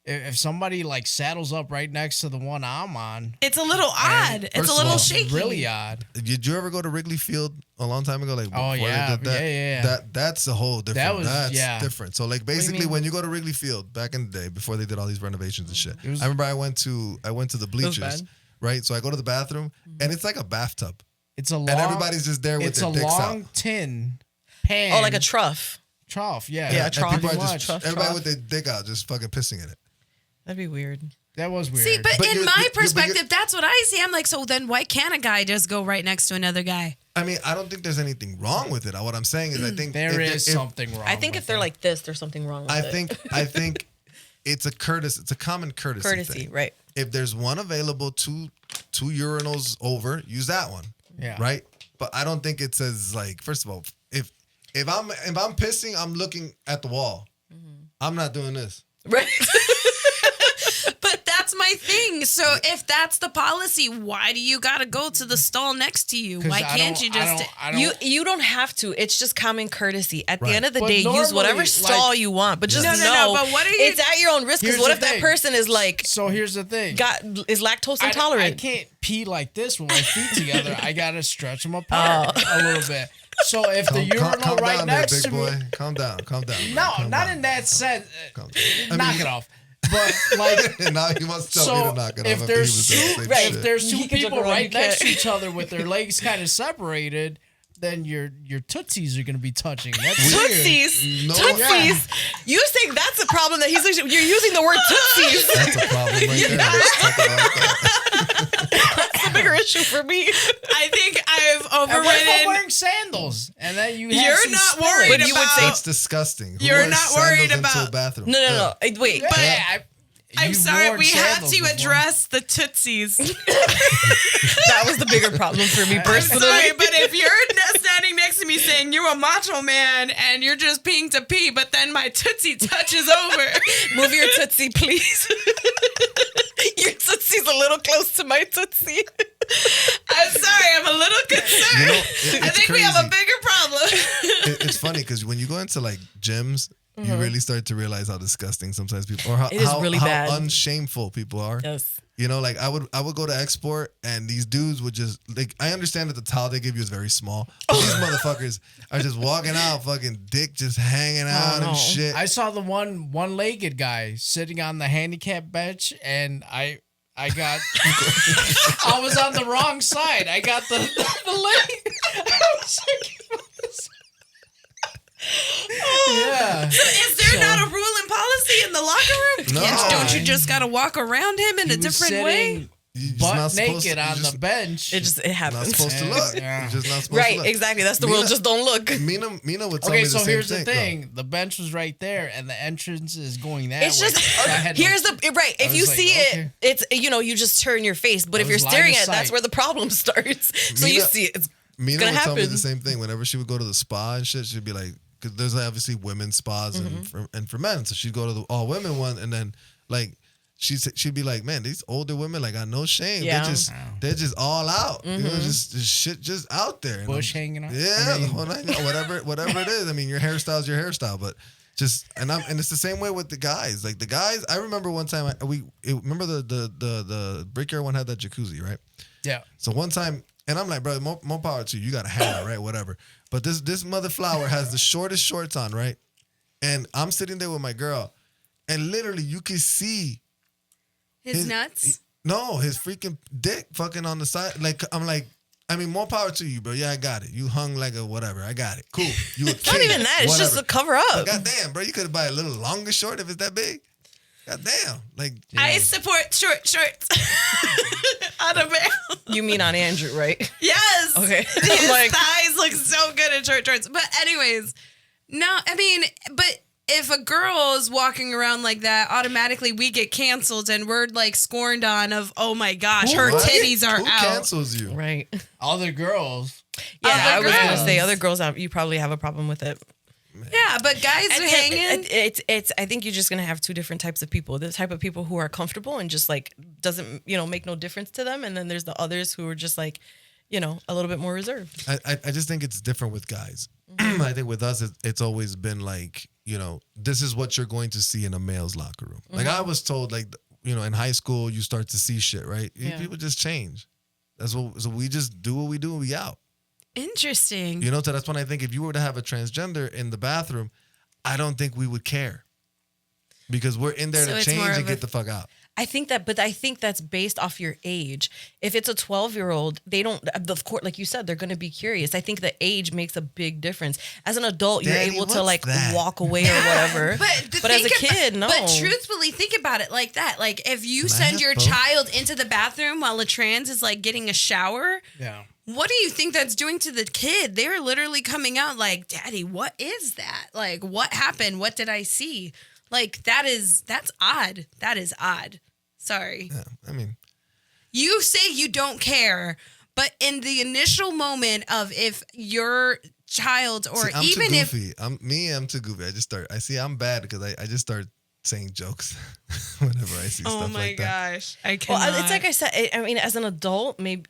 if somebody like saddles up right next to the one I'm on, It's a little odd. It's first a of little all, shaky. really odd. Did you ever go to Wrigley Field a long time ago? Like Oh, before yeah. they did that? Yeah. That's a whole different. That was- that's yeah. different. So like basically, when you go to Wrigley Field back in the day before they did all these renovations and shit, was- I remember I went to the bleachers, bad. right? So I go to the bathroom and it's like a bathtub, It's a long. and everybody's just there with It's their a dicks long out. tin pan. Oh, like a trough. trough. Yeah, Yeah, And trough. people are Pretty just much. everybody with their dick out, just fucking pissing in it. That'd be weird. That was weird. See, but But in you're- my you're- but perspective, you're- that's what I see. I'm like, so then why can't a guy just go right next to another guy? I mean, I don't think there's anything wrong with it. What I'm saying is, I think there if- is if- something wrong. I think with if they're it. like this, there's something wrong with I it. think it's a courtesy. It's a common courtesy. Courtesy, thing. right. If there's one available, two urinals over, use that one. Yeah. Right. But I don't think it says like. First of all, if I'm pissing, I'm looking at the wall. I'm not doing this. Right. But that's my thing. So if that's the policy, why do you gotta go to the stall next to you? 'Cause Why I can't don't- you I just? don't- I don't- You don't have to. It's just common courtesy. At Right. the end of the But day, use normally, whatever like- stall you want. But just No, know no, no, but what are you- it's at your own risk. Because Here's what the if that thing. person is like So here's the thing. is lactose I intolerant? can't pee like this with my feet together. I gotta stretch them apart a little bit. So if the urinal calm right down there, next big to boy. me, Calm down. Calm down. man. no, Calm not down. in that sense. Calm down. Knock it off. But like, now he wants to tell me so to knock it if off. there's he was doing the two, same if shit. there's two You can joke people around, right you can't. next to each other with their legs kind of separated, then your tootsies are gonna be touching. That's weird. Tootsies. No. Tootsies. You think that's a problem that you're using the word tootsies. That's a problem right there. Let's talk about that. That's a bigger issue for me. I think I've And what if I'm overridden. wearing sandals and then you have You're some not spillage? worried But you would about. say- That's disgusting. Who You're wears not worried sandals into about- a bathroom? No. Wait. But Yeah, I'm you've sorry, worn we have sandals to before. address the tootsies. That was the bigger problem for me personally. Sorry, but if you're standing next to me saying you're a macho man and you're just peeing to pee, but then my tootsie touches over. Move your tootsie, please. Your tootsie's a little close to my tootsie. I'm sorry, I'm a little concerned. You know, I it's think we have a crazy. bigger problem. It's funny because when you go into like gyms, you really start to realize how disgusting sometimes people, or how, It is how, really how bad. unshameful people are. Yes. You know, like I would go to export and these dudes would just like, I understand that the towel they give you is very small, but these motherfuckers are just walking out, fucking dick just hanging out no. and shit. I saw the one-legged guy sitting on the handicap bench, and I got I was on the wrong side. I got the leg. I was thinking about this. Yeah. Is there not a rule and policy in the locker room? No. Don't you just gotta walk around him in He a was different way? You just butt not supposed naked to- you on just the bench. It not happens. supposed to look. Yeah. You're just not supposed to Right, look. exactly. That's the rule. Just don't look. Mina would tell Okay, me the so same here's thing. the thing: the bench was right there, and the entrance is going that It's way. just So I had no- here's the right. If was you like, see okay. it, it's you just turn your face. But That if you're was line staring of at it, that's sight. where the problem starts. So you Mina- see it. It's Mina gonna would tell me happen. the same thing. Whenever she would go to the spa and shit, she'd be like, because there's obviously women's spas and for men. So she'd go to the all women one, and then like she'd be like, man, these older women like got no shame. Yeah. They're just all out. You know, just shit just out there. And Bush I'm- hanging out. Yeah, I mean- the whole nine yards, whatever it is. I mean, your hairstyle's your hairstyle, but just and it's the same way with the guys. Like the guys, I remember one time remember the Brickyard one had that jacuzzi, right? Yeah. So one time, and I'm like, bro, more power to you. You got a hammer, right? Whatever. But this mother flower has the shortest shorts on, right? And I'm sitting there with my girl, and literally you can see His nuts. No, his freaking dick fucking on the side. Like I'm like, I mean, more power to you, bro. Yeah, I got it. You hung like a whatever. I got it. Cool. You a It's not even that. It's just whatever. a cover up. God damn, bro. You could have bought a little longer short if it's that big. God damn. Like I support short shorts on a male. You mean on Andrew, right? Yes. Okay. His I'm like- thighs look so good in short shorts. But anyways, no, I mean, but if a girl is walking around like that, automatically we get canceled and we're like scorned on of, oh my gosh, her what? titties are Who out. cancels you? Right. Other girls. Yeah, Other I was gonna girls. say other girls have you probably have a problem with it. Yeah, but guys are hanging. It's I think you're just gonna have two different types of people. The type of people who are comfortable and just like doesn't make no difference to them, and then there's the others who are just like, a little bit more reserved. I just think it's different with guys. Mm-hmm. I think with us, it's always been like, this is what you're going to see in a male's locker room. Like I was told, like, in high school, you start to see shit, right? Yeah. People just change. So we just do what we do and we out. Interesting. So that's when I think if you were to have a transgender in the bathroom, I don't think we would care. Because we're in there So to it's change more and of get a- the fuck out. I think that's based off your age. If it's a 12-year-old, they don't, of course, like you said, they're going to be curious. I think the age makes a big difference. As an adult, Daddy, you're able to what's like that? walk away or whatever. But as a kid, no. But truthfully, think about it like that. Like if you Can I send have your both? child into the bathroom while a trans is like getting a shower, Yeah. what do you think that's doing to the kid? They're literally coming out like, "Daddy, what is that? Like, what happened? What did I see?" Like that's odd. That is odd. Sorry. Yeah, I mean, You say you don't care, but in the initial moment of if your child or see, I'm even too if goofy. I'm too goofy. I'm bad because I just start saying jokes whenever I see oh stuff my like that. gosh, I cannot. Well, it's like I said. I mean, as an adult, maybe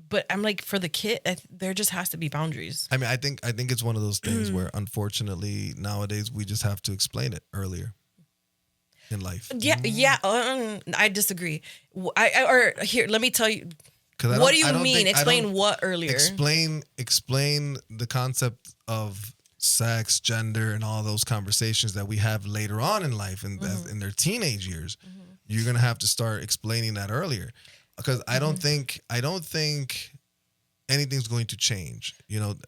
but I'm like for the kid, there just has to be boundaries. I mean, I think it's one of those things where unfortunately nowadays we just have to explain it earlier in life. Yeah. I disagree. Or here, let me tell you. 'Cause What do you I don't mean? think- I Explain don't- what earlier? Explain the concept of sex, gender, and all those conversations that we have later on in life and in their teenage years. You're gonna have to start explaining that earlier, because I don't think anything's going to change.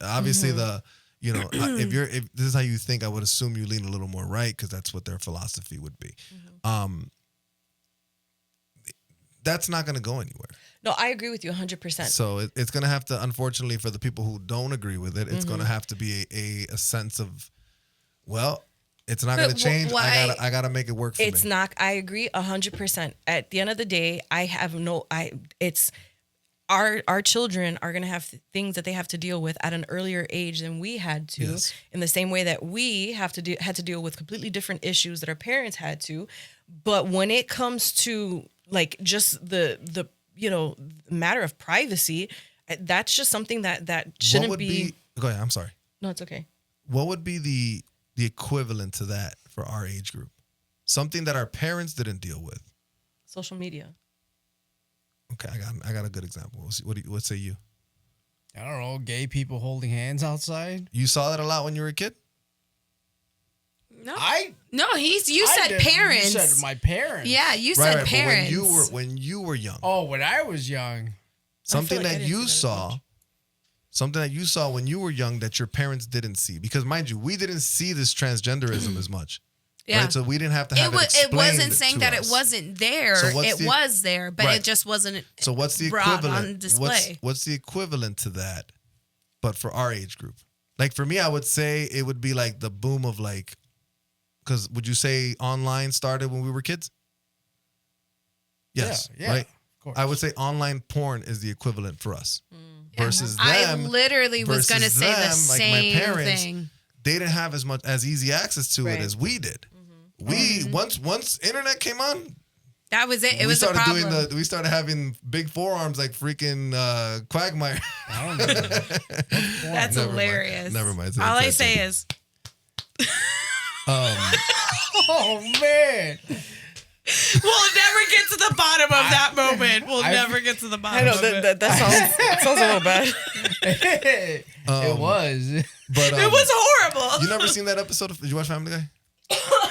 Obviously if this is how you think, I would assume you lean a little more right because that's what their philosophy would be. That's not going to go anywhere. No, I agree with you 100%. So it's going to have to, unfortunately, for the people who don't agree with it, it's going to have to be a sense of, well, it's not But going to change. why- I gotta make it work for It's me. not. I agree 100%. At the end of the day, it's our children are going to have things that they have to deal with at an earlier age than we had to. Yes. In the same way that we had to deal with completely different issues that our parents had to. But when it comes to like just the matter of privacy, that's just something that What shouldn't would be? Go ahead. I'm sorry. No, it's okay. What would be the equivalent to that for our age group? Something that our parents didn't deal with. Social media. Okay, I got a good example. What say you? I don't know. Gay people holding hands outside. You saw that a lot when you were a kid? no, I you said didn't. parents. You said my parents. Yeah, you said Right. parents. But when you were young, Oh, when I was young. something like I that didn't you see that as saw, much. something that you saw when you were young that your parents didn't see, because mind you, we didn't see this transgenderism as much. Yeah. Right? So we didn't have to have it It explained wasn't saying to that us. it wasn't there. So what's It was there, but Right. it just wasn't So what's the brought equivalent? on display. What's the equivalent to that, but for our age group? Like for me, I would say it would be like the boom of like, because would you say online started when we were kids? Yes, Yeah, right? of course. I would say online porn is the equivalent for us. Versus I them, literally was going to versus say the them, like my same parents, thing. they didn't have as easy access to Right. it as we did. We once internet came on, That was it. It we was a started problem. we started having big forearms like freaking Quagmire. I don't know. That's Never mind. hilarious. Never mind. All I say is, Oh man. we'll never get to the bottom of that moment. We'll never get to the bottom I know of it. that sounds a little bad. It was. But It was horrible. you never seen that episode of? Did you watch Family Guy?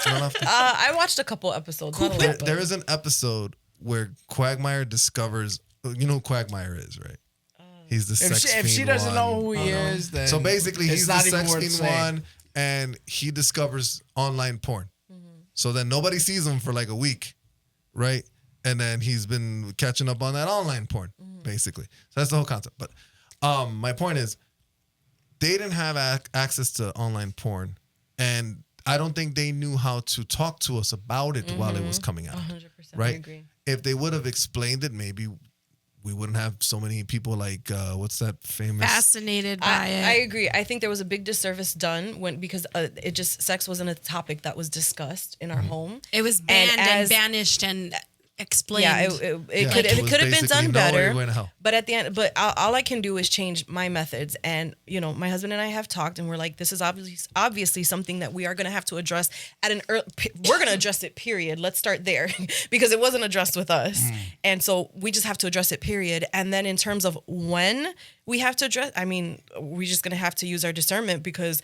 Run off the- I watched a couple episodes. Not a lot, but- there is an episode where Quagmire discovers. You know who Quagmire is, right? He's the sex If fiend she doesn't one. know who he is, then So basically, it's he's the not even sex worth fiend saying. one, and he discovers online porn. So then nobody sees him for like a week, right? And then he's been catching up on that online porn, basically. So that's the whole concept. But my point is, they didn't have access to online porn, and I don't think they knew how to talk to us about it while it was coming out. 100%. Right? I agree. If they would have explained it, maybe we wouldn't have so many people like what's that famous? Fascinated by I it. agree. I think there was a big disservice done because it just sex wasn't a topic that was discussed in our home. It was banned and as- banished and explained. Yeah, it Yeah, could it it was could have been basically, done no, better. you're going to hell. But at the end, all I can do is change my methods. And my husband and I have talked, and we're like, this is obviously something that we are going to have to address at an early. We're going to address it. Period. Let's start there because it wasn't addressed with us, and so we just have to address it. Period. And then in terms of when we have to address, I mean, we're just going to have to use our discernment because.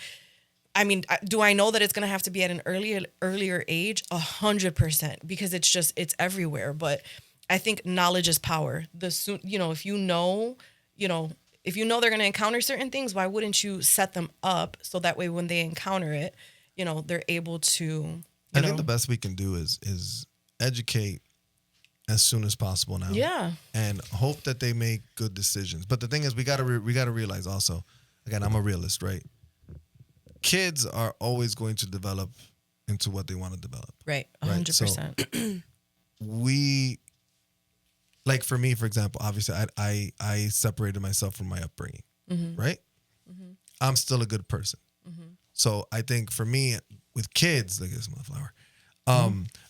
I mean, do I know that it's going to have to be at an earlier age? 100%, because it's everywhere. But I think knowledge is power. If you know they're going to encounter certain things, why wouldn't you set them up so that way when they encounter it, they're able to. I think the best we can do is educate as soon as possible now. Yeah. And hope that they make good decisions. But the thing is, we gotta realize also. Again, I'm a realist, right? Kids are always going to develop into what they want to develop. Right. Right, 100%. We, like for me, for example, obviously I separated myself from my upbringing, right? I'm still a good person. So I think for me with kids, look at this motherflower.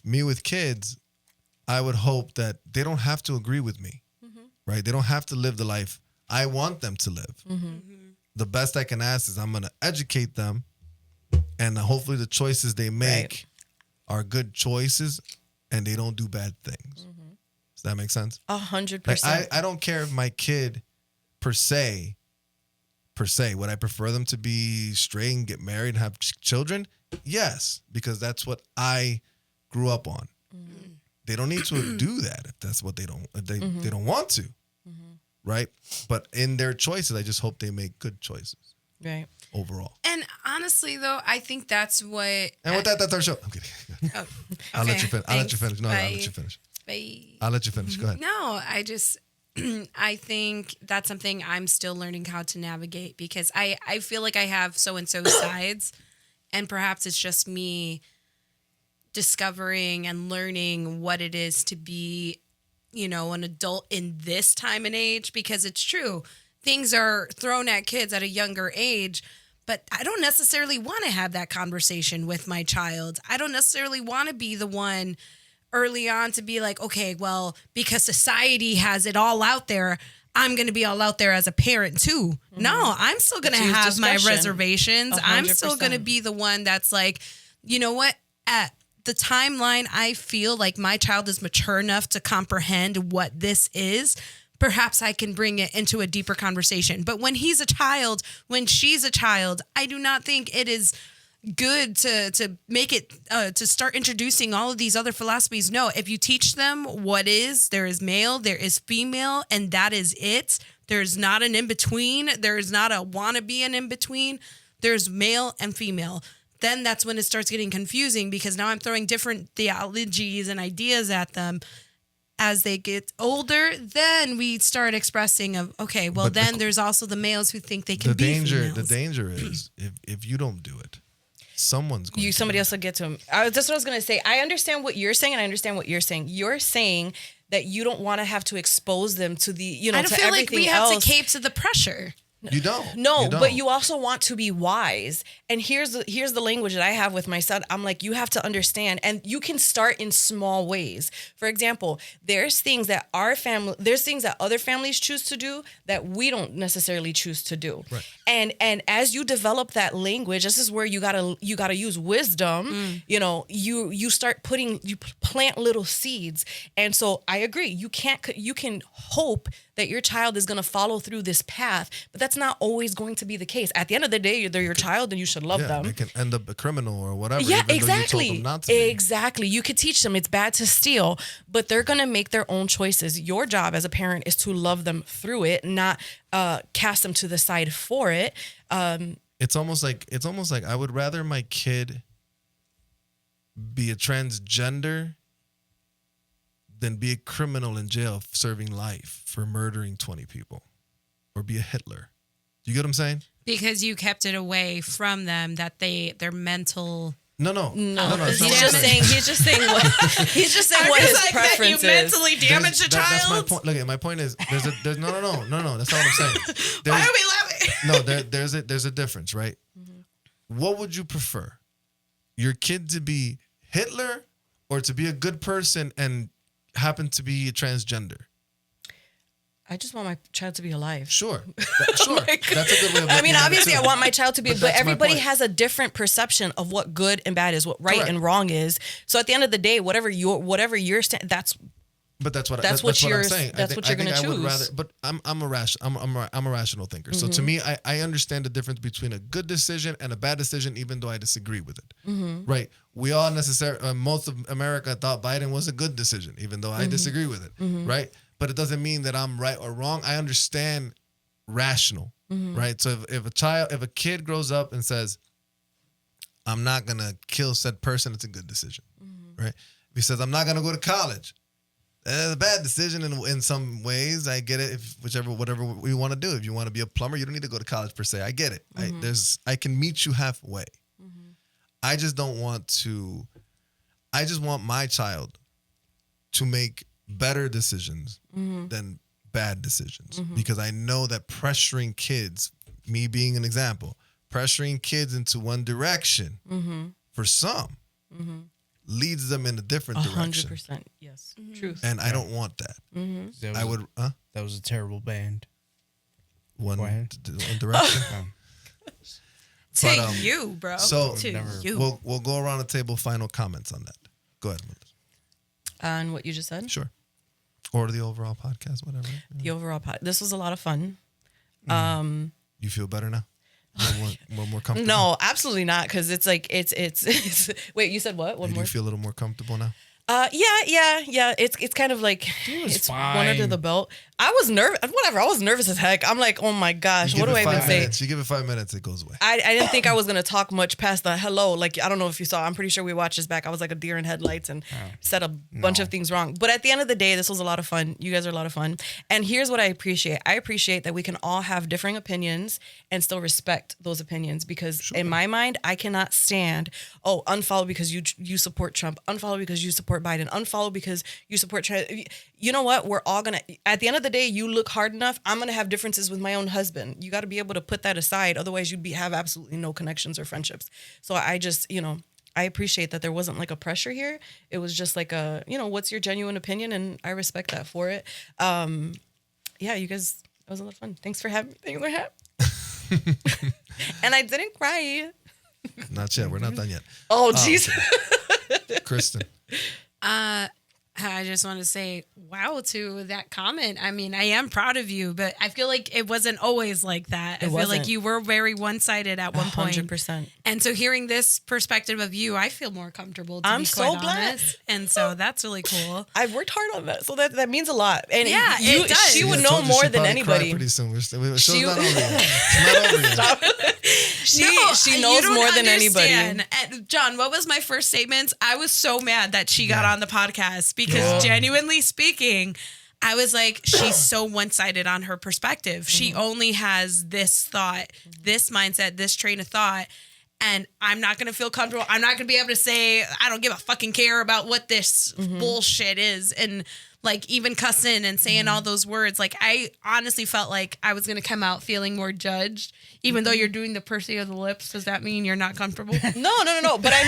Me with kids, I would hope that they don't have to agree with me, right? They don't have to live the life I want them to live. The best I can ask is I'm going to educate them, and hopefully the choices they make are good choices and they don't do bad things. Does that make sense? 100%. Like I don't care if my kid per se, would I prefer them to be straight and get married and have children? Yes, because that's what I grew up on. They don't need to do that if that's what they don't want to. Right? But in their choices, I just hope they make good choices. Right. Overall. And honestly, though, I think that's what. And with that, that's our show. I'm kidding. Oh, I'll let okay. you finish. I'll let you Thanks. finish. No, I'll Bye. let you finish. Bye. I'll let you finish. Go ahead. No, I think that's something I'm still learning how to navigate because I feel like I have so-and-so sides, and perhaps it's just me discovering and learning what it is to be, an adult in this time and age, because it's true. Things are thrown at kids at a younger age, but I don't necessarily want to have that conversation with my child. I don't necessarily want to be the one early on to be like, okay, well, because society has it all out there, I'm going to be all out there as a parent too. No, I'm still going to Choose have my discretion. reservations. I'm still 100%. going to be the one that's like, you know what? At the timeline, I feel like my child is mature enough to comprehend what this is. Perhaps I can bring it into a deeper conversation. But when he's a child, when she's a child, I do not think it is good to make it to start introducing all of these other philosophies. No, if you teach them what is, there is male, there is female, and that is it. There's not an in-between. There is not a wanna be an in-between. There's male and female. then that's when it starts getting confusing because now I'm throwing different theologies and ideas at them. As they get older, then we start expressing of, okay, well, But then there's also the males who think they can be females. The danger is if you don't do it, someone's going to. Somebody else will get to him. That's what I was going to say. I understand what you're saying, and I understand what you're saying. You're saying that you don't want to have to expose them to the, you know, I don't to feel like everything we else. have to cape to the pressure. You don't. No, You don't. but you also want to be wise. And here's the language that I have with my son. I'm like, you have to understand, and you can start in small ways. For example, there's things that other families choose to do that we don't necessarily choose to do. Right. And as you develop that language, this is where you gotta use wisdom. You know, you plant little seeds. And so I agree. You can hope that your child is going to follow through this path, but that's not always going to be the case. At the end of the day, they're your child and you should love them. They can end up a criminal or whatever. Yeah, even though you told exactly. them not to be. Exactly. You could teach them it's bad to steal, but they're going to make their own choices. Your job as a parent is to love them through it, not cast them to the side for it. It's almost like I would rather my kid be a transgender than be a criminal in jail serving life for murdering 20 people or be a Hitler. You get what I'm saying? Because you kept it away from them, that their mental... No. He's that's not what I'm just saying what his like preference that you is. mentally damaged a child. That's my point. Look, my point is there's no. That's not what I'm saying. Why are we laughing? No, there's a difference, right? Mm-hmm. What would you prefer? Your kid to be Hitler or to be a good person and happen to be a transgender? I just want my child to be alive. Sure. That's a good way of looking I mean, at it, obviously, too. I want my child to be, but that's my everybody point. has a different perception of what good and bad is, what right Correct. and wrong is. So at the end of the day, whatever you're that's But That's what I'm you're- saying. that's what you're gonna I would choose. rather, but I'm a rational thinker. So to me, I understand the difference between a good decision and a bad decision, even though I disagree with it. Right? We all most of America thought Biden was a good decision, even though I disagree with it. Right? But it doesn't mean that I'm right or wrong. I understand rational. Right? So if a kid grows up and says, "I'm not gonna kill said person," it's a good decision. Right? If he says, "I'm not gonna go to college," it's a bad decision in some ways. I get it. Whatever we want to do. If you want to be a plumber, you don't need to go to college per se. I get it. I can meet you halfway. I just don't want to. I just want my child to make better decisions than bad decisions because I know that pressuring kids, me being an example, pressuring kids into one direction for some. Leads them in a different direction. 100%. Yes. Truth. And I don't want that. I would. That was a terrible band. One Go ahead. direction. To you, bro. So to you. we'll go around the table. Final comments on that. Go ahead, Melissa. On what you just said? Sure. Or the overall podcast, whatever. The overall this was a lot of fun. You feel better now? More comfortable? No, absolutely not. Because it's like it's. Wait, you said what? One Do more. you feel a little more comfortable now? Yeah. It's kind of like it's one under fine. the belt. I was nervous. Whatever. I was nervous as heck. I'm like, oh my gosh, what do I even say? You give it 5 minutes, it goes away. I didn't think I was gonna talk much past the hello. Like I don't know if you saw. I'm pretty sure we watched this back. I was like a deer in headlights and said a bunch of things wrong. But at the end of the day, this was a lot of fun. You guys are a lot of fun. And here's what I appreciate. I appreciate that we can all have differing opinions and still respect those opinions because in my mind, I cannot stand unfollow because you support Trump, unfollow because you support Biden, unfollow because you support. You know what? We're all gonna. At the end of the day, you look hard enough. I'm gonna have differences with my own husband. You got to be able to put that aside. Otherwise, you'd have absolutely no connections or friendships. So I just, I appreciate that there wasn't like a pressure here. It was just like a, what's your genuine opinion, and I respect that for it. Yeah, you guys, it was a lot of fun. Thanks for having me. And I didn't cry. Not yet. We're not done yet. Oh, jeez. Kristen. I just want to say wow to that comment. I mean, I am proud of you, but I feel like it wasn't always like that. I feel like wasn't. you were very one-sided at one point. 100%. And so hearing this perspective of you, I feel more comfortable, to I'm be so quite glad. honest. And so that's really cool. I've worked hard on that, so that means a lot. And Yeah, it does. she would I know told you more she'd than probably cry anybody. Pretty soon. Show's She- not over yet. It's not over yet. She You knows don't more than anybody. understand. And John, what was my first statements? I was so mad that she got on the podcast because genuinely speaking, I was like, she's so one-sided on her perspective. She only has this thought, this mindset, this train of thought. And I'm not going to feel comfortable. I'm not going to be able to say, I don't give a fucking care about what this bullshit is. And like even cussing and saying all those words. Like I honestly felt like I was going to come out feeling more judged, even though you're doing the pursing of the lips. Does that mean you're not comfortable? No. But I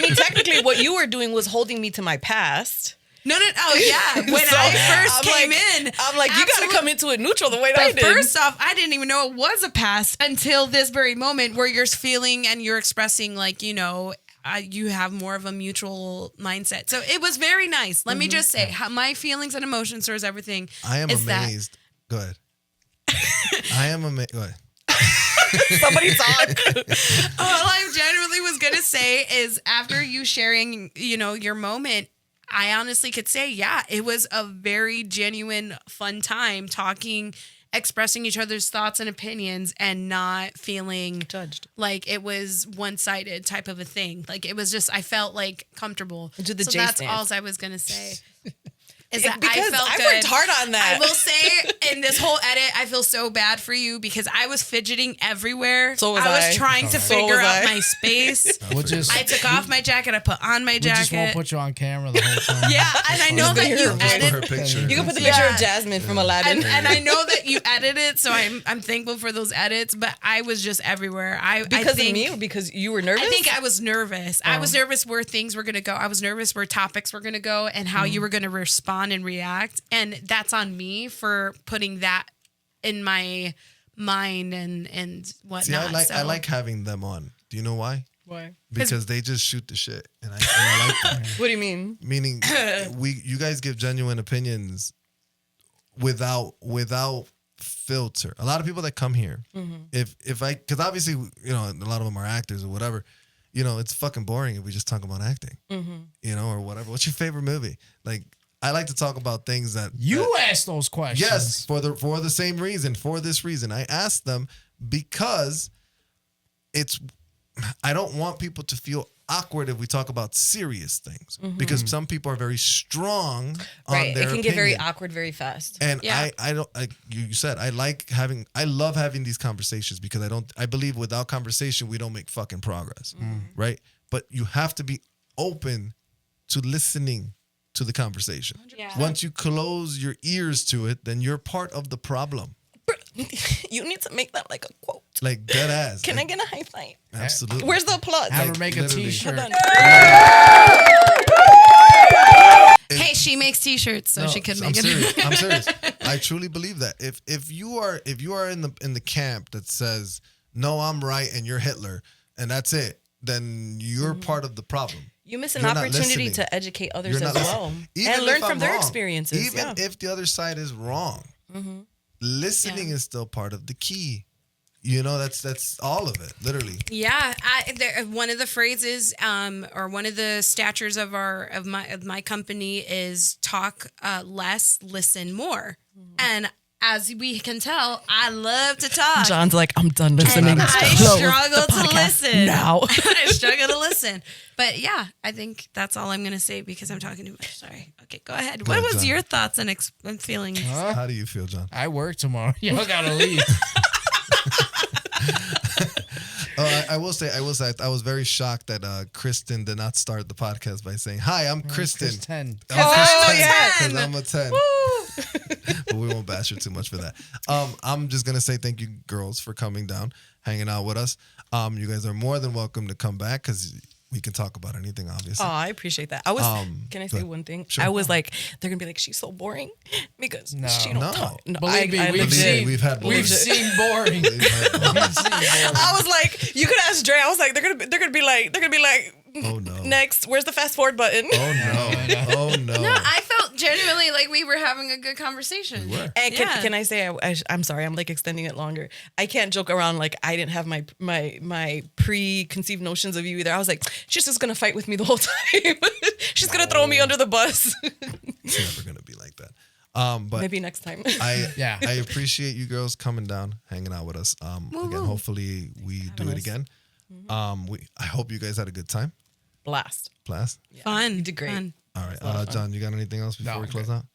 mean, technically, what you were doing was holding me to my past. No. Oh yeah. When So, I first I'm came like- in, I'm like, you got to come into it neutral the way that I But did. first off, I didn't even know it was a past until this very moment where you're feeling and you're expressing like, you know, you have more of a mutual mindset. So it was very nice. Let me just say how my feelings and emotions towards everything. I am is that- amazed. Go ahead. I am amazed. Go ahead. Somebody talk. All I genuinely was going to say is after you sharing, you know, your moment, I honestly could say, yeah, it was a very genuine, fun time talking, expressing each other's thoughts and opinions and not feeling Judged. like it was one-sided type of a thing. Like it was just, I felt like comfortable. Do the so J that's stance. all I was going to say. Is that Because I felt I good. worked hard on that. I will say in this whole edit, I feel so bad for you because I was fidgeting everywhere. So was I was I. trying to So figure was out I. my space. We'll just I took off my jacket. I put on my we just won't jacket. put you on camera the whole time. Yeah, and I know that you Just put her edit. picture. You can put the picture Yeah. of Jasmine from Aladdin. And I know that you edit it, so I'm thankful for those edits. But I was just everywhere. I because think, of me or because you were nervous? I think I was nervous. I was nervous where things were going to go. I was nervous where topics were going to go and how you were going to respond and react. And that's on me for putting that in my mind and whatnot. See, I so. like having them on. Do you know why? Why? Because they just shoot the shit, and I like that. What do you mean? Meaning, you guys give genuine opinions without filter. A lot of people that come here, because obviously, you know, a lot of them are actors or whatever. You know, it's fucking boring if we just talk about acting. You know, or whatever. What's your favorite movie? Like, I like to talk about things that You asked those questions. yes, for the same reason. For this reason, I asked them because I don't want people to feel awkward if we talk about serious things because some people are very strong on Right. their It can get very opinion. awkward very fast. And Yeah. I don't like you said I love having these conversations because I believe without conversation we don't make fucking progress, right? But you have to be open to listening to the conversation. Yeah. Once you close your ears to it, then you're part of the problem. You need to make that like a quote. Like dead ass. Can I Like, get a high five? absolutely? Where's the applause? Have Like, her make a literally. t-shirt. Hold on. Hey, she makes t-shirts, so she could I'm make it. serious. I'm serious. I truly believe that. If you are in the camp that says no, I'm right and you're Hitler and that's it, then you're part of the problem. You miss an You're not opportunity listening. to educate others You're as not well. listening. Even And learn if from I'm their wrong, experiences. Even yeah. if the other side is wrong, listening Yeah. is still part of the key. You know, that's all of it, literally. Yeah, one of the phrases, or one of the statures of my company is talk less, listen more, and as we can tell, I love to talk. John's like, I'm done and listening. I Close struggle the to podcast listen. now. I struggle to listen. But yeah, I think that's all I'm going to say because I'm talking too much. Sorry. Okay, go ahead. Go What ahead, was John. your thoughts and feelings? How do you feel, John? I work tomorrow. Y'all gotta leave. I will say, I was very shocked that Kristen did not start the podcast by saying, "Hi, I'm Kristen." Chris 10. I'm Kristen, yeah. 'cause I'm a 10. But we won't bash her too much for that. I'm just gonna say thank you, girls, for coming down, hanging out with us. You guys are more than welcome to come back because we can talk about anything, obviously. Oh, I appreciate that. I was. Can I go say ahead. one thing? Sure. I was like, they're gonna be like, she's so boring because No. she don't No. talk. No, Believe me, I we've legit- seen we've had we've boring. seen boring. We've had- We've seen boring. I was like, you could ask Dre. I was like, they're gonna be like, Oh no. Next, where's the fast forward button? Oh no. Oh no. No, I felt genuinely like we were having a good conversation. We were. And Yeah. can I say I'm sorry, I'm like extending it longer. I can't joke around like I didn't have my preconceived notions of you either. I was like, she's just gonna fight with me the whole time. She's gonna throw me under the bus. It's never gonna be like that. But Maybe next time. I appreciate you girls coming down, hanging out with us. Again, hopefully we do it again. I hope you guys had a good time. Blast. Fun. You did great. Fun. All right, John, you got anything else before we close out?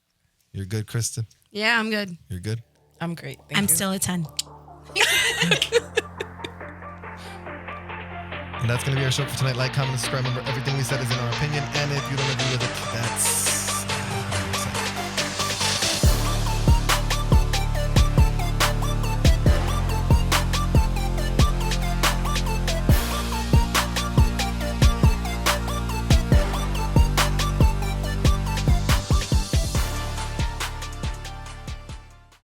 You're good, Kristen. Yeah, I'm good. You're good. I'm great. Thank I'm you. still a 10. And that's gonna be our show for tonight. Like, comment, and subscribe. Remember, everything we said is in our opinion, and if you don't agree with it, that's